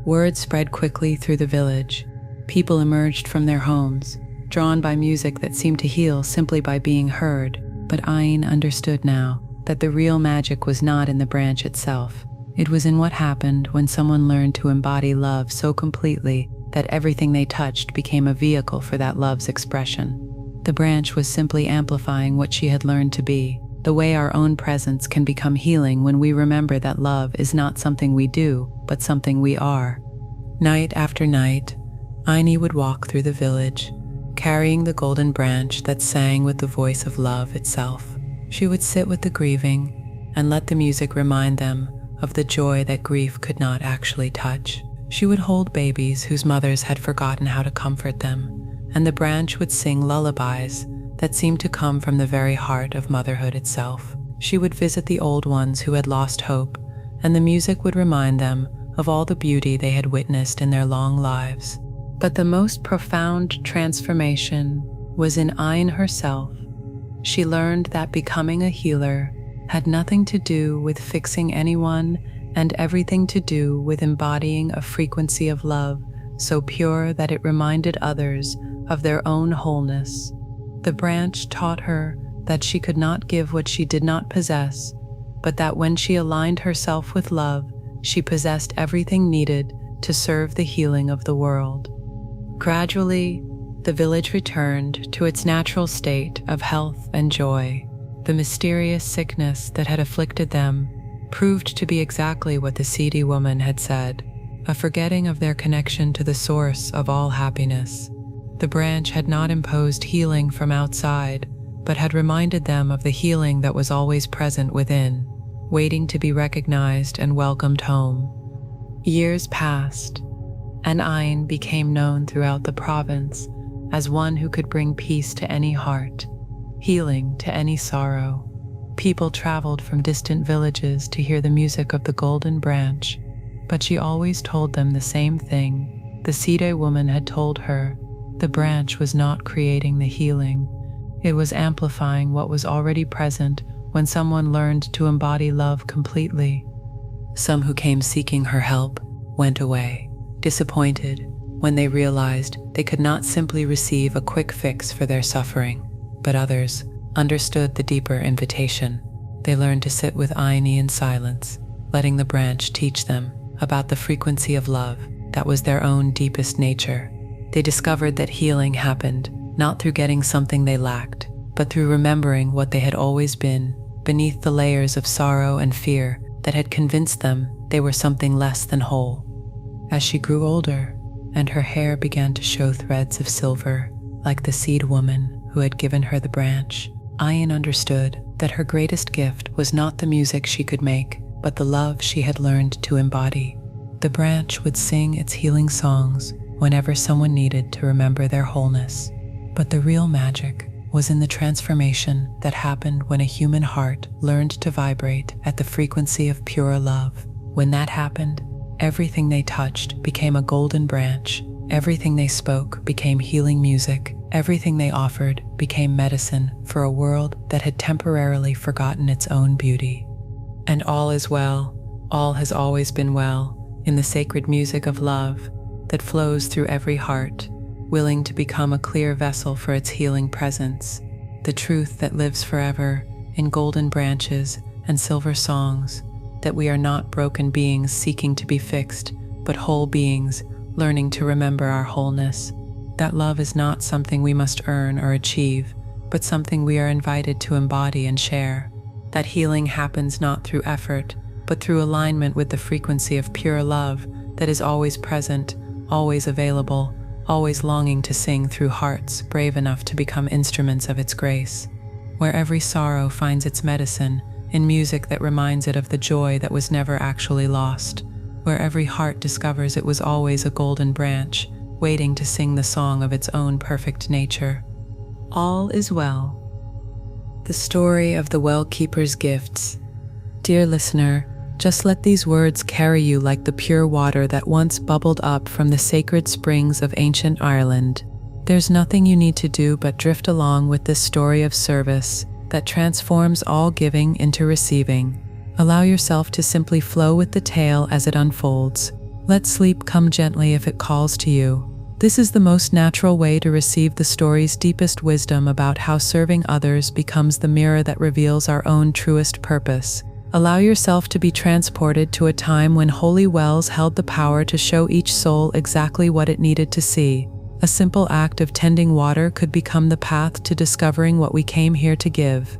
Word spread quickly through the village. People emerged from their homes, drawn by music that seemed to heal simply by being heard. But Ayn understood now that the real magic was not in the branch itself. It was in what happened when someone learned to embody love so completely that everything they touched became a vehicle for that love's expression. The branch was simply amplifying what she had learned to be, the way our own presence can become healing when we remember that love is not something we do, but something we are. Night after night, Ayn would walk through the village, carrying the golden branch that sang with the voice of love itself. She would sit with the grieving and let the music remind them of the joy that grief could not actually touch. She would hold babies whose mothers had forgotten how to comfort them, and the branch would sing lullabies that seemed to come from the very heart of motherhood itself. She would visit the old ones who had lost hope, and the music would remind them of all the beauty they had witnessed in their long lives. But the most profound transformation was in Ayn herself. She learned that becoming a healer had nothing to do with fixing anyone and everything to do with embodying a frequency of love so pure that it reminded others of their own wholeness. The branch taught her that she could not give what she did not possess, but that when she aligned herself with love, she possessed everything needed to serve the healing of the world. Gradually, the village returned to its natural state of health and joy. The mysterious sickness that had afflicted them proved to be exactly what the seedy woman had said, a forgetting of their connection to the source of all happiness. The branch had not imposed healing from outside, but had reminded them of the healing that was always present within. waiting to be recognized and welcomed home. Years passed, and Ayn became known throughout the province as one who could bring peace to any heart, healing to any sorrow. People traveled from distant villages to hear the music of the Golden Branch, but she always told them the same thing the Side woman had told her. The branch was not creating the healing. It was amplifying what was already present when someone learned to embody love completely. Some who came seeking her help went away, disappointed when they realized they could not simply receive a quick fix for their suffering. But others understood the deeper invitation. They learned to sit with Ayn in silence, letting the branch teach them about the frequency of love that was their own deepest nature. They discovered that healing happened not through getting something they lacked, but through remembering what they had always been, beneath the layers of sorrow and fear that had convinced them they were something less than whole. As she grew older, and her hair began to show threads of silver, like the seed woman who had given her the branch, Ayn understood that her greatest gift was not the music she could make, but the love she had learned to embody. The branch would sing its healing songs whenever someone needed to remember their wholeness. But the real magic was in the transformation that happened when a human heart learned to vibrate at the frequency of pure love. When that happened, everything they touched became a golden branch. Everything they spoke became healing music. Everything they offered became medicine for a world that had temporarily forgotten its own beauty. And all is well, all has always been well, in the sacred music of love that flows through every heart, willing to become a clear vessel for its healing presence, the truth that lives forever in golden branches and silver songs, that we are not broken beings seeking to be fixed, but whole beings learning to remember our wholeness, that love is not something we must earn or achieve, but something we are invited to embody and share, that healing happens not through effort, but through alignment with the frequency of pure love that is always present, always available, always longing to sing through hearts brave enough to become instruments of its grace, where every sorrow finds its medicine in music that reminds it of the joy that was never actually lost, where every heart discovers it was always a golden branch, waiting to sing the song of its own perfect nature. All is well. The story of the well keeper's gifts. Dear listener, just let these words carry you like the pure water that once bubbled up from the sacred springs of ancient Ireland. There's nothing you need to do but drift along with this story of service that transforms all giving into receiving. Allow yourself to simply flow with the tale as it unfolds. Let sleep come gently if it calls to you. This is the most natural way to receive the story's deepest wisdom about how serving others becomes the mirror that reveals our own truest purpose. Allow yourself to be transported to a time when holy wells held the power to show each soul exactly what it needed to see. A simple act of tending water could become the path to discovering what we came here to give.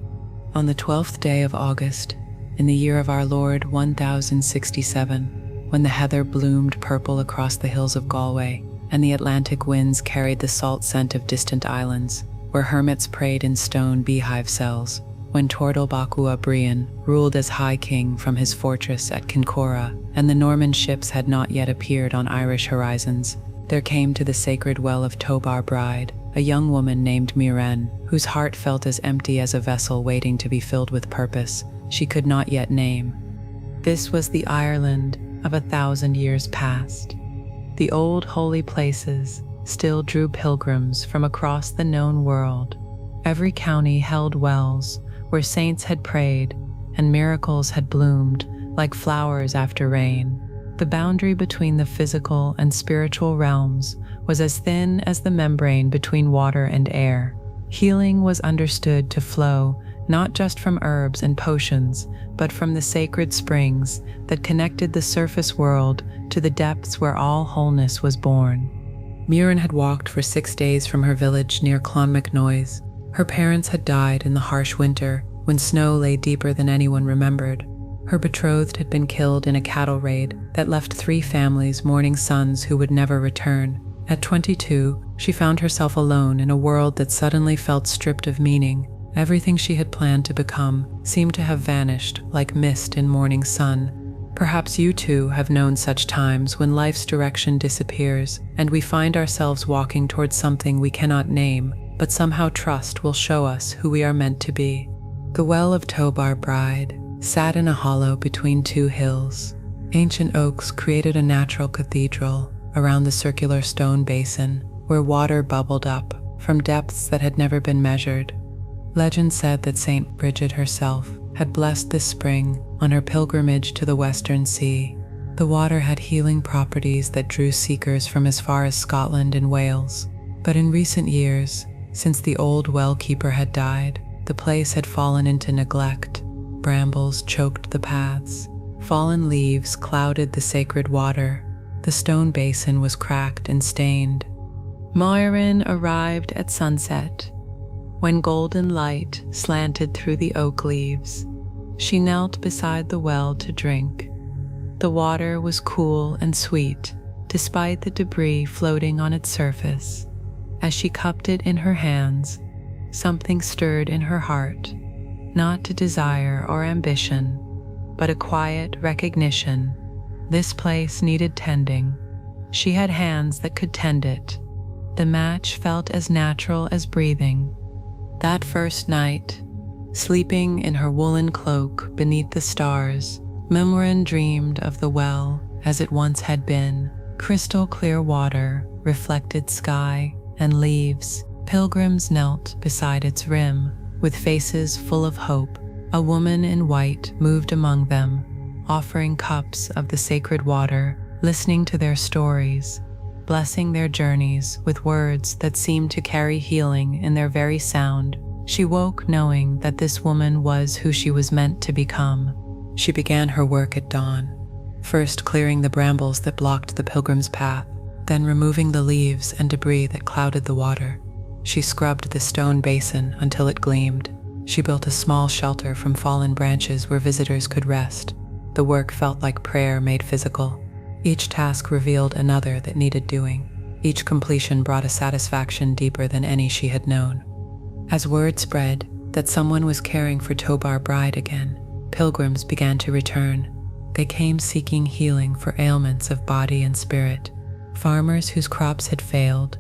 On the 12th day of August, in the year of our Lord 1067, when the heather bloomed purple across the hills of Galway, and the Atlantic winds carried the salt scent of distant islands, where hermits prayed in stone beehive cells, when Tortal Bakua Brian ruled as High King from his fortress at Kincora, and the Norman ships had not yet appeared on Irish horizons, there came to the sacred well of Tobar Bride a young woman named Muireann, whose heart felt as empty as a vessel waiting to be filled with purpose she could not yet name. This was the Ireland of 1,000 years past. The old holy places still drew pilgrims from across the known world. Every county held wells where saints had prayed and miracles had bloomed like flowers after rain. The boundary between the physical and spiritual realms was as thin as the membrane between water and air. Healing was understood to flow not just from herbs and potions, but from the sacred springs that connected the surface world to the depths where all wholeness was born. Muireann had walked for 6 days from her village near Clonmacnoise. Her parents had died in the harsh winter when snow lay deeper than anyone remembered. Her betrothed had been killed in a cattle raid that left 3 families mourning sons who would never return. At 22, she found herself alone in a world that suddenly felt stripped of meaning, Everything she had planned to become seemed to have vanished like mist in morning sun. Perhaps you too have known such times when life's direction disappears and we find ourselves walking towards something we cannot name, but somehow trust will show us who we are meant to be. The well of Tobar Bride sat in a hollow between two hills. Ancient oaks created a natural cathedral around the circular stone basin where water bubbled up from depths that had never been measured. Legend said that Saint Bridget herself had blessed this spring on her pilgrimage to the Western Sea. The water had healing properties that drew seekers from as far as Scotland and Wales. But in recent years, since the old well keeper had died, the place had fallen into neglect. Brambles choked the paths. Fallen leaves clouded the sacred water. The stone basin was cracked and stained. Moirin arrived at sunset, when golden light slanted through the oak leaves. She knelt beside the well to drink. The water was cool and sweet, despite the debris floating on its surface. As she cupped it in her hands, something stirred in her heart, not to desire or ambition, but a quiet recognition. This place needed tending. She had hands that could tend it. The match felt as natural as breathing. That first night, sleeping in her woolen cloak beneath the stars, Memorin dreamed of the well as it once had been. Crystal clear water, reflected sky, and leaves. Pilgrims knelt beside its rim, with faces full of hope. A woman in white moved among them, offering cups of the sacred water, listening to their stories, blessing their journeys with words that seemed to carry healing in their very sound. She woke knowing that this woman was who she was meant to become. She began her work at dawn, first clearing the brambles that blocked the pilgrim's path, then removing the leaves and debris that clouded the water. She scrubbed the stone basin until it gleamed. She built a small shelter from fallen branches where visitors could rest. The work felt like prayer made physical. Each task revealed another that needed doing. Each completion brought a satisfaction deeper than any she had known. As word spread that someone was caring for Tobar Bride again, pilgrims began to return. They came seeking healing for ailments of body and spirit. Farmers whose crops had failed,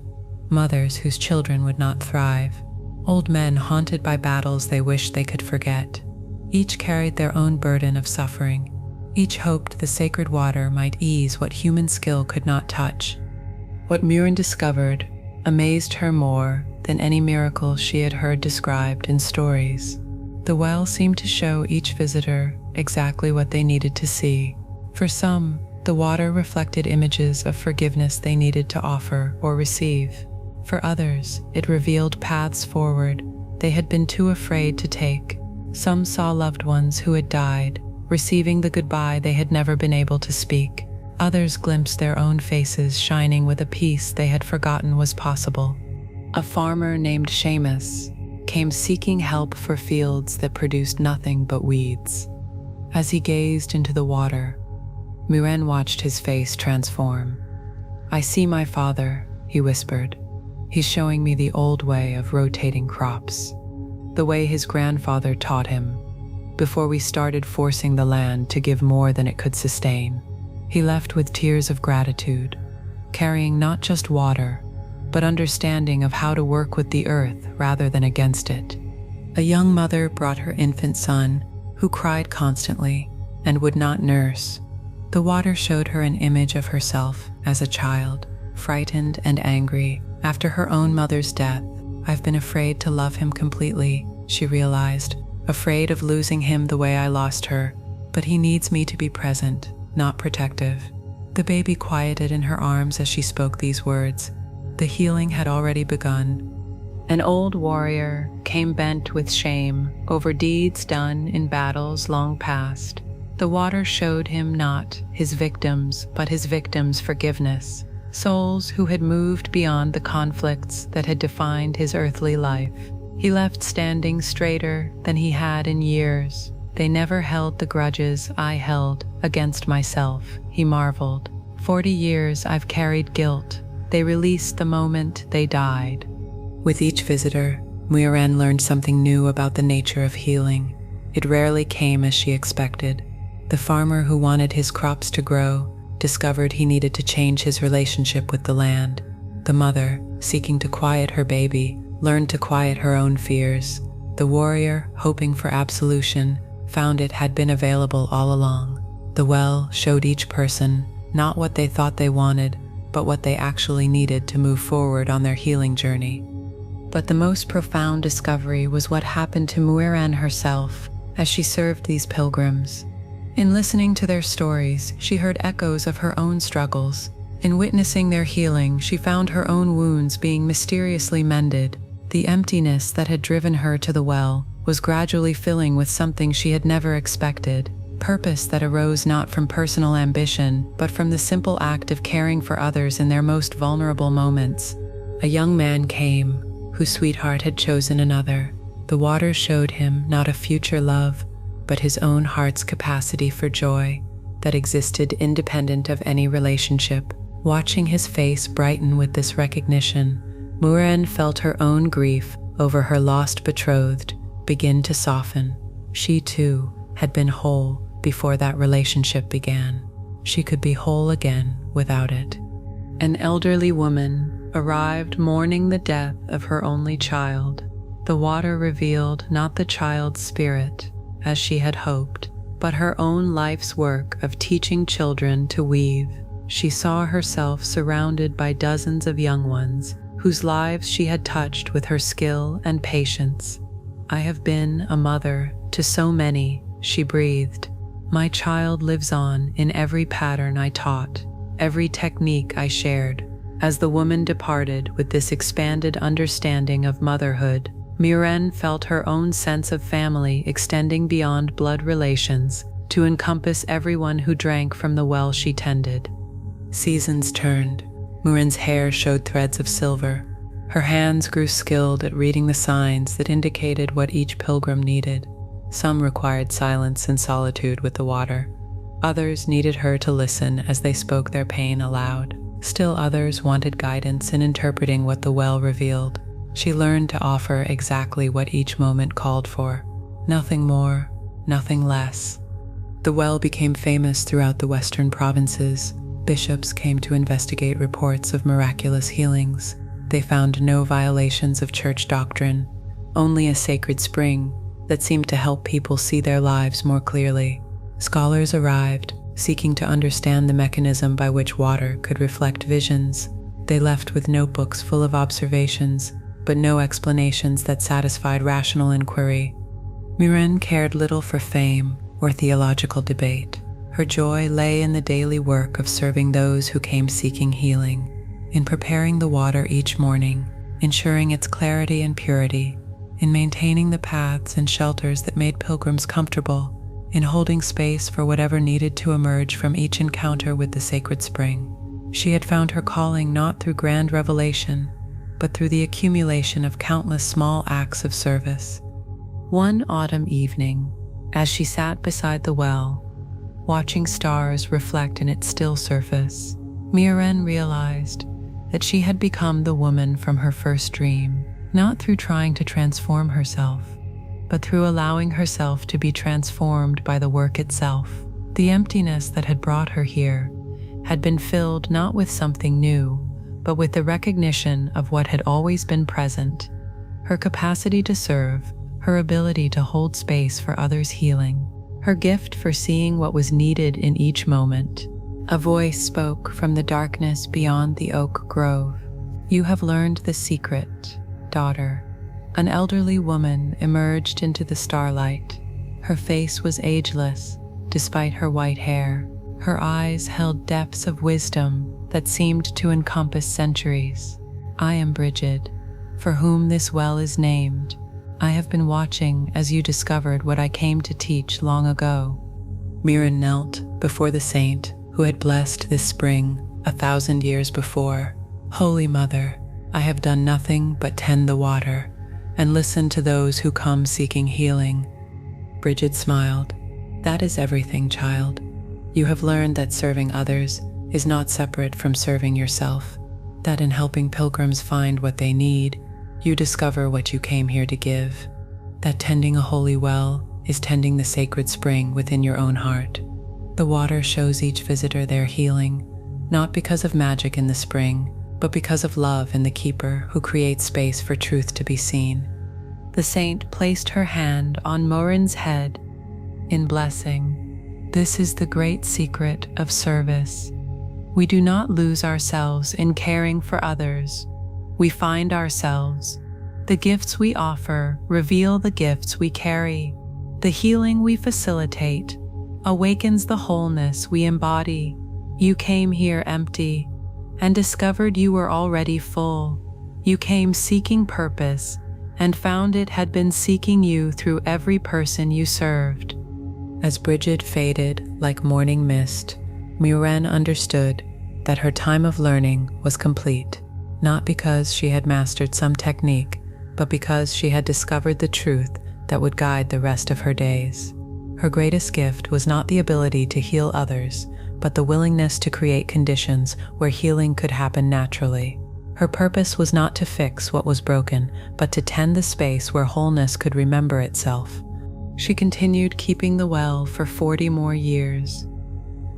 mothers whose children would not thrive, old men haunted by battles they wished they could forget. Each carried their own burden of suffering. Each hoped the sacred water might ease what human skill could not touch. What Murin discovered amazed her more than any miracle she had heard described in stories. The well seemed to show each visitor exactly what they needed to see. For some, the water reflected images of forgiveness they needed to offer or receive. For others, it revealed paths forward they had been too afraid to take. Some saw loved ones who had died, receiving the goodbye they had never been able to speak. Others glimpsed their own faces shining with a peace they had forgotten was possible. A farmer named Seamus came seeking help for fields that produced nothing but weeds. As he gazed into the water, Muren watched his face transform. "I see my father," he whispered. "He's showing me the old way of rotating crops, the way his grandfather taught him, before we started forcing the land to give more than it could sustain." He left with tears of gratitude, carrying not just water, but understanding of how to work with the earth rather than against it. A young mother brought her infant son, who cried constantly and would not nurse. The water showed her an image of herself as a child, frightened and angry. After her own mother's death, "I've been afraid to love him completely," she realized, "afraid of losing him the way I lost her, but he needs me to be present, not protective." The baby quieted in her arms as she spoke these words. The healing had already begun. An old warrior came bent with shame over deeds done in battles long past. The water showed him not his victims, but his victims' forgiveness, souls who had moved beyond the conflicts that had defined his earthly life. He left standing straighter than he had in years. "They never held the grudges I held against myself," he marveled. 40 years I've carried guilt. They released the moment they died." With each visitor, Muiren learned something new about the nature of healing. It rarely came as she expected. The farmer who wanted his crops to grow discovered he needed to change his relationship with the land. The mother, seeking to quiet her baby, learned to quiet her own fears. The warrior, hoping for absolution, found it had been available all along. The well showed each person not what they thought they wanted, but what they actually needed to move forward on their healing journey. But the most profound discovery was what happened to Muiren herself as she served these pilgrims. In listening to their stories, she heard echoes of her own struggles. In witnessing their healing, she found her own wounds being mysteriously mended. The emptiness that had driven her to the well was gradually filling with something she had never expected, purpose that arose not from personal ambition, but from the simple act of caring for others in their most vulnerable moments. A young man came, whose sweetheart had chosen another. The water showed him not a future love, but his own heart's capacity for joy that existed independent of any relationship. Watching his face brighten with this recognition, Muiren felt her own grief over her lost betrothed begin to soften. She too had been whole before that relationship began. She could be whole again without it. An elderly woman arrived mourning the death of her only child. The water revealed not the child's spirit, as she had hoped, but her own life's work of teaching children to weave. She saw herself surrounded by dozens of young ones, whose lives she had touched with her skill and patience. "I have been a mother to so many," she breathed. "My child lives on in every pattern I taught, every technique I shared." As the woman departed with this expanded understanding of motherhood, Muiren felt her own sense of family extending beyond blood relations to encompass everyone who drank from the well she tended. Seasons turned. Muiren's hair showed threads of silver. Her hands grew skilled at reading the signs that indicated what each pilgrim needed. Some required silence and solitude with the water. Others needed her to listen as they spoke their pain aloud. Still others wanted guidance in interpreting what the well revealed. She learned to offer exactly what each moment called for. Nothing more, nothing less. The well became famous throughout the western provinces. Bishops came to investigate reports of miraculous healings. They found no violations of church doctrine, only a sacred spring that seemed to help people see their lives more clearly. Scholars arrived, seeking to understand the mechanism by which water could reflect visions. They left with notebooks full of observations, but no explanations that satisfied rational inquiry. Muiren cared little for fame or theological debate. Her joy lay in the daily work of serving those who came seeking healing, in preparing the water each morning, ensuring its clarity and purity, in maintaining the paths and shelters that made pilgrims comfortable, in holding space for whatever needed to emerge from each encounter with the sacred spring. She had found her calling not through grand revelation, but through the accumulation of countless small acts of service. One autumn evening, as she sat beside the well, watching stars reflect in its still surface, Muiren realized that she had become the woman from her first dream, not through trying to transform herself, but through allowing herself to be transformed by the work itself. The emptiness that had brought her here had been filled not with something new, but with the recognition of what had always been present: her capacity to serve, her ability to hold space for others' healing, her gift for seeing what was needed in each moment. A voice spoke from the darkness beyond the oak grove. "You have learned the secret, daughter." An elderly woman emerged into the starlight. Her face was ageless, despite her white hair. Her eyes held depths of wisdom that seemed to encompass centuries. "I am Brigid, for whom this well is named. I have been watching as you discovered what I came to teach long ago." Muiren knelt before the saint who had blessed this spring 1,000 years before. "Holy Mother, I have done nothing but tend the water and listen to those who come seeking healing." Brigid smiled. "That is everything, child. You have learned that serving others is not separate from serving yourself, that in helping pilgrims find what they need, you discover what you came here to give. That tending a holy well is tending the sacred spring within your own heart. The water shows each visitor their healing, not because of magic in the spring, but because of love in the keeper who creates space for truth to be seen. The saint placed her hand on Morin's head in blessing. This is the great secret of service. We do not lose ourselves in caring for others. We find ourselves. The gifts we offer reveal the gifts we carry. The healing we facilitate awakens the wholeness we embody. You came here empty and discovered you were already full. You came seeking purpose and found it had been seeking you through every person you served. As Bridget faded like morning mist, Muren understood that her time of learning was complete, not because she had mastered some technique, but because she had discovered the truth that would guide the rest of her days. Her greatest gift was not the ability to heal others, but the willingness to create conditions where healing could happen naturally. Her purpose was not to fix what was broken, but to tend the space where wholeness could remember itself. She continued keeping the well for 40 more years.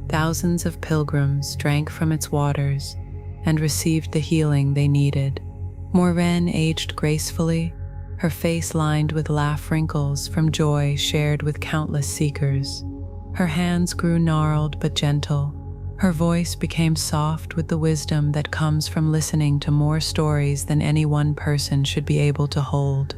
Thousands of pilgrims drank from its waters and received the healing they needed. Moiraine aged gracefully, her face lined with laugh wrinkles from joy shared with countless seekers. Her hands grew gnarled but gentle. Her voice became soft with the wisdom that comes from listening to more stories than any one person should be able to hold.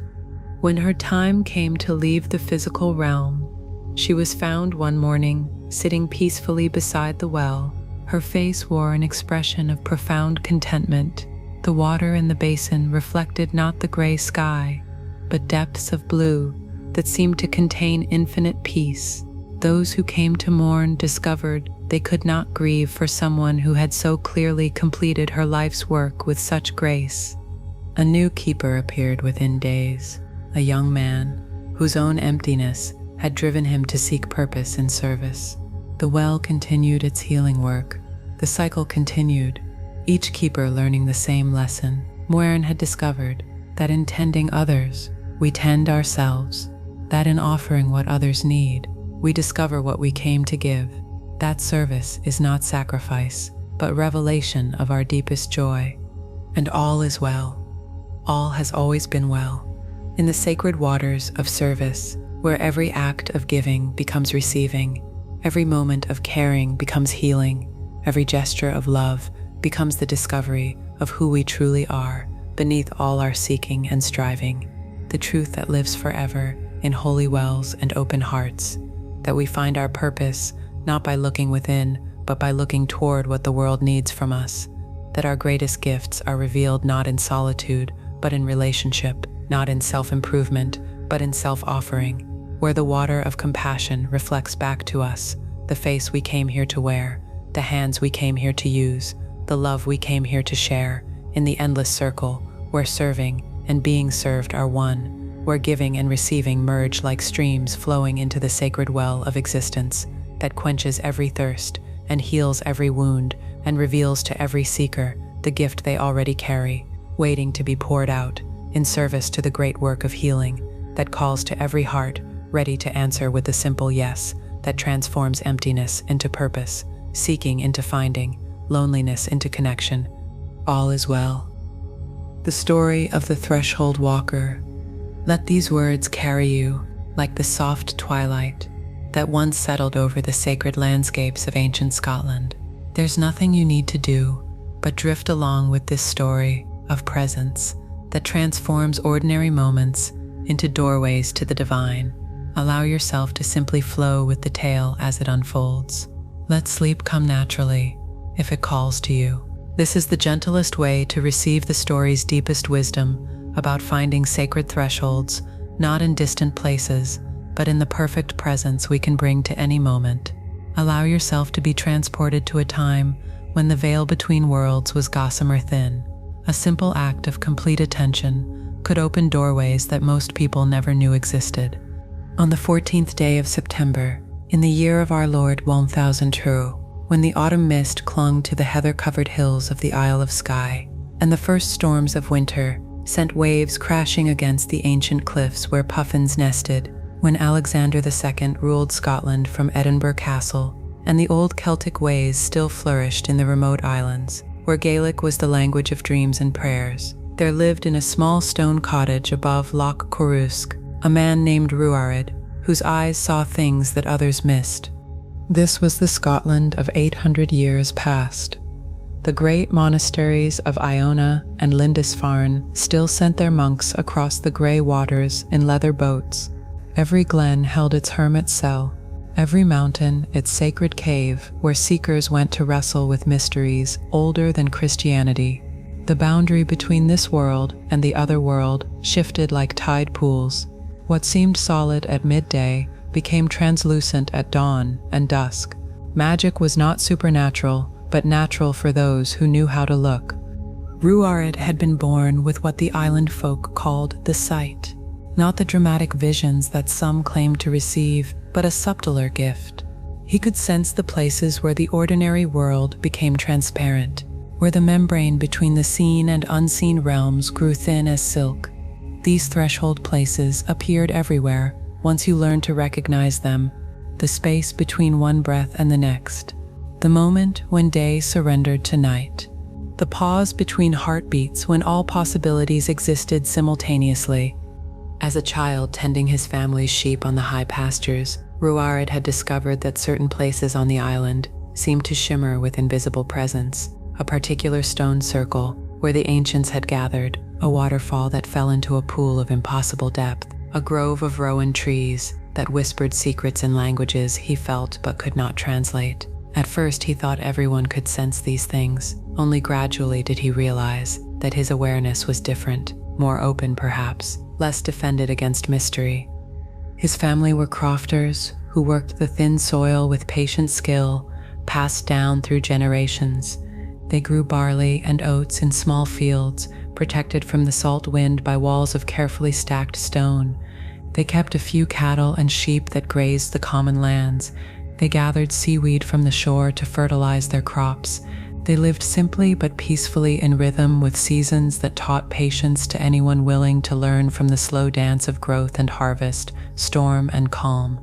When her time came to leave the physical realm, she was found one morning sitting peacefully beside the well. Her face wore an expression of profound contentment. The water in the basin reflected not the gray sky, but depths of blue that seemed to contain infinite peace. Those who came to mourn discovered they could not grieve for someone who had so clearly completed her life's work with such grace. A new keeper appeared within days, a young man whose own emptiness had driven him to seek purpose in service. The well continued its healing work. The cycle continued, each keeper learning the same lesson. Moiraine had discovered that in tending others, we tend ourselves, that in offering what others need, we discover what we came to give. That service is not sacrifice, but revelation of our deepest joy. And all is well. All has always been well. In the sacred waters of service, where every act of giving becomes receiving, every moment of caring becomes healing, every gesture of love becomes the discovery of who we truly are beneath all our seeking and striving, the truth that lives forever in holy wells and open hearts, that we find our purpose not by looking within, but by looking toward what the world needs from us, that our greatest gifts are revealed not in solitude, but in relationship, not in self-improvement, but in self-offering, where the water of compassion reflects back to us the face we came here to wear, the hands we came here to use, the love we came here to share, in the endless circle where serving and being served are one, where giving and receiving merge like streams flowing into the sacred well of existence that quenches every thirst and heals every wound and reveals to every seeker the gift they already carry, waiting to be poured out in service to the great work of healing that calls to every heart ready to answer with the simple yes that transforms emptiness into purpose, seeking into finding, loneliness into connection. All is well. The story of the threshold walker. Let these words carry you like the soft twilight that once settled over the sacred landscapes of ancient Scotland. There's nothing you need to do but drift along with this story of presence that transforms ordinary moments into doorways to the divine. Allow yourself to simply flow with the tale as it unfolds. Let sleep come naturally if it calls to you. This is the gentlest way to receive the story's deepest wisdom about finding sacred thresholds, not in distant places, but in the perfect presence we can bring to any moment. Allow yourself to be transported to a time when the veil between worlds was gossamer thin. A simple act of complete attention could open doorways that most people never knew existed. On the 14th day of September, in the year of our Lord 1000 when the autumn mist clung to the heather-covered hills of the Isle of Skye, and the first storms of winter sent waves crashing against the ancient cliffs where puffins nested when Alexander II ruled Scotland from Edinburgh Castle, and the old Celtic ways still flourished in the remote islands, where Gaelic was the language of dreams and prayers. There lived in a small stone cottage above Loch Corrusk a man named Ruarid, whose eyes saw things that others missed. This was the Scotland of 800 years past. The great monasteries of Iona and Lindisfarne still sent their monks across the grey waters in leather boats. Every glen held its hermit cell, every mountain its sacred cave where seekers went to wrestle with mysteries older than Christianity. The boundary between this world and the other world shifted like tide pools. What seemed solid at midday became translucent at dawn and dusk. Magic was not supernatural, but natural for those who knew how to look. Ruarid had been born with what the island folk called the sight, not the dramatic visions that some claimed to receive, but a subtler gift. He could sense the places where the ordinary world became transparent, where the membrane between the seen and unseen realms grew thin as silk. These threshold places appeared everywhere once you learned to recognize them, the space between one breath and the next, the moment when day surrendered to night, the pause between heartbeats when all possibilities existed simultaneously. As a child tending his family's sheep on the high pastures, Ruarid had discovered that certain places on the island seemed to shimmer with invisible presence, a particular stone circle where the ancients had gathered, a waterfall that fell into a pool of impossible depth, a grove of rowan trees that whispered secrets in languages he felt but could not translate. At first he thought everyone could sense these things. Only gradually did he realize that his awareness was different, more open perhaps, less defended against mystery. His family were crofters who worked the thin soil with patient skill, passed down through generations. They grew barley and oats in small fields, protected from the salt wind by walls of carefully stacked stone. They kept a few cattle and sheep that grazed the common lands. They gathered seaweed from the shore to fertilize their crops. They lived simply but peacefully in rhythm with seasons that taught patience to anyone willing to learn from the slow dance of growth and harvest, storm and calm.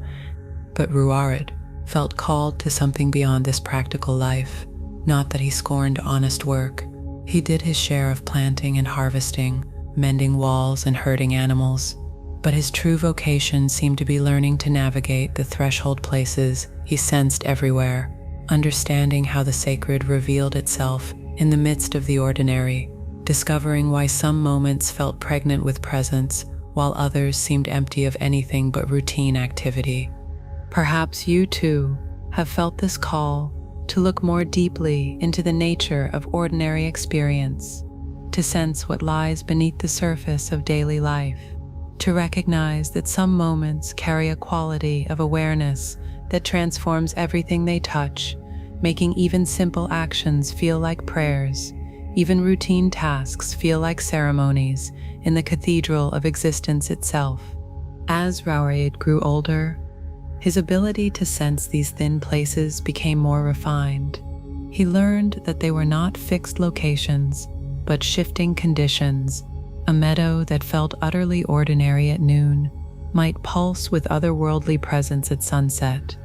But Ruarid felt called to something beyond this practical life. Not that he scorned honest work. He did his share of planting and harvesting, mending walls and herding animals. But his true vocation seemed to be learning to navigate the threshold places he sensed everywhere, understanding how the sacred revealed itself in the midst of the ordinary, discovering why some moments felt pregnant with presence, while others seemed empty of anything but routine activity. Perhaps you too have felt this call to look more deeply into the nature of ordinary experience, to sense what lies beneath the surface of daily life, to recognize that some moments carry a quality of awareness that transforms everything they touch, making even simple actions feel like prayers, even routine tasks feel like ceremonies in the cathedral of existence itself. As Ruarid grew older, his ability to sense these thin places became more refined. He learned that they were not fixed locations, but shifting conditions. A meadow that felt utterly ordinary at noon might pulse with otherworldly presence at sunset.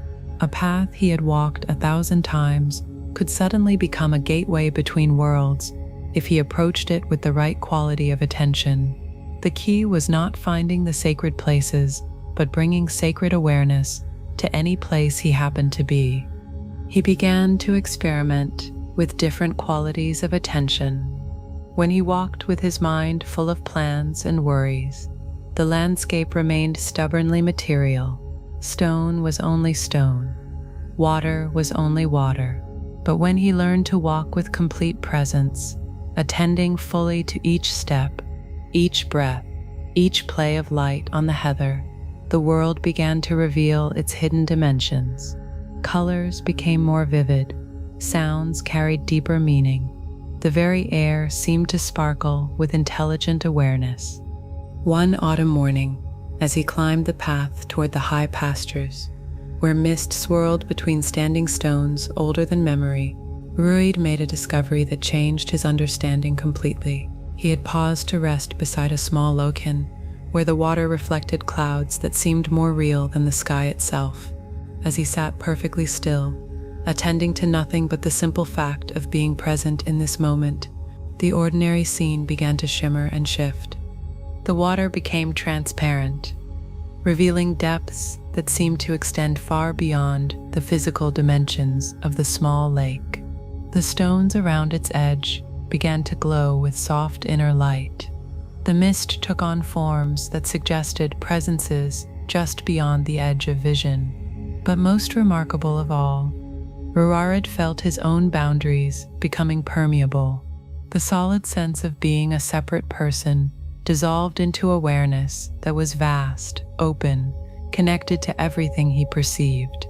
A path he had walked 1,000 times could suddenly become a gateway between worlds if he approached it with the right quality of attention. The key was not finding the sacred places, but bringing sacred awareness to any place he happened to be. He began to experiment with different qualities of attention. When he walked with his mind full of plans and worries, the landscape remained stubbornly material. Stone was only stone. Water was only water. But when he learned to walk with complete presence, attending fully to each step, each breath, each play of light on the heather, the world began to reveal its hidden dimensions. Colors became more vivid. Sounds carried deeper meaning. The very air seemed to sparkle with intelligent awareness. One autumn morning, as he climbed the path toward the high pastures, where mist swirled between standing stones older than memory, Ruarid made a discovery that changed his understanding completely. He had paused to rest beside a small lokin, where the water reflected clouds that seemed more real than the sky itself. As he sat perfectly still, attending to nothing but the simple fact of being present in this moment, the ordinary scene began to shimmer and shift. The water became transparent, revealing depths that seemed to extend far beyond the physical dimensions of the small lake. The stones around its edge began to glow with soft inner light. The mist took on forms that suggested presences just beyond the edge of vision. But most remarkable of all, Ruarid felt his own boundaries becoming permeable. The solid sense of being a separate person dissolved into awareness that was vast, open, connected to everything he perceived.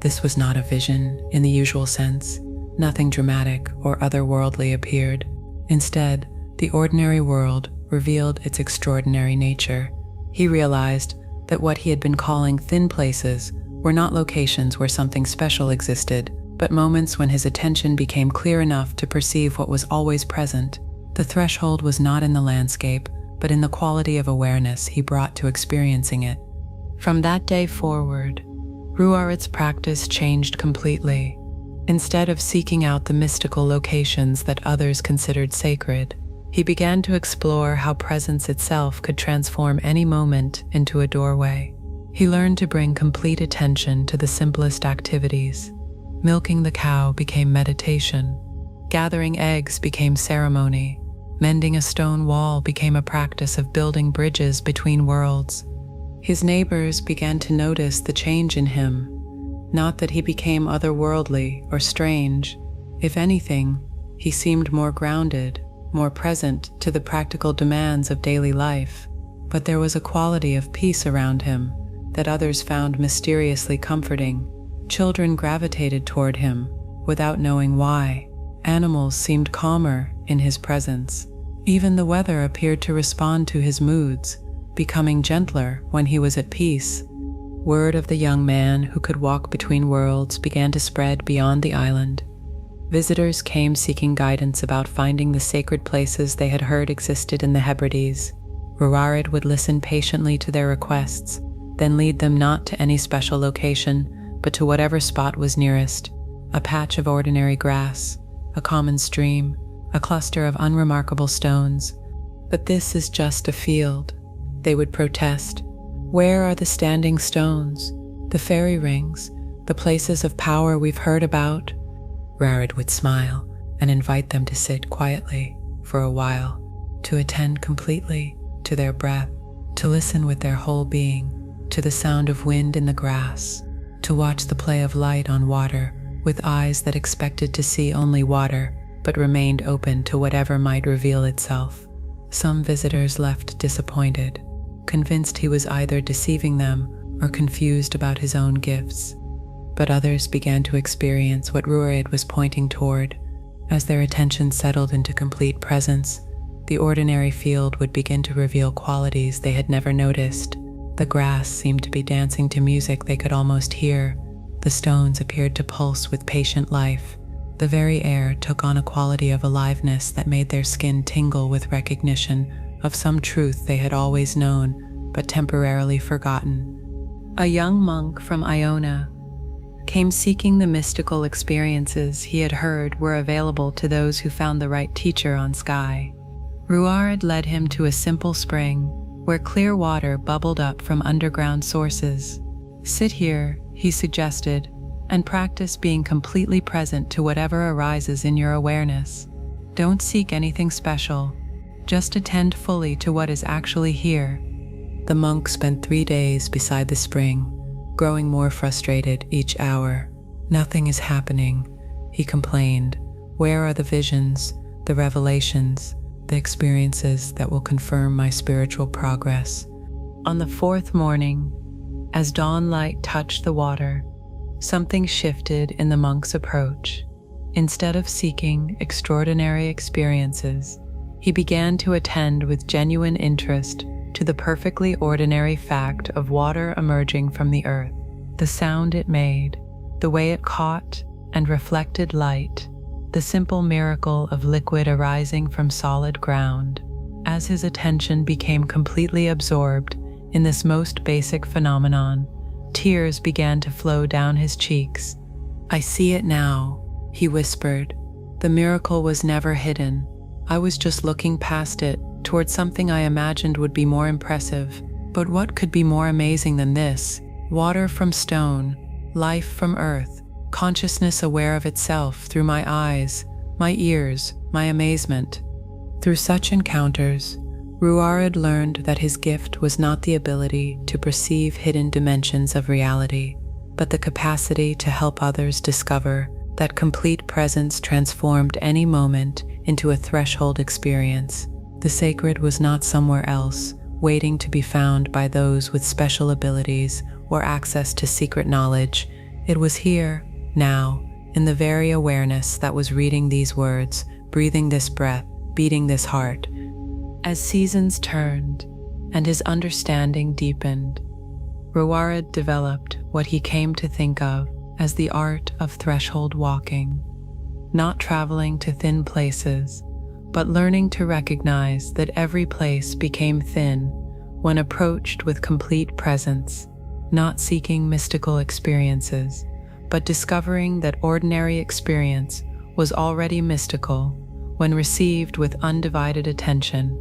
This was not a vision in the usual sense. Nothing dramatic or otherworldly appeared. Instead, the ordinary world revealed its extraordinary nature. He realized that what he had been calling thin places were not locations where something special existed, but moments when his attention became clear enough to perceive what was always present. The threshold was not in the landscape, but in the quality of awareness he brought to experiencing it. From that day forward, Ruarid's practice changed completely. Instead of seeking out the mystical locations that others considered sacred, he began to explore how presence itself could transform any moment into a doorway. He learned to bring complete attention to the simplest activities. Milking the cow became meditation. Gathering eggs became ceremony. Mending a stone wall became a practice of building bridges between worlds. His neighbors began to notice the change in him. Not that he became otherworldly or strange. If anything, he seemed more grounded, more present to the practical demands of daily life. But there was a quality of peace around him that others found mysteriously comforting. Children gravitated toward him without knowing why. Animals seemed calmer in his presence. Even the weather appeared to respond to his moods, becoming gentler when he was at peace. Word of the young man who could walk between worlds began to spread beyond the island. Visitors came seeking guidance about finding the sacred places they had heard existed in the Hebrides. Ruarid would listen patiently to their requests, then lead them not to any special location, but to whatever spot was nearest: a patch of ordinary grass, a common stream, a cluster of unremarkable stones. "But this is just a field," they would protest. "Where are the standing stones, the fairy rings, the places of power we've heard about?" Ruarid would smile and invite them to sit quietly for a while, to attend completely to their breath, to listen with their whole being, to the sound of wind in the grass, to watch the play of light on water with eyes that expected to see only water, but remained open to whatever might reveal itself. Some visitors left disappointed, convinced he was either deceiving them or confused about his own gifts. But others began to experience what Ruarid was pointing toward. As their attention settled into complete presence, the ordinary field would begin to reveal qualities they had never noticed. The grass seemed to be dancing to music they could almost hear. The stones appeared to pulse with patient life. The very air took on a quality of aliveness that made their skin tingle with recognition of some truth they had always known, but temporarily forgotten. A young monk from Iona came seeking the mystical experiences he had heard were available to those who found the right teacher on Skye. Ruarid led him to a simple spring where clear water bubbled up from underground sources. "Sit here," he suggested, "and practice being completely present to whatever arises in your awareness. Don't seek anything special. Just attend fully to what is actually here." The monk spent 3 days beside the spring, growing more frustrated each hour. "Nothing is happening," he complained. "Where are the visions, the revelations, the experiences that will confirm my spiritual progress?" On the 4th morning, as dawn light touched the water, something shifted in the monk's approach. Instead of seeking extraordinary experiences, he began to attend with genuine interest to the perfectly ordinary fact of water emerging from the earth, the sound it made, the way it caught and reflected light. the simple miracle of liquid arising from solid ground. As his attention became completely absorbed in this most basic phenomenon, tears began to flow down his cheeks. "I see it now," he whispered. "The miracle was never hidden. I was just looking past it, towards something I imagined would be more impressive. But what could be more amazing than this? Water from stone, life from earth, consciousness aware of itself through my eyes, my ears, my amazement." Through such encounters, Ruarid learned that his gift was not the ability to perceive hidden dimensions of reality, but the capacity to help others discover that complete presence transformed any moment into a threshold experience. The sacred was not somewhere else, waiting to be found by those with special abilities or access to secret knowledge. It was here, now, in the very awareness that was reading these words, breathing this breath, beating this heart. As seasons turned and his understanding deepened, Ruarid developed what he came to think of as the art of threshold walking, not traveling to thin places, but learning to recognize that every place became thin when approached with complete presence, not seeking mystical experiences, but discovering that ordinary experience was already mystical when received with undivided attention.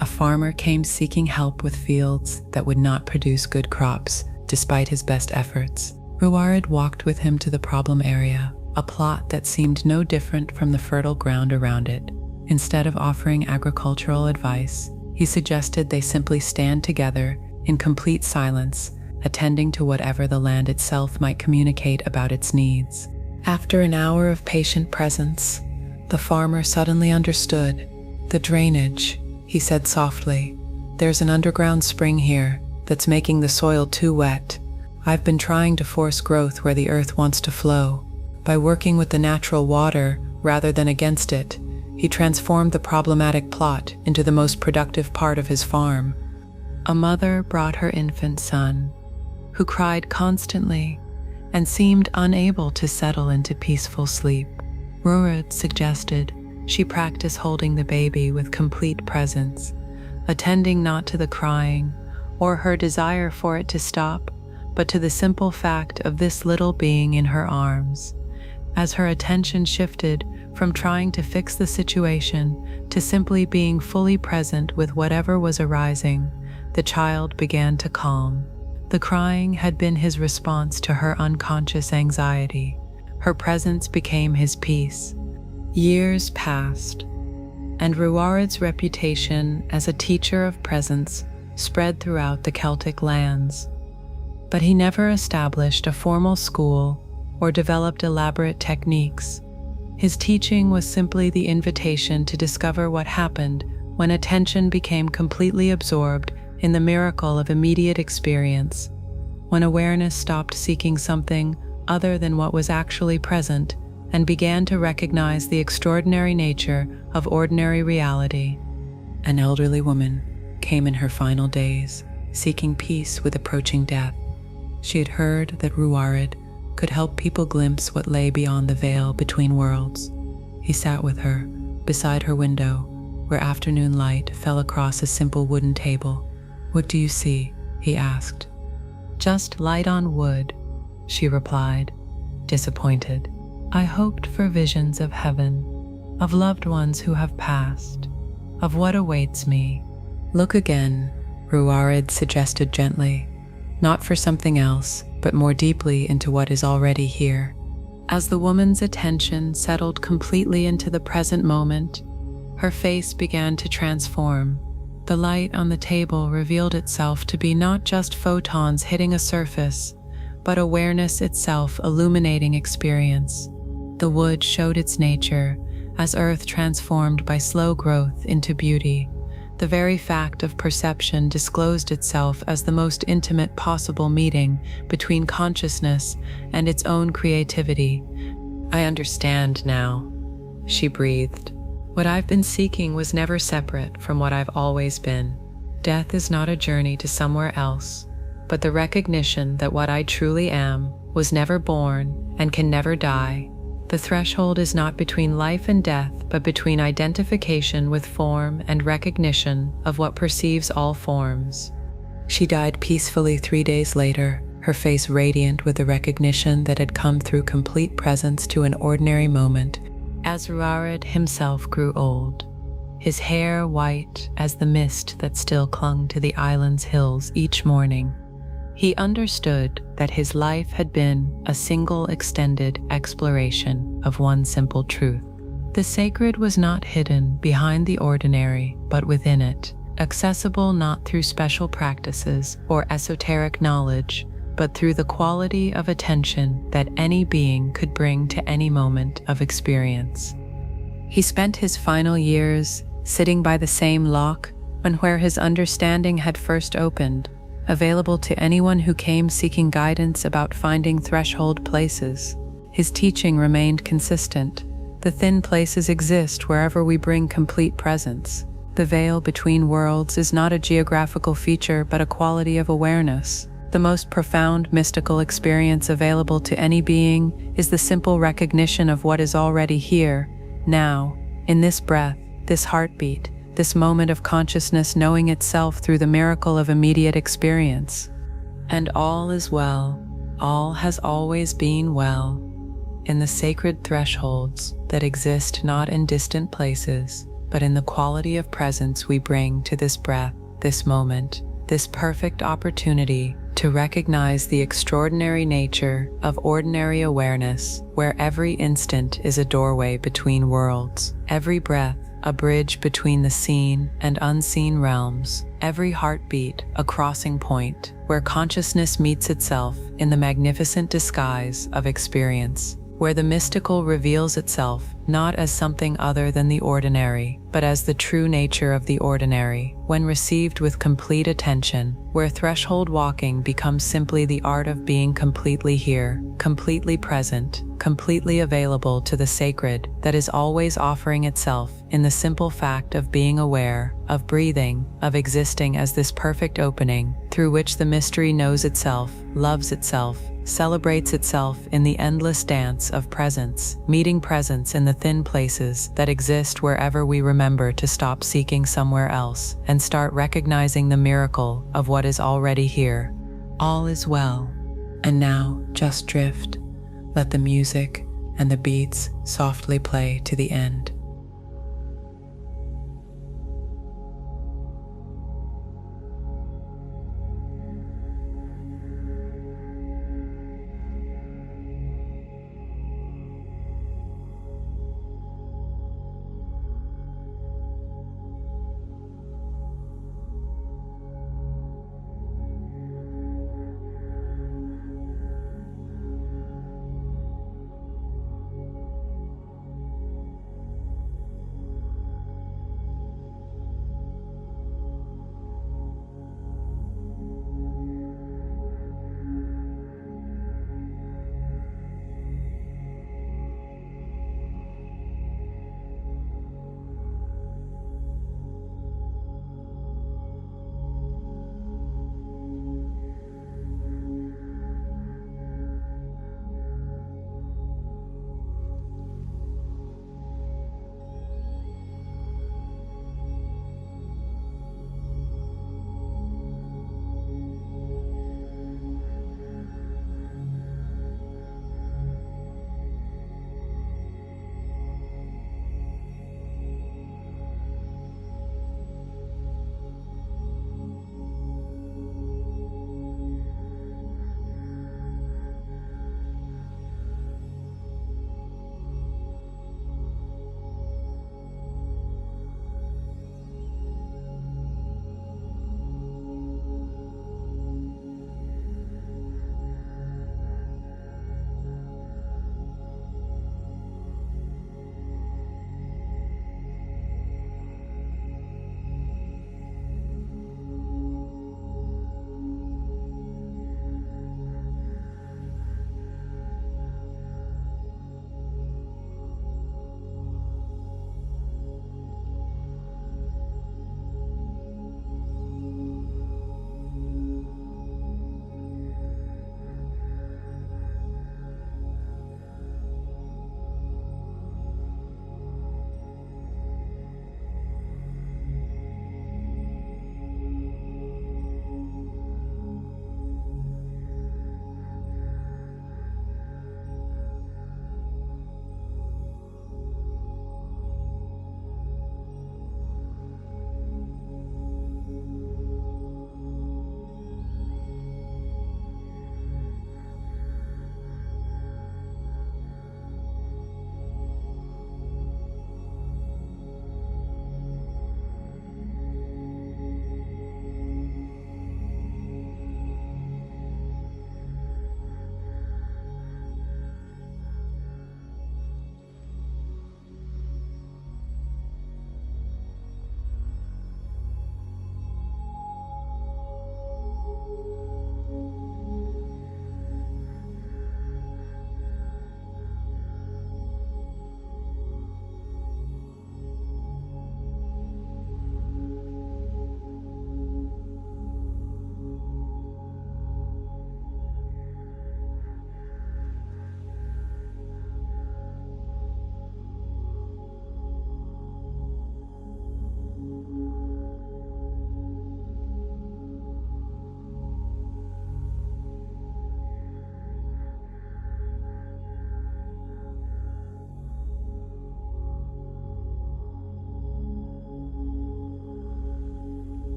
A farmer came seeking help with fields that would not produce good crops, despite his best efforts. Ruarid walked with him to the problem area, a plot that seemed no different from the fertile ground around it. Instead of offering agricultural advice, he suggested they simply stand together in complete silence, attending to whatever the land itself might communicate about its needs. After an hour of patient presence, the farmer suddenly understood. "The drainage," he said softly. "There's an underground spring here that's making the soil too wet. I've been trying to force growth where the earth wants to flow. By working with the natural water rather than against it, he transformed the problematic plot into the most productive part of his farm." A mother brought her infant son, who cried constantly and seemed unable to settle into peaceful sleep. Ruarid suggested she practice holding the baby with complete presence, attending not to the crying or her desire for it to stop, but to the simple fact of this little being in her arms. As her attention shifted from trying to fix the situation to simply being fully present with whatever was arising, the child began to calm. The crying had been his response to her unconscious anxiety. Her presence became his peace. Years passed, and Ruarid's reputation as a teacher of presence spread throughout the Celtic lands. But he never established a formal school or developed elaborate techniques. His teaching was simply the invitation to discover what happened when attention became completely absorbed in the miracle of immediate experience, when awareness stopped seeking something other than what was actually present and began to recognize the extraordinary nature of ordinary reality. An elderly woman came in her final days, seeking peace with approaching death. She had heard that Ruarid could help people glimpse what lay beyond the veil between worlds. He sat with her, beside her window, where afternoon light fell across a simple wooden table. "What do you see?" he asked. "Just light on wood," she replied, disappointed. "I hoped for visions of heaven, of loved ones who have passed, of what awaits me." "Look again," Ruarid suggested gently, "not for something else, but more deeply into what is already here." As the woman's attention settled completely into the present moment, her face began to transform. The light on the table revealed itself to be not just photons hitting a surface, but awareness itself illuminating experience. The wood showed its nature as earth transformed by slow growth into beauty. The very fact of perception disclosed itself as the most intimate possible meeting between consciousness and its own creativity. "I understand now," she breathed. "What I've been seeking was never separate from what I've always been. Death is not a journey to somewhere else, but the recognition that what I truly am was never born and can never die. The threshold is not between life and death, but between identification with form and recognition of what perceives all forms. She died peacefully 3 days later, her face radiant with the recognition that had come through complete presence to an ordinary moment, as Ruarid himself grew old, his hair white as the mist that still clung to the island's hills each morning. He understood that his life had been a single extended exploration of one simple truth. The sacred was not hidden behind the ordinary, but within it, accessible not through special practices or esoteric knowledge, but through the quality of attention that any being could bring to any moment of experience. He spent his final years sitting by the same loch and where his understanding had first opened, available to anyone who came seeking guidance about finding threshold places. His teaching remained consistent. The thin places exist wherever we bring complete presence. The veil between worlds is not a geographical feature but a quality of awareness. The most profound mystical experience available to any being is the simple recognition of what is already here, now, in this breath, this heartbeat, this moment of consciousness knowing itself through the miracle of immediate experience. And all is well, all has always been well, in the sacred thresholds that exist not in distant places, but in the quality of presence we bring to this breath, this moment, this perfect opportunity to recognize the extraordinary nature of ordinary awareness, where every instant is a doorway between worlds, every breath a bridge between the seen and unseen realms, every heartbeat a crossing point, where consciousness meets itself in the magnificent disguise of experience, where the mystical reveals itself not as something other than the ordinary, but as the true nature of the ordinary, when received with complete attention, where threshold walking becomes simply the art of being completely here, completely present, completely available to the sacred that is always offering itself in the simple fact of being aware, of breathing, of existing as this perfect opening through which the mystery knows itself, loves itself, celebrates itself in the endless dance of presence, meeting presence in the thin places that exist wherever we remember to stop seeking somewhere else and start recognizing the miracle of what is already here. All is well. And now, just drift. Let the music and the beats softly play to the end.